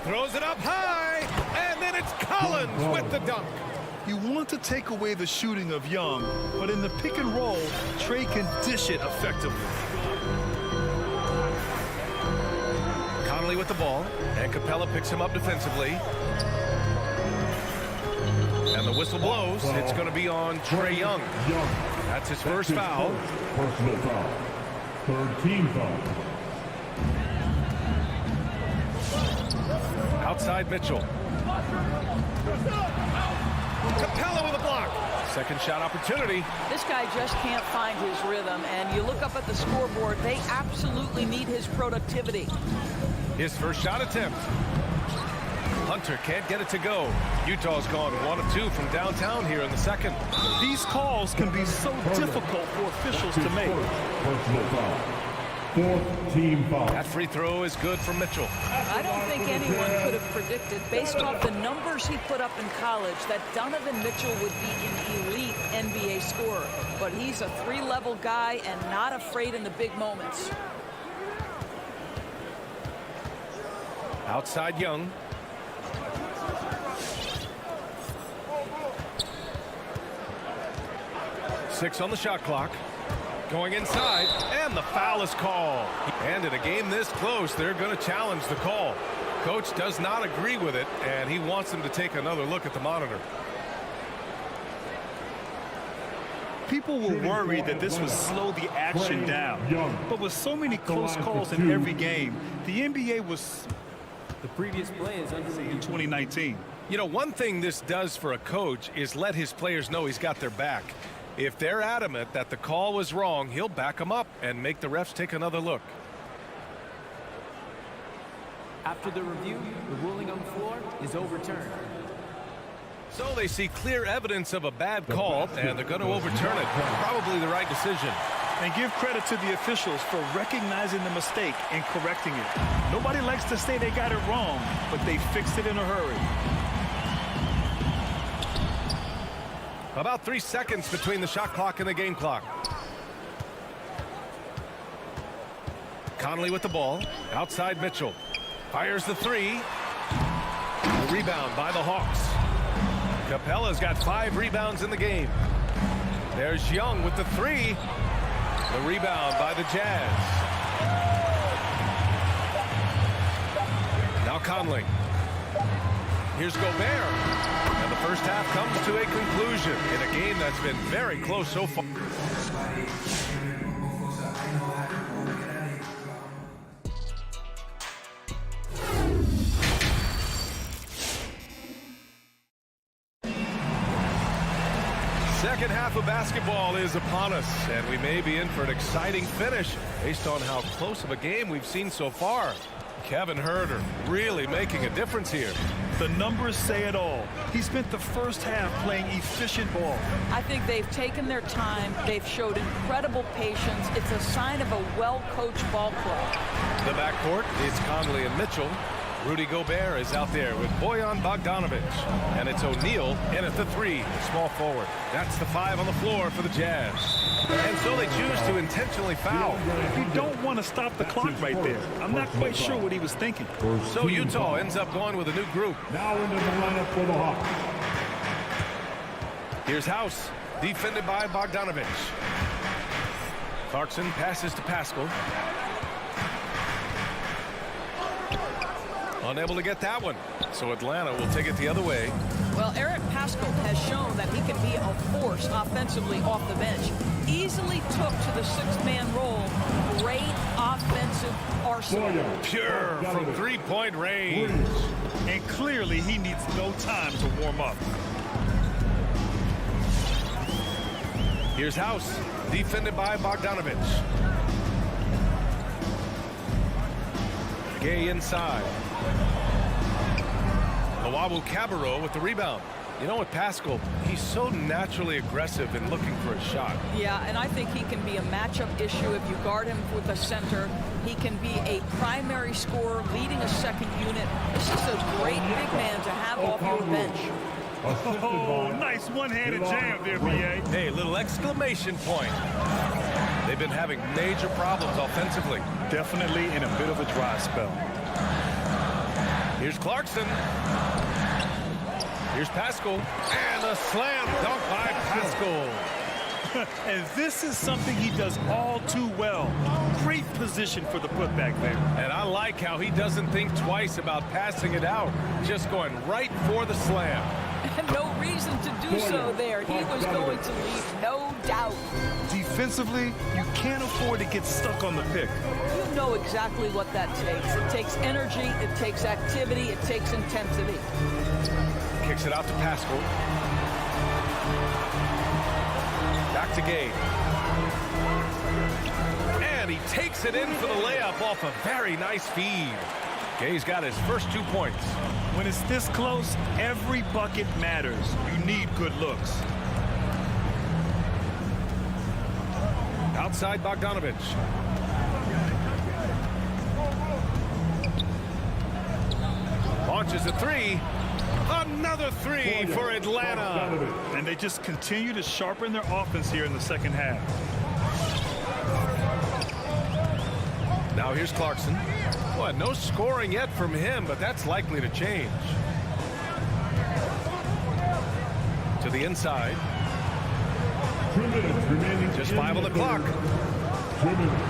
Throws it up high, and then it's Collins with the dunk. You want to take away the shooting of Young, but in the pick and roll, Trey can dish it effectively. Conley with the ball, and Capella picks him up defensively. And the whistle blows. It's going to be on Trae Young. That's his first foul. Personal foul. Third team foul. Outside Mitchell. Capella with a block. Second shot opportunity. This guy just can't find his rhythm, and you look up at the scoreboard, they absolutely need his productivity. His first shot attempt. Hunter can't get it to go. Utah's gone 1 of 2 from downtown here in the second. These calls can be so difficult for officials to make. Personal foul. Fourth team foul. That free throw is good for Mitchell. I don't think anyone could have predicted, based off the numbers he put up in college, that Donovan Mitchell would be an elite NBA scorer. But he's a 3-level guy and not afraid in the big moments. Outside Young. Six on the shot clock. Going inside, and the foul is called. And in a game this close, they're going to challenge the call. Coach does not agree with it, and he wants him to take another look at the monitor. People were worried that this would slow the action down. But with so many close calls in every game, the NBA was the previous play is underway in 2019. You know, one thing this does for a coach is let his players know he's got their back. If they're adamant that the call was wrong, he'll back them up and make the refs take another look. After the review, the ruling on the floor is overturned. So they see clear evidence of a bad call, and they're going to overturn it. Probably the right decision. And give credit to the officials for recognizing the mistake and correcting it. Nobody likes to say they got it wrong, but they fixed it in a hurry. About 3 seconds between the shot clock and the game clock. Conley with the ball. Outside Mitchell. Fires the 3. The rebound by the Hawks. Capella's got 5 rebounds in the game. There's Young with the 3. The rebound by the Jazz. Now Conley. Here's Gobert. And the first half comes to a conclusion in a game that's been very close so far. Second half of basketball is upon us, and we may be in for an exciting finish based on how close of a game we've seen so far. Kevin Huerter really making a difference here. The numbers say it all. He spent the first half playing efficient ball. I think they've taken their time. They've showed incredible patience. It's a sign of a well-coached ball club. The backcourt is Conley and Mitchell. Rudy Gobert is out there with Bojan Bogdanovic. And it's O'Neal in at the 3, small forward. That's the 5 on the floor for the Jazz. And so they choose to intentionally foul. You don't want to stop the clock right there. I'm not quite sure what he was thinking. So Utah ends up going with a new group. Now into the lineup for the Hawks. Here's House, defended by Bogdanovic. Clarkson passes to Pascal. Unable to get that one. So Atlanta will take it the other way. Well, Eric Pascal has shown that he can be a force offensively off the bench. Easily took to the 6-man role. Great offensive arsenal. Pure from three-point range. And clearly he needs no time to warm up. Here's House, defended by Bogdanovic. Gay inside. Cabarrot with the rebound. You know, with Pascal, he's so naturally aggressive and looking for a shot. Yeah, and I think he can be a matchup issue if you guard him with a center. He can be a primary scorer leading a second unit. This is a great big man to have off your bench. Oh, nice one-handed jam there, B.A. Hey, little exclamation point. They've been having major problems offensively. Definitely in a bit of a dry spell. Here's Clarkson. Here's Pascal. And a slam dunk by Pascal. And this is something he does all too well. Great position for the putback there. And I like how he doesn't think twice about passing it out. Just going right for the slam. No reason to do so there. He was going to leave, no doubt. Defensively, you can't afford to get stuck on the pick. You know exactly what that takes. It takes energy, it takes activity, it takes intensity. Kicks it out to Pascal. Back to Gay. And he takes it in for the layup off a very nice feed. Gay's got his first 2 points. When it's this close, every bucket matters. You need good looks. Outside Bogdanovic. Launches a 3. Another 3 for Atlanta. And they just continue to sharpen their offense here in the second half. Now here's Clarkson. Boy, no scoring yet from him, but that's likely to change. To the inside. 2 minutes remaining. Just 5 on the clock. 2 minutes.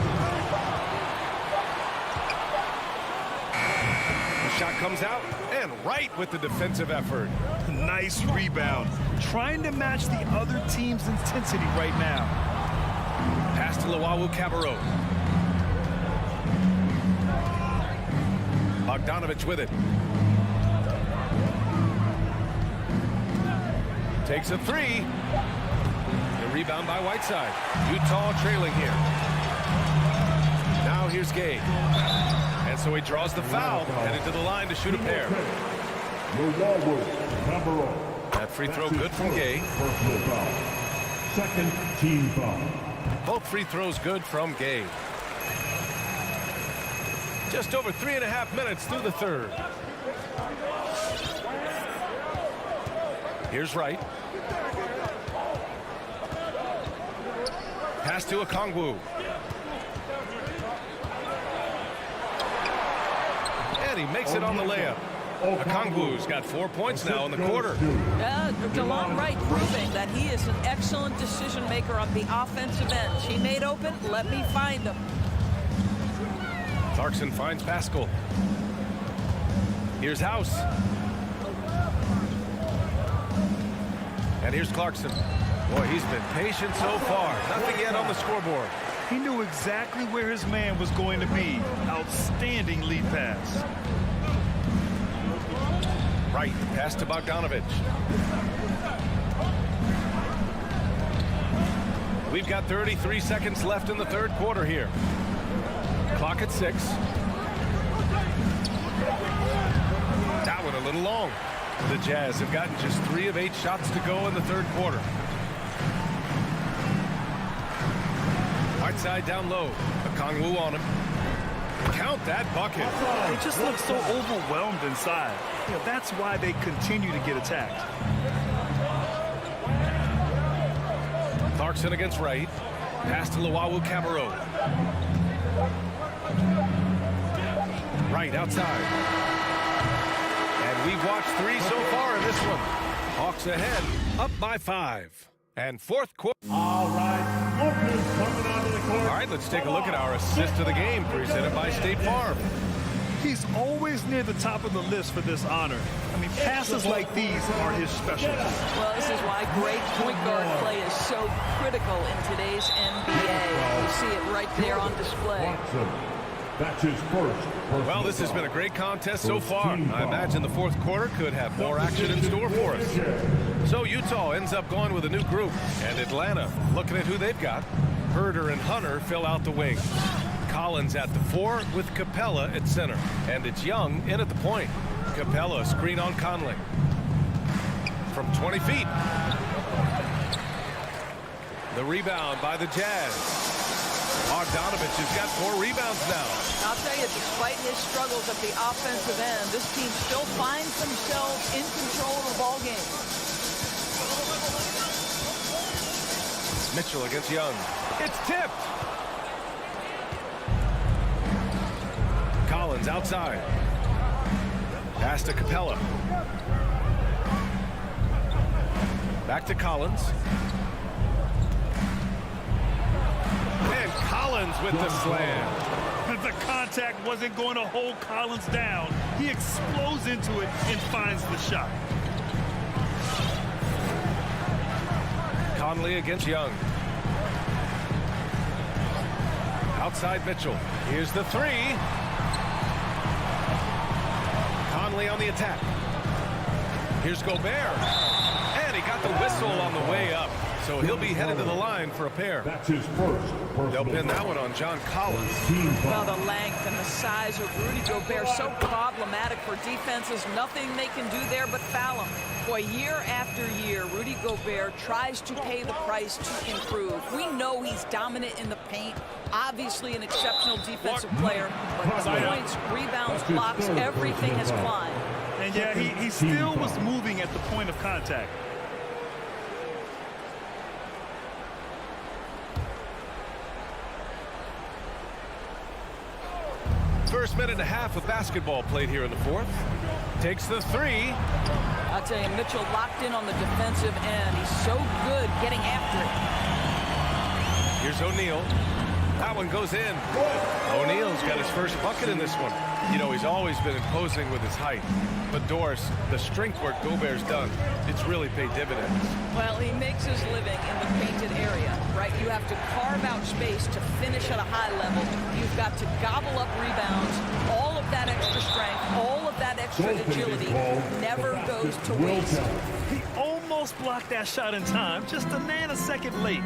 The shot comes out, and right with the defensive effort. Nice rebound. Trying to match the other team's intensity right now. Pass to Cabarrot. Bogdanovic with it. Takes a 3. The rebound by Whiteside. Utah trailing here. Now here's Gay. And so he draws the foul, headed to the line to shoot a pair. That free throw good from Gay. Personal foul. Second team foul. Both free throws good from Gay. Just over 3.5 minutes through the third. Here's Wright. Pass to Okongwu. And he makes it on the layup. Okongwu's got 4 points now in the quarter. DeLon Wright proving that he is an excellent decision maker on the offensive end. He made open, let me find him. Clarkson finds Pascal. Here's House. And here's Clarkson. Boy, he's been patient so far. Nothing yet on the scoreboard. He knew exactly where his man was going to be. Outstanding lead pass. Right, pass to Bogdanovic. We've got 33 seconds left in the third quarter here. Clock at 6. That one a little long. The Jazz have gotten just 3 of 8 shots to go in the third quarter. Right side down low. Okongwu on him. Count that bucket. They just look so overwhelmed inside. You know, that's why they continue to get attacked. Clarkson against Wright. Pass to Luwawu-Cabarrot. Wright outside. And we've watched 3 so far in this one. Hawks ahead, up by 5. And fourth quarter. All right, Lucas coming onto the court. All right, let's take a look at our assist of the game presented by State Farm. He's always near the top of the list for this honor. I mean, passes like these are his specialty. Well, this is why great point guard play is so critical in today's NBA. You see it right there on display. That's his first. Well, this has been a great contest so far. I imagine the fourth quarter could have more action in store for us. So Utah ends up going with a new group, and Atlanta, looking at who they've got, Herder and Hunter fill out the wing. Collins at the 4 with Capella at center, and it's Young in at the point. Capella screen on Conley from 20 feet. The rebound by the Jazz. Bogdanovich has got 4 rebounds now. I'll tell you, despite his struggles at the offensive end, this team still finds themselves in control of the ball game. Mitchell against Young. It's tipped. Collins outside. Pass to Capella. Back to Collins. And Collins with the slam. The contact wasn't going to hold Collins down. He explodes into it and finds the shot. Conley against Young. Outside Mitchell. Here's the 3. Conley on the attack. Here's Gobert. And he got the whistle on the way up. So he'll be headed to the line for a pair. That's his first. They'll pin that one on John Collins. Well, the length and the size of Rudy Gobert so problematic for defenses. Nothing they can do there but foul him. Boy, year after year, Rudy Gobert tries to pay the price to improve. We know he's dominant in the paint. Obviously an exceptional defensive player. But the points, rebounds, blocks, everything has climbed. And yeah, he still was moving at the point of contact. First minute and a half of basketball played here in the fourth. Takes the 3. I'll tell you, Mitchell locked in on the defensive end. He's so good getting after it. Here's O'Neal. That one goes in. O'Neal's got his first bucket in this one. You know, he's always been imposing with his height. But Doris, the strength work Gobert's done, it's really paid dividends. Well, he makes his living in the painted area, right? You have to carve out space to finish at a high level. You've got to gobble up rebounds. All of that extra strength, all of that extra agility never goes to waste. He almost blocked that shot in time, just a nanosecond late.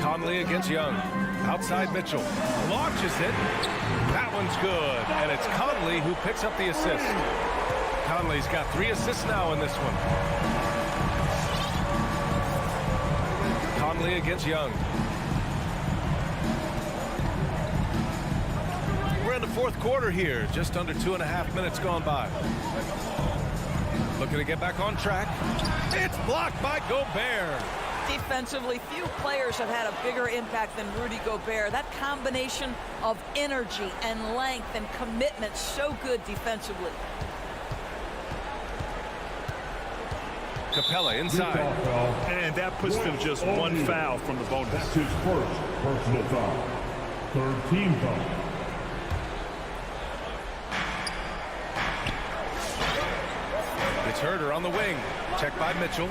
Conley against Young. Outside Mitchell. Launches it. That one's good. And it's Conley who picks up the assist. Conley's got 3 assists now in this one. Conley against Young. We're in the fourth quarter here. Just under 2.5 minutes gone by. Looking to get back on track. It's blocked by Gobert. Defensively, few players have had a bigger impact than Rudy Gobert. That combination of energy and length and commitment, so good defensively. Capella inside. And that puts them just 1 foul from the bonus. That's his first personal foul. 3rd team foul. It's Herder on the wing. Checked by Mitchell.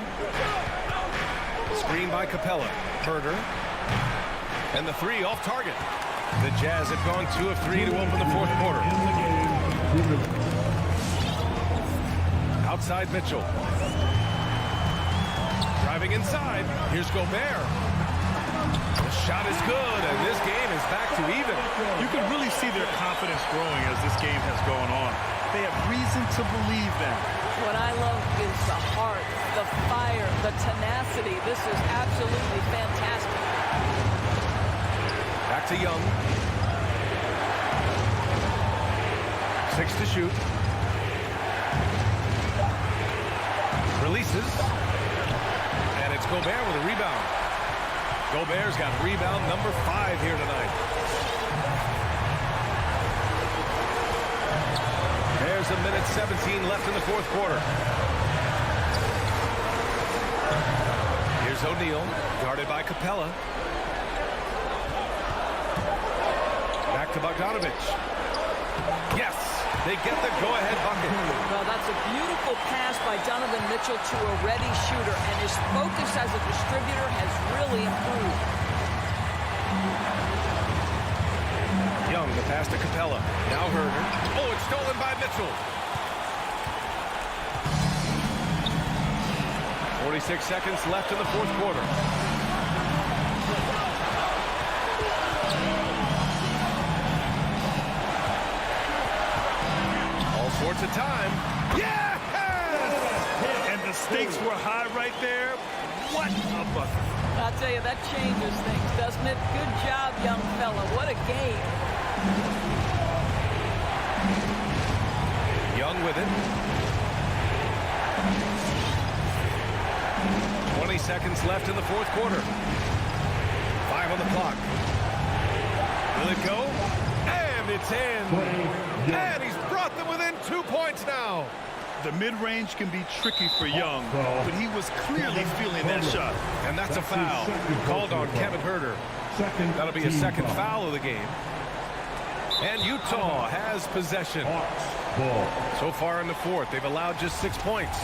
Screen by Capella. Herder. And the 3 off target. The Jazz have gone 2 of 3 to open the fourth quarter. Outside Mitchell. Driving inside. Here's Gobert. The shot is good, and this game is back to to even. You can really see their confidence growing as this game has gone on. They have reason to believe that. What I love is the heart, the fire, the tenacity. This is absolutely fantastic. Back to Young. 6 to shoot. Releases. And it's Gobert with a rebound. Gobert's got rebound number 5 here tonight. There's a minute 17 left in the fourth quarter. Here's O'Neal, guarded by Capella. Back to Bogdanovich. Yes, they get the go-ahead bucket. Well, that's a beautiful pass by Donovan Mitchell to a ready shooter, and his focus as a distributor has really improved. Young, the pass to Capella. Now Herder. Oh, it's stolen by Mitchell. 46 seconds left in the fourth quarter. All sorts of time. Yes! And the stakes were high right there. What a bucket. I'll tell you, that changes things, doesn't it? Good job, young fella. What a game. Young with it. 20 seconds left in the fourth quarter. 5 on the clock. Will it go? And it's in. And he's brought them within 2 points now. The mid-range can be tricky for Young, but he was clearly feeling that shot. And that's a foul called on Kevin Herder. That'll be a second foul of the game. And Utah has possession. So far in the fourth, they've allowed just 6 points.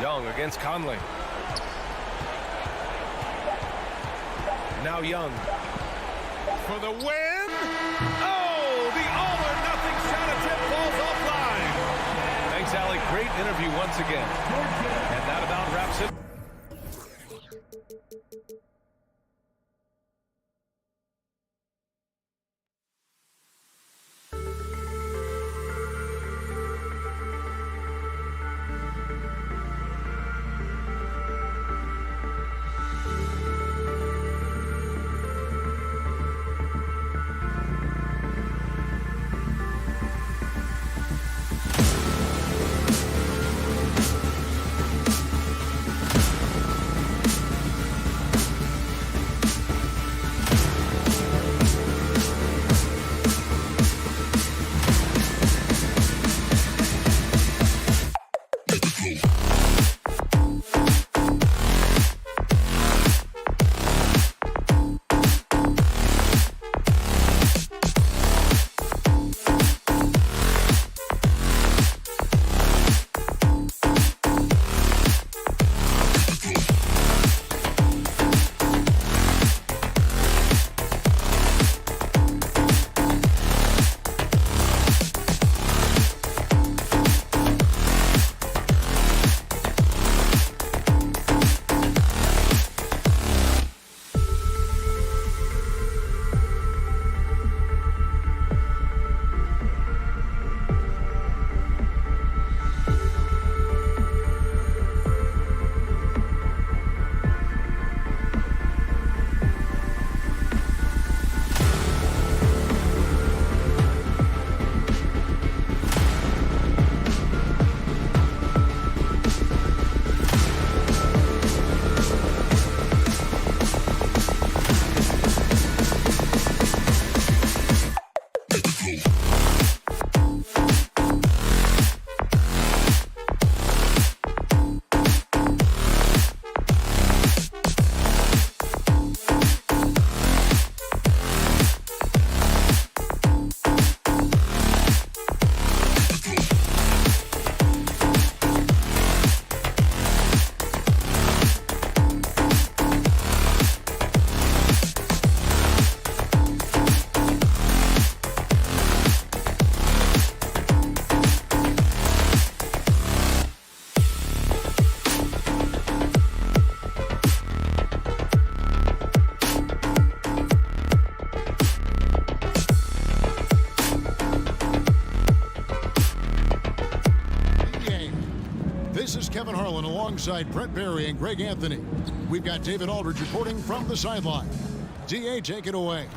Young against Conley. Now Young for the win. Oh, the all-or-nothing shot attempt falls offline. Thanks, Allie. Great interview once again. And that about wraps it. Here's Kevin Harlan alongside Brett Barry and Greg Anthony. We've got David Aldridge reporting from the sideline. DA, take it away.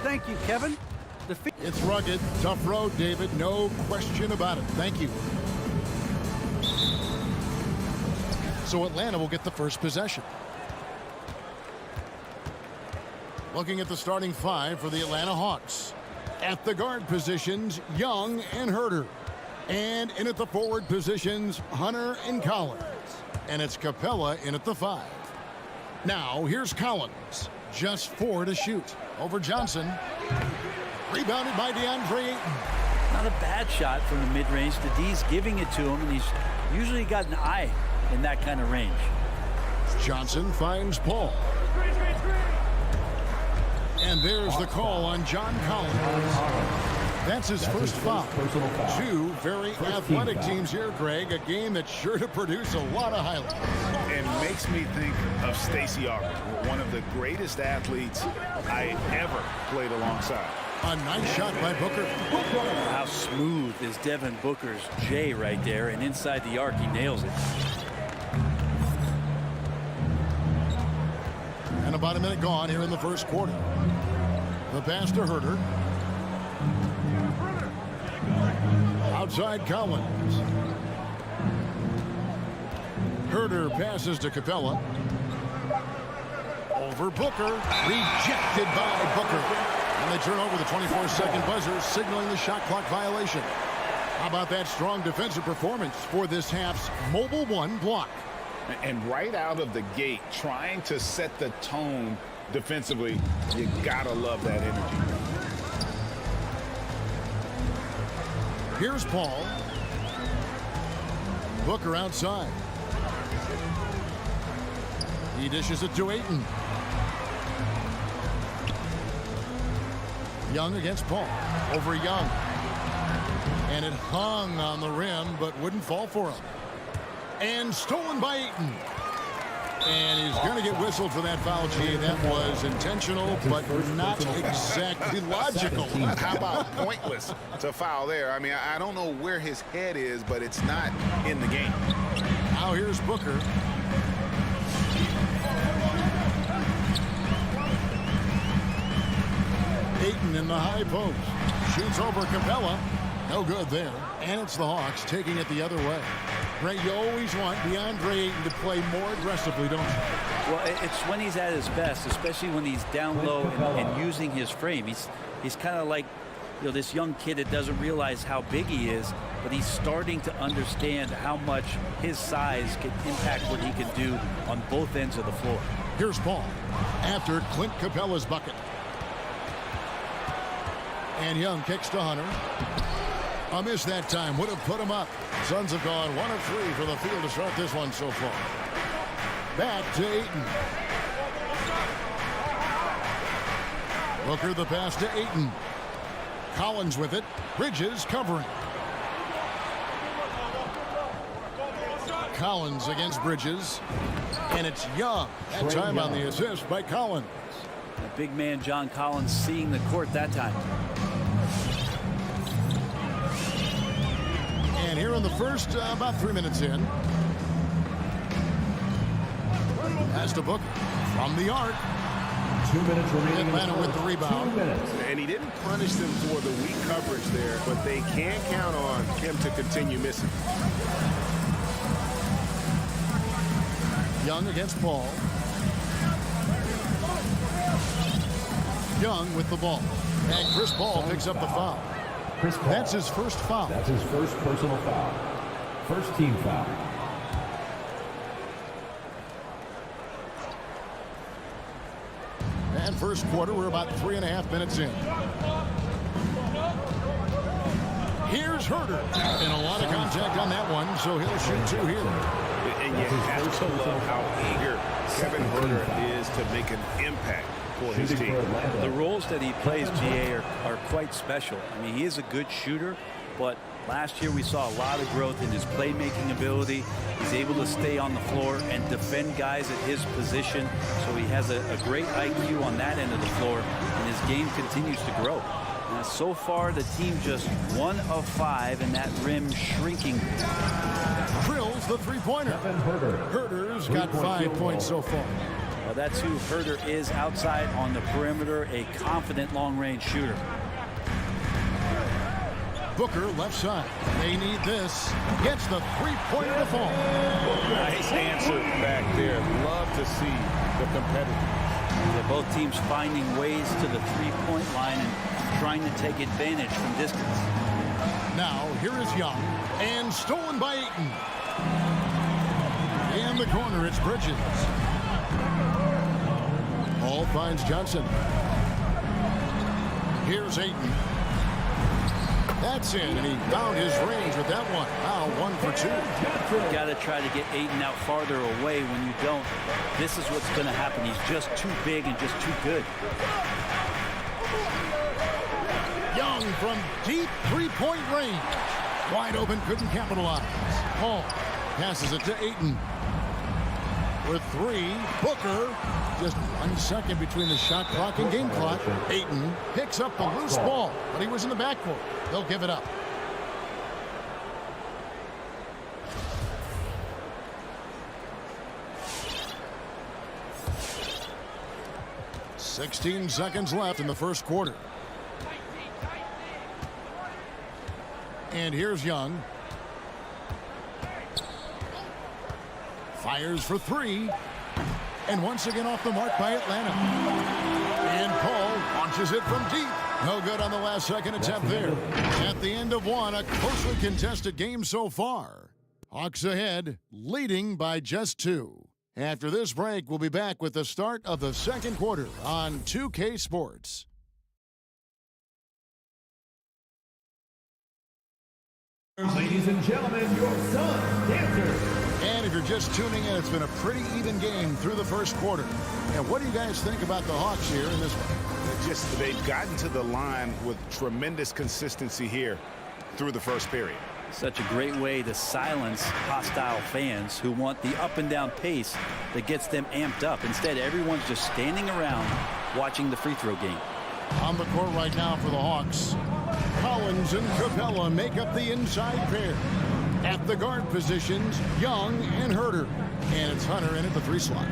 Thank you, Kevin. It's rugged, tough road, David. No question about it. Thank you. So Atlanta will get the first possession. Looking at the starting five for the Atlanta Hawks. At the guard positions, Young and Herter. And in at the forward positions, Hunter and Collins. And it's Capella in at the 5. Now, here's Collins. Just 4 to shoot. Over Johnson. Rebounded by DeAndre Ayton. Not a bad shot from the mid-range. The D's giving it to him, and he's usually got an eye in that kind of range. Johnson finds Paul. And there's the call on John Collins. That's his first foul. 2 very athletic teams here, Greg. A game that's sure to produce a lot of highlights. And makes me think of Stacey Augmon, one of the greatest athletes I ever played alongside. A nice shot by Booker. How smooth is Devin Booker's J right there, and inside the arc, he nails it. And about a minute gone here in the first quarter. The pass to Herter. Outside Collins. Herter passes to Capella. Over Booker. Rejected by Booker. And they turn over the 24-second buzzer, signaling the shot clock violation. How about that strong defensive performance for this half's Mobile 1 block? And right out of the gate, trying to set the tone defensively, you gotta love that energy. Here's Paul. Booker outside. He dishes it to Ayton. Young against Paul. Over Young. And it hung on the rim, but wouldn't fall for him. And stolen by Ayton. And he's going to get whistled for that foul, G. That was intentional, but not exactly logical. How about pointless to foul there? I mean, I don't know where his head is, but it's not in the game. Now here's Booker. Ayton in the high post. Shoots over Capella. No good there. And it's the Hawks taking it the other way. Ray, you always want DeAndre Ayton to play more aggressively, don't you? Well, it's when he's at his best, especially when he's down low and using his frame. He's kind of like, you know, this young kid that doesn't realize how big he is, but he's starting to understand how much his size can impact what he can do on both ends of the floor. Here's Paul after Clint Capella's bucket. And Young kicks to Hunter. A miss that time would have put him up. Suns have gone 1 of 3 for the field to start this one so far. Back to Ayton. Booker the pass to Ayton. Collins with it. Bridges covering. Collins against Bridges. And it's Young. That time on the assist by Collins. The big man John Collins seeing the court that time. And here in the first, about 3 minutes in. Pass to Booker from the arc. 2 minutes remaining. Atlanta with the rebound. 2 minutes. And he didn't punish them for the weak coverage there, but they can't count on him to continue missing. Young against Paul. Young with the ball. And Chris Paul picks up the foul. Chris Paul. That's his first foul. That's his first personal foul. First team foul. And first quarter, we're about 3.5 minutes in. Here's Herter. And a lot of contact on that one, so he'll shoot 2 here. And you have to love how eager Kevin Herter is to make an impact for his team. The roles that he plays, GA, are quite special. I mean, he is a good shooter, but last year we saw a lot of growth in his playmaking ability. He's able to stay on the floor and defend guys at his position, so he has a great IQ on that end of the floor, and his game continues to grow. Now, so far, the team just 1 of 5 in that rim shrinking. Drills the three-pointer. Herder's got 5 points so far. Well, that's who Herder is outside on the perimeter, a confident long-range shooter. Booker left side. They need this. Gets the three-pointer to fall. Nice answer back there. Love to see the competitor. Yeah, both teams finding ways to the three-point line and trying to take advantage from distance. Now, here is Young. And stolen by Ayton. In the corner, it's Bridges. Ball finds Johnson. Here's Ayton. That's in, and he found his range with that one. Now 1 for 2. You got to try to get Ayton out farther away. When you don't, this is what's going to happen. He's just too big and just too good. Young from deep three-point range. Wide open, couldn't capitalize. Paul passes it to Ayton. With 3, Booker. Just 1 second between the shot clock and game clock. Ayton picks up the loose ball, but he was in the backcourt. They'll give it up. "16 seconds left in the first quarter. And here's Young. Fires for 3. And once again off the mark by Atlanta. And Paul launches it from deep. No good on the last second attempt there. At the end of 1, a closely contested game so far. Hawks ahead, leading by just 2. After this break, we'll be back with the start of the second quarter on 2K Sports. Ladies and gentlemen, your Sun Dancers. And if you're just tuning in, it's been a pretty even game through the first quarter. And what do you guys think about the Hawks here in this one? They've gotten to the line with tremendous consistency here through the first period. Such a great way to silence hostile fans who want the up and down pace that gets them amped up. Instead, everyone's just standing around watching the free throw game. On the court right now for the Hawks, Collins and Capella make up the inside pair. At the guard positions, Young and Herder. And it's Hunter in at the 3 slot.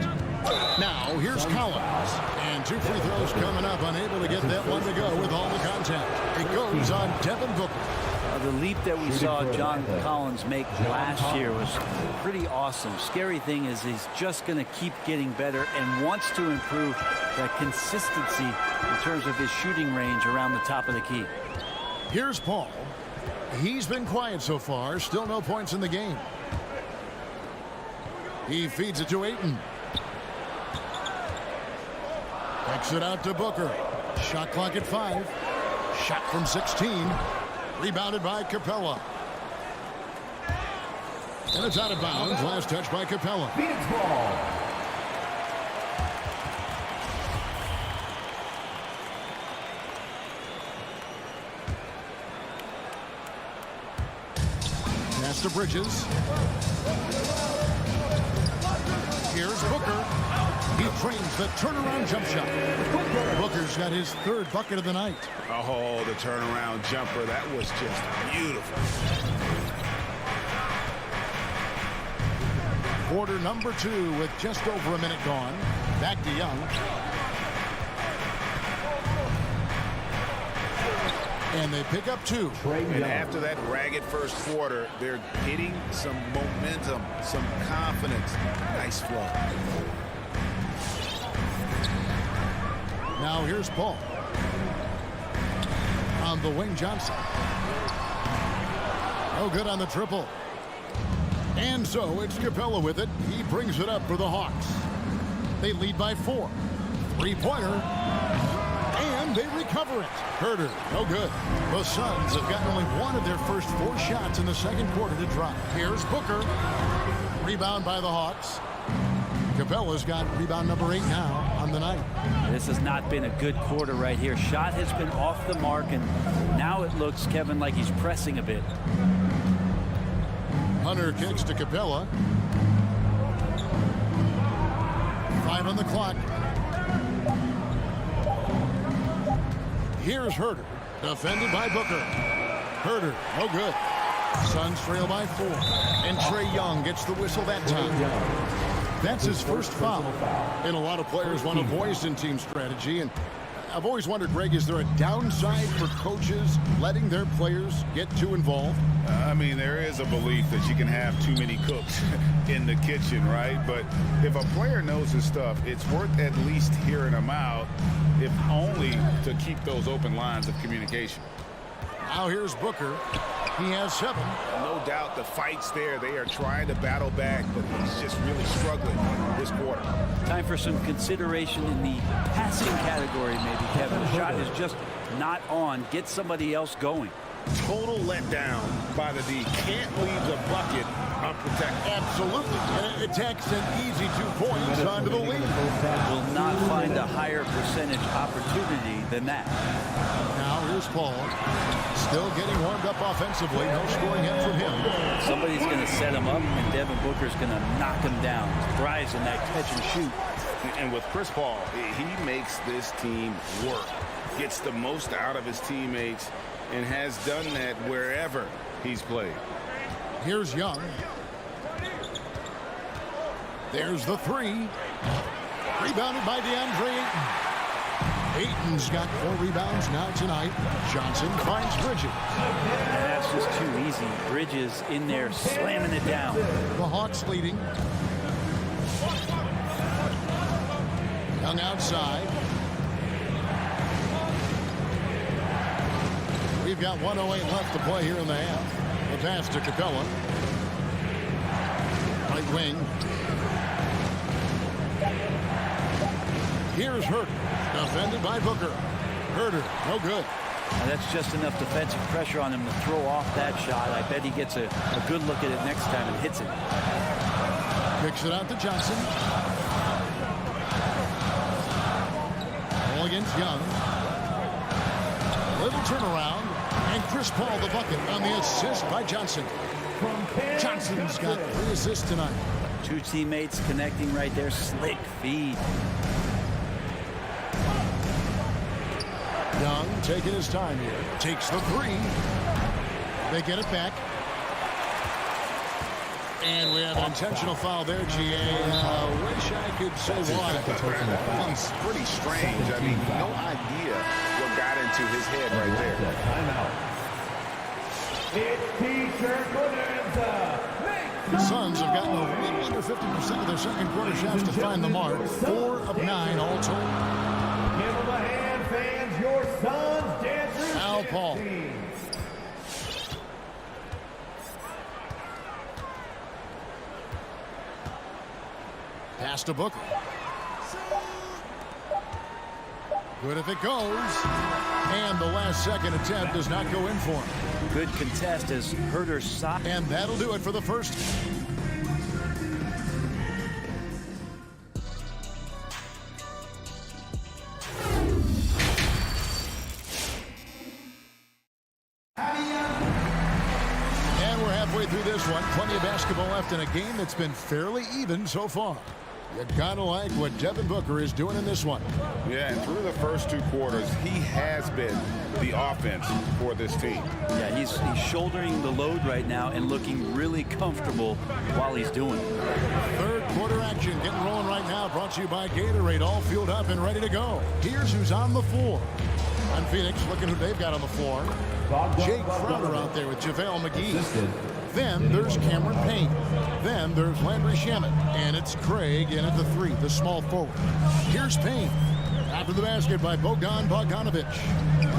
Now, here's Collins. And 2 free throws coming up, unable to get that one to go with all the contact. It goes on Devin Booker. The leap that we saw John Collins make last year was pretty awesome. Scary thing is he's just going to keep getting better and wants to improve that consistency in terms of his shooting range around the top of the key. Here's Paul. He's been quiet so far. Still no points in the game. He feeds it to Ayton. Backs it out to Booker. Shot clock at 5. Shot from 16. Rebounded by Capella. And it's out of bounds. Last touch by Capella. Phoenix ball. Pass to Bridges. Here's Booker. He trains the turnaround jump shot. Booker's got his 3rd bucket of the night. Oh, the turnaround jumper. That was just beautiful. Quarter number 2 with just over a minute gone. Back to Young. And they pick up 2. And after that ragged first quarter, they're getting some momentum, some confidence. Nice flow. Now here's Paul. On the wing, Johnson. No good on the triple. And so it's Capella with it. He brings it up for the Hawks. They lead by 4. 3-pointer. And they recover it. Herder, no good. The Suns have gotten only 1 of their first 4 shots in the second quarter to drop. Here's Booker. Rebound by the Hawks. Capella's got rebound number 8 now on the night. This has not been a good quarter right here. Shot has been off the mark, and now it looks, Kevin, like he's pressing a bit. Hunter kicks to Capella. 5 on the clock. Here's Herder. Defended by Booker. Herder, no good. Suns trail by 4. And Trae Young gets the whistle that time. That's his first foul. And a lot of players want a voice in team strategy. And I've always wondered, Greg, is there a downside for coaches letting their players get too involved? I mean, there is a belief that you can have too many cooks in the kitchen, right? But if a player knows his stuff, it's worth at least hearing him out, if only to keep those open lines of communication. Now here's Booker. He has 7. No doubt the fight's there. They are trying to battle back, but he's just really struggling this quarter. Time for some consideration in the passing category, maybe, Kevin. The shot is just not on. Get somebody else going. Total letdown by the D. Can't leave the bucket unprotected. Absolutely. And it takes an easy 2 points onto the lead. Will not find a higher percentage opportunity than that. Now here's Paul. Still getting warmed up offensively. No scoring hit from him. Somebody's going to set him up, and Devin Booker's going to knock him down. Thrives in that catch and shoot. And with Chris Paul, he makes this team work. Gets the most out of his teammates and has done that wherever he's played. Here's Young. There's the 3. Rebounded by DeAndre Ayton. Ayton's got 4 rebounds now tonight. Johnson finds Bridges. And that's just too easy. Bridges in there slamming it down. The Hawks leading. Young outside. We've got 1:08 left to play here in the half. The pass to Capella. Right wing. Here's Herder. Defended by Booker. Herder, no good. Now that's just enough defensive pressure on him to throw off that shot. I bet he gets a good look at it next time and hits it. Kicks it out to Johnson. Ball against Young. Little turnaround. And Chris Paul the bucket on the assist by Johnson. Johnson's got 3 assists tonight. 2 teammates connecting right there. Slick feed. Young taking his time here. Takes the 3. They get it back. And we have an intentional foul there, GA. Wish I could say why. He's pretty strange. I mean, no idea what got into his head right there. The Suns have gotten a little under 50% of their second quarter shots to find the mark. 4 of 9 all told. Give them a hand, fans. Your Suns dancers. Al Paul. Pass to Booker. Good if it goes. And the last second attempt does not go in for him. Good contest as Herder's side. And that'll do it for the first. And we're halfway through this one. Plenty of basketball left in a game that's been fairly even so far. You gotta like what Devin Booker is doing in this one. Yeah, and through the first 2 quarters, he has been the offense for this team. Yeah, he's shouldering the load right now and looking really comfortable while he's doing it. Third quarter action getting rolling right now. Brought to you by Gatorade. All fueled up and ready to go. Here's who's on the floor. And Phoenix, looking who they've got on the floor. Jake Crowder out there with JaVale McGee. Then there's Cameron Payne. Then there's Landry Shamet. And it's Craig in at the 3, the small forward. Here's Payne. After the basket by Bogdanovich.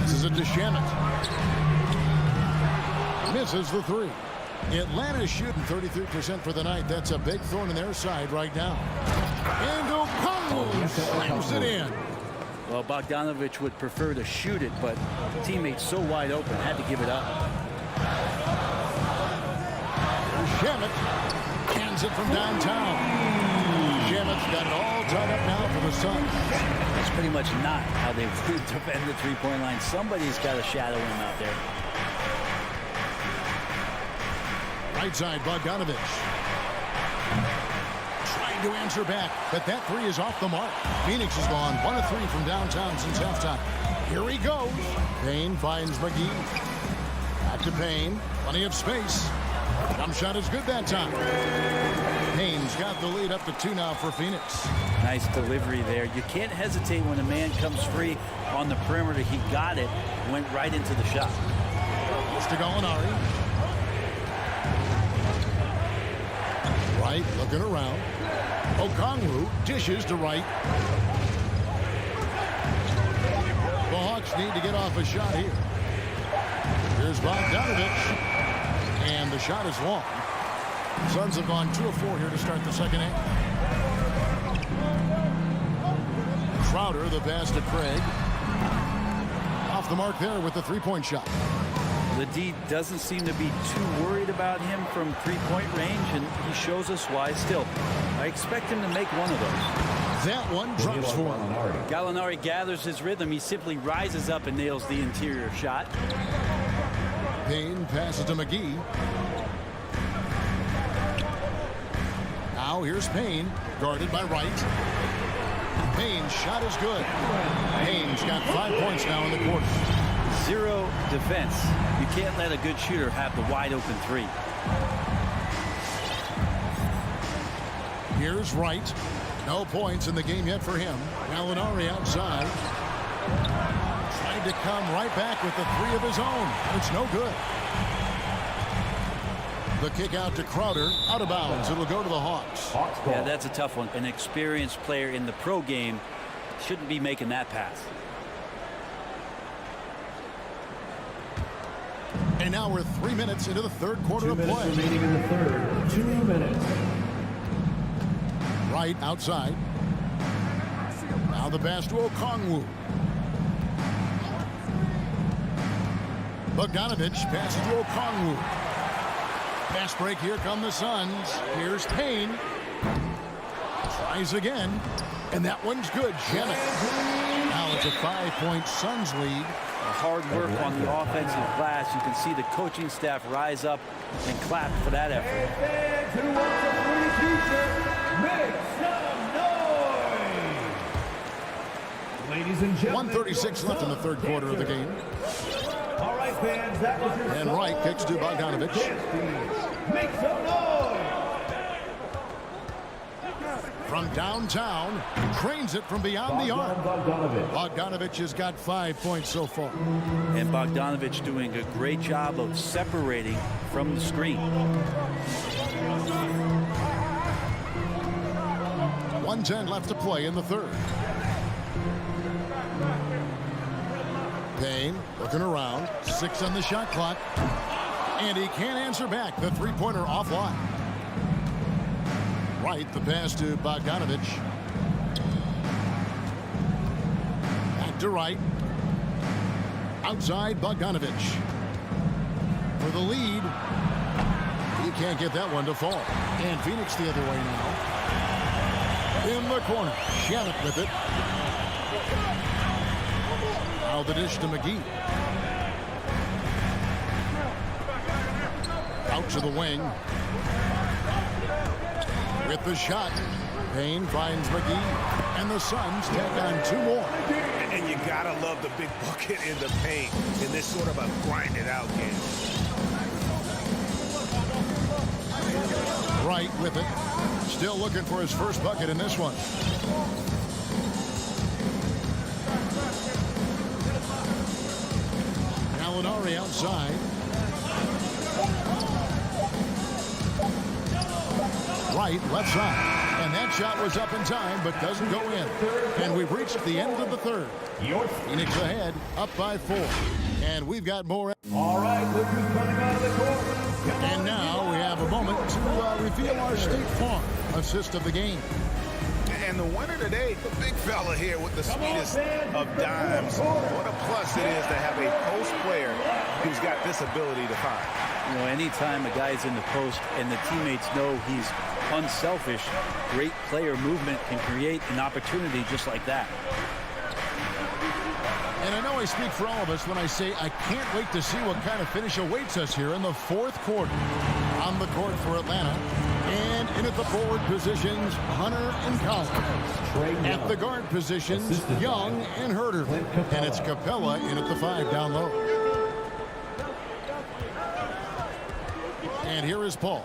This is it to Shamet. Misses the 3. Atlanta's shooting 33% for the night. That's a big thorn in their side right now. And O'Connell slams it in. Well, Bogdanovich would prefer to shoot it, but teammates so wide open, had to give it up. Shamet hands it from downtown. Shamet's got it all tied up now for the Suns. That's pretty much not how they would defend the three-point line. Somebody's got to shadow him out there. Right side, Bogdanovich. Trying to answer back, but that 3 is off the mark. Phoenix has gone 1 of 3 from downtown since halftime. Here he goes. Payne finds McGee. Back to Payne. Plenty of space. Jump shot is good that time. Payne's got the lead up to 2 now for Phoenix. Nice delivery there. You can't hesitate when a man comes free on the perimeter. He got it, went right into the shot. Goes to Gallinari. Wright looking around. Okongwu dishes to Wright. The Hawks need to get off a shot here. Here's Bogdanovich. And the shot is long. Suns have gone 2 of 4 here to start the second half. Crowder, the pass to Craig. Off the mark there with the three-point shot. The D doesn't seem to be too worried about him from three-point range, and he shows us why still. I expect him to make one of those. That one drops for him. Gallinari gathers his rhythm. He simply rises up and nails the interior shot. Payne passes to McGee. Now here's Payne, guarded by Wright. Payne's shot is good. Payne's got 5 points now in the quarter. 0 defense. You can't let a good shooter have the wide open three. Here's Wright. No points in the game yet for him. Gallinari outside. Tried to come right back with the 3 of his own. It's no good. The kick out to Crowder. Out of bounds. It'll go to the Hawks. Yeah, that's a tough one. An experienced player in the pro game shouldn't be making that pass. And now we're 3 minutes into the third quarter of play. Remaining in the third. 2 minutes. Wright outside. Now the pass to Okongwu. Bogdanovich passes to Okongwu. Fast break. Here come the Suns. Here's Payne. Tries again. And that one's good. Janet. Now it's a 5-point Suns lead. Hard work on the offensive glass. You can see the coaching staff rise up and clap for that effort. Who wants a free future? Make some noise! Ladies and gentlemen. 1:36 left in the third quarter of the game. All right, fans, that was your And Wright kicks to Bogdanovich. Make some noise! From downtown, cranes it from beyond the arc. Bogdanovich has got 5 points so far. And Bogdanovich doing a great job of separating from the screen. 1:10 left to play in the third. Payne looking around. 6 on the shot clock. And he can't answer back. The three-pointer offline. Wright, the pass to Bogdanovich. Back to Wright. Outside Bogdanovich. For the lead. He can't get that one to fall. And Phoenix the other way now. In the corner. Shannon with it. Now the dish to McGee. Out to the wing. With the shot. Payne finds McGee. And the Suns take on 2 more. And you gotta love the big bucket in the paint in this sort of a grinded out game. Wright with it. Still looking for his first bucket in this one. Gallinari outside. Wright left side. And that shot was up in time, but doesn't go in. And we've reached the end of the third. Phoenix ahead, up by 4. And we've got more. All right, look who's coming out of the court. And now we have a moment to reveal our State Farm assist of the game. And the winner today, the big fella here with the sweetest of dimes. What a plus it is to have a post player who's got this ability to find. You know, anytime a guy's in the post and the teammates know he's unselfish, great player movement can create an opportunity just like that. And I know I speak for all of us when I say I can't wait to see what kind of finish awaits us here in the fourth quarter. On the court for Atlanta, And in at the forward positions, Hunter and Collins. At the guard positions, Young and Herder. And it's Capella in at the 5 down low. And here is Paul.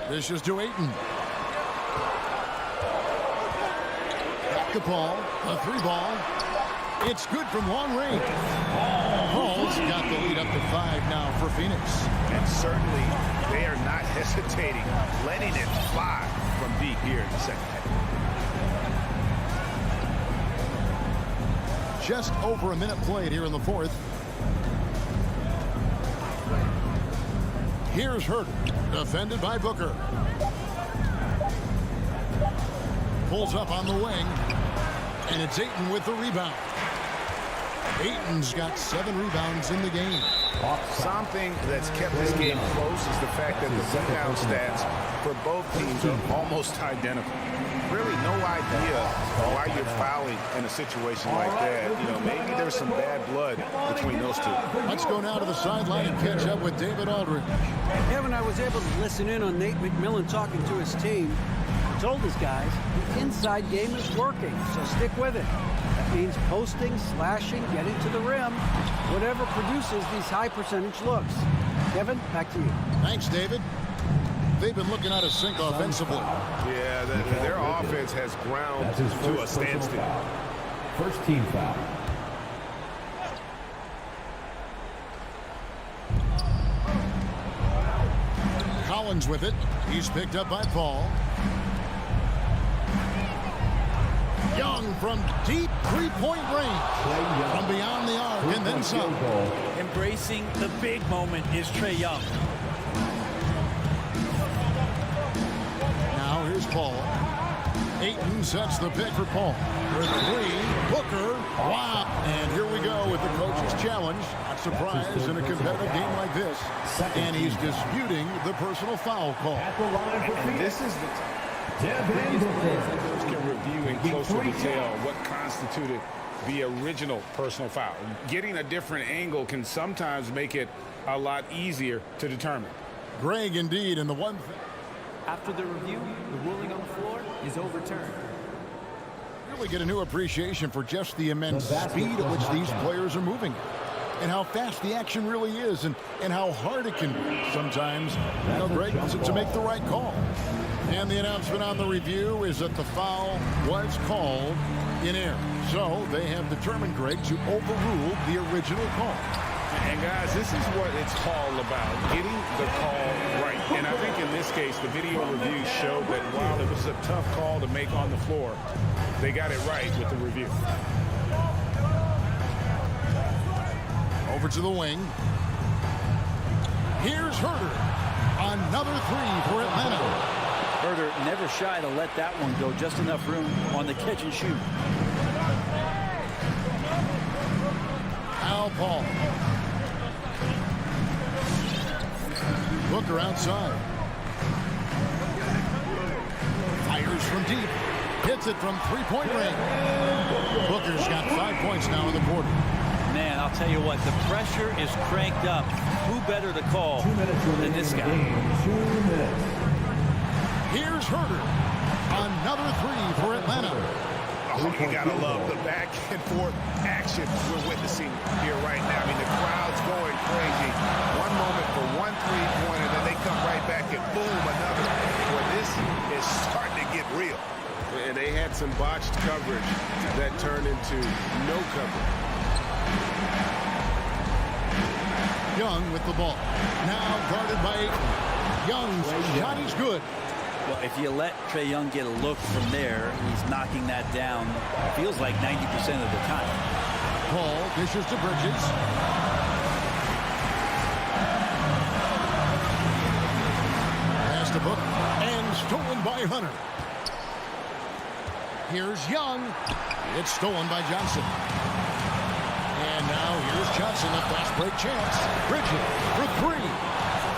This is to Ayton. Back to Paul. A 3-ball. It's good from long range. Paul's got the lead up to 5 now for Phoenix. And certainly they are not hesitating, letting it fly from deep here in the second half. Just over a minute played here in the fourth. Here's Herder, defended by Booker. Pulls up on the wing, and it's Ayton with the rebound. Ayton's got 7 rebounds in the game. Something that's kept this game close is the fact that the rebound stats for both teams are almost identical. Really no idea why you're fouling in a situation like that. You know, maybe there's some bad blood between those two. Let's go now to the sideline and catch up with David Aldridge. Kevin, I was able to listen in on Nate McMillan talking to his team. He told his guys the inside game is working, so stick with it. That means posting, slashing, getting to the rim, whatever produces these high percentage looks. Kevin, back to you. Thanks, David. They've been looking out of sync offensively. Yeah, their offense has ground to a standstill. First team foul. Collins with it. He's picked up by Paul. Young from deep three-point range. From beyond the arc and then some. Embracing the big moment is Trae Young. Now here's Paul. Ayton sets the pick for Paul. For 3, Booker. Wow. And here we go with the coach's challenge. Not surprised in a competitive game like this. And he's disputing the personal foul call. And this is the coach can review in closer detail what constituted the original personal foul. Getting a different angle can sometimes make it a lot easier to determine. Greg, indeed, and the one thing. After the review, the ruling on the floor is overturned. Really get a new appreciation for just the immense speed at which these players are moving. And how fast the action really is, and how hard it can be sometimes, you know, Greg, to make the right call. And the announcement on the review is that the foul was called in error. So they have determined, Greg, to overrule the original call. And guys, this is what it's all about, getting the call right. And I think in this case, the video review showed that while it was a tough call to make on the floor, they got it right with the review. Over to the wing. Here's Herder. Another 3 for Atlanta. Herder never shy to let that one go. Just enough room on the catch and shoot. Al Paul. Booker outside. Fires from deep. Hits it from three-point range. Booker's got 5 points now in the quarter. Man, I'll tell you what, the pressure is cranked up. Who better to call than this guy? Here's Herder. Another 3 for Atlanta. Oh, you gotta love the back and forth action we're witnessing here right now. I mean, the crowd's going crazy. One moment for one three-pointer, then they come right back and boom, another. Well, this is starting to get real. And they had some botched coverage that turned into no coverage. Young with the ball. Now guarded by Ayton. Young's shot is good. Well, if you let Trae Young get a look from there, he's knocking that down, feels like 90% of the time. Paul dishes to Bridges. Pass to Book. And stolen by Hunter. Here's Young. It's stolen by Johnson. And now here's Johnson, a fast break chance. Bridges for 3.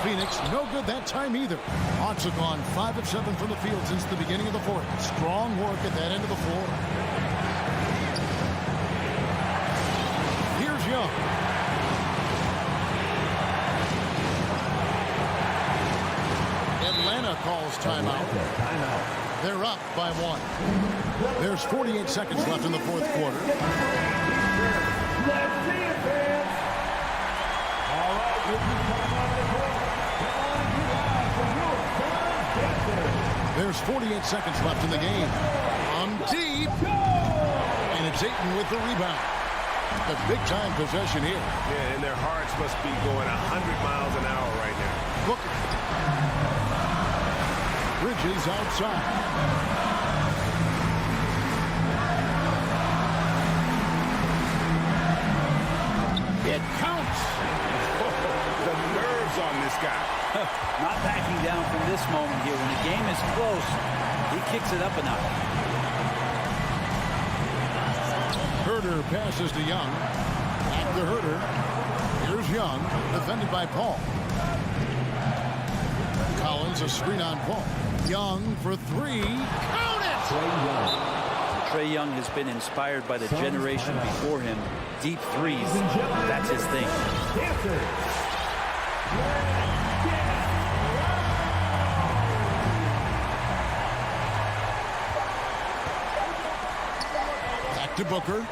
Phoenix, no good that time either. Hawks have gone 5 of 7 from the field since the beginning of the fourth. Strong work at that end of the floor. Here's calls timeout. They're up by 1. There's 48 seconds left in the fourth quarter. Let's see it, fans. All right, this is coming on the court. Come on and get live for your first dancer. There's 48 seconds left in the game. On deep. And it's Ayton with the rebound. A big-time possession here. Yeah, and their hearts must be going 100 miles an hour right now. Booker. Bridges outside. It counts. The nerves on this guy. Not backing down from this moment here. When the game is close, he kicks it up a notch. Herder passes to Young. Back to Herder. Here's Young, defended by Paul. Collins, a screen on Paul. Young for 3. Count it! Trae Young has been inspired by the generation before him. Deep threes, that's his thing. Back to Booker.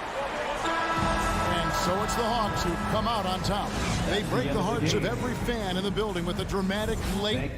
And so it's the Hawks who come out on top. They break the hearts of every fan in the building with a dramatic late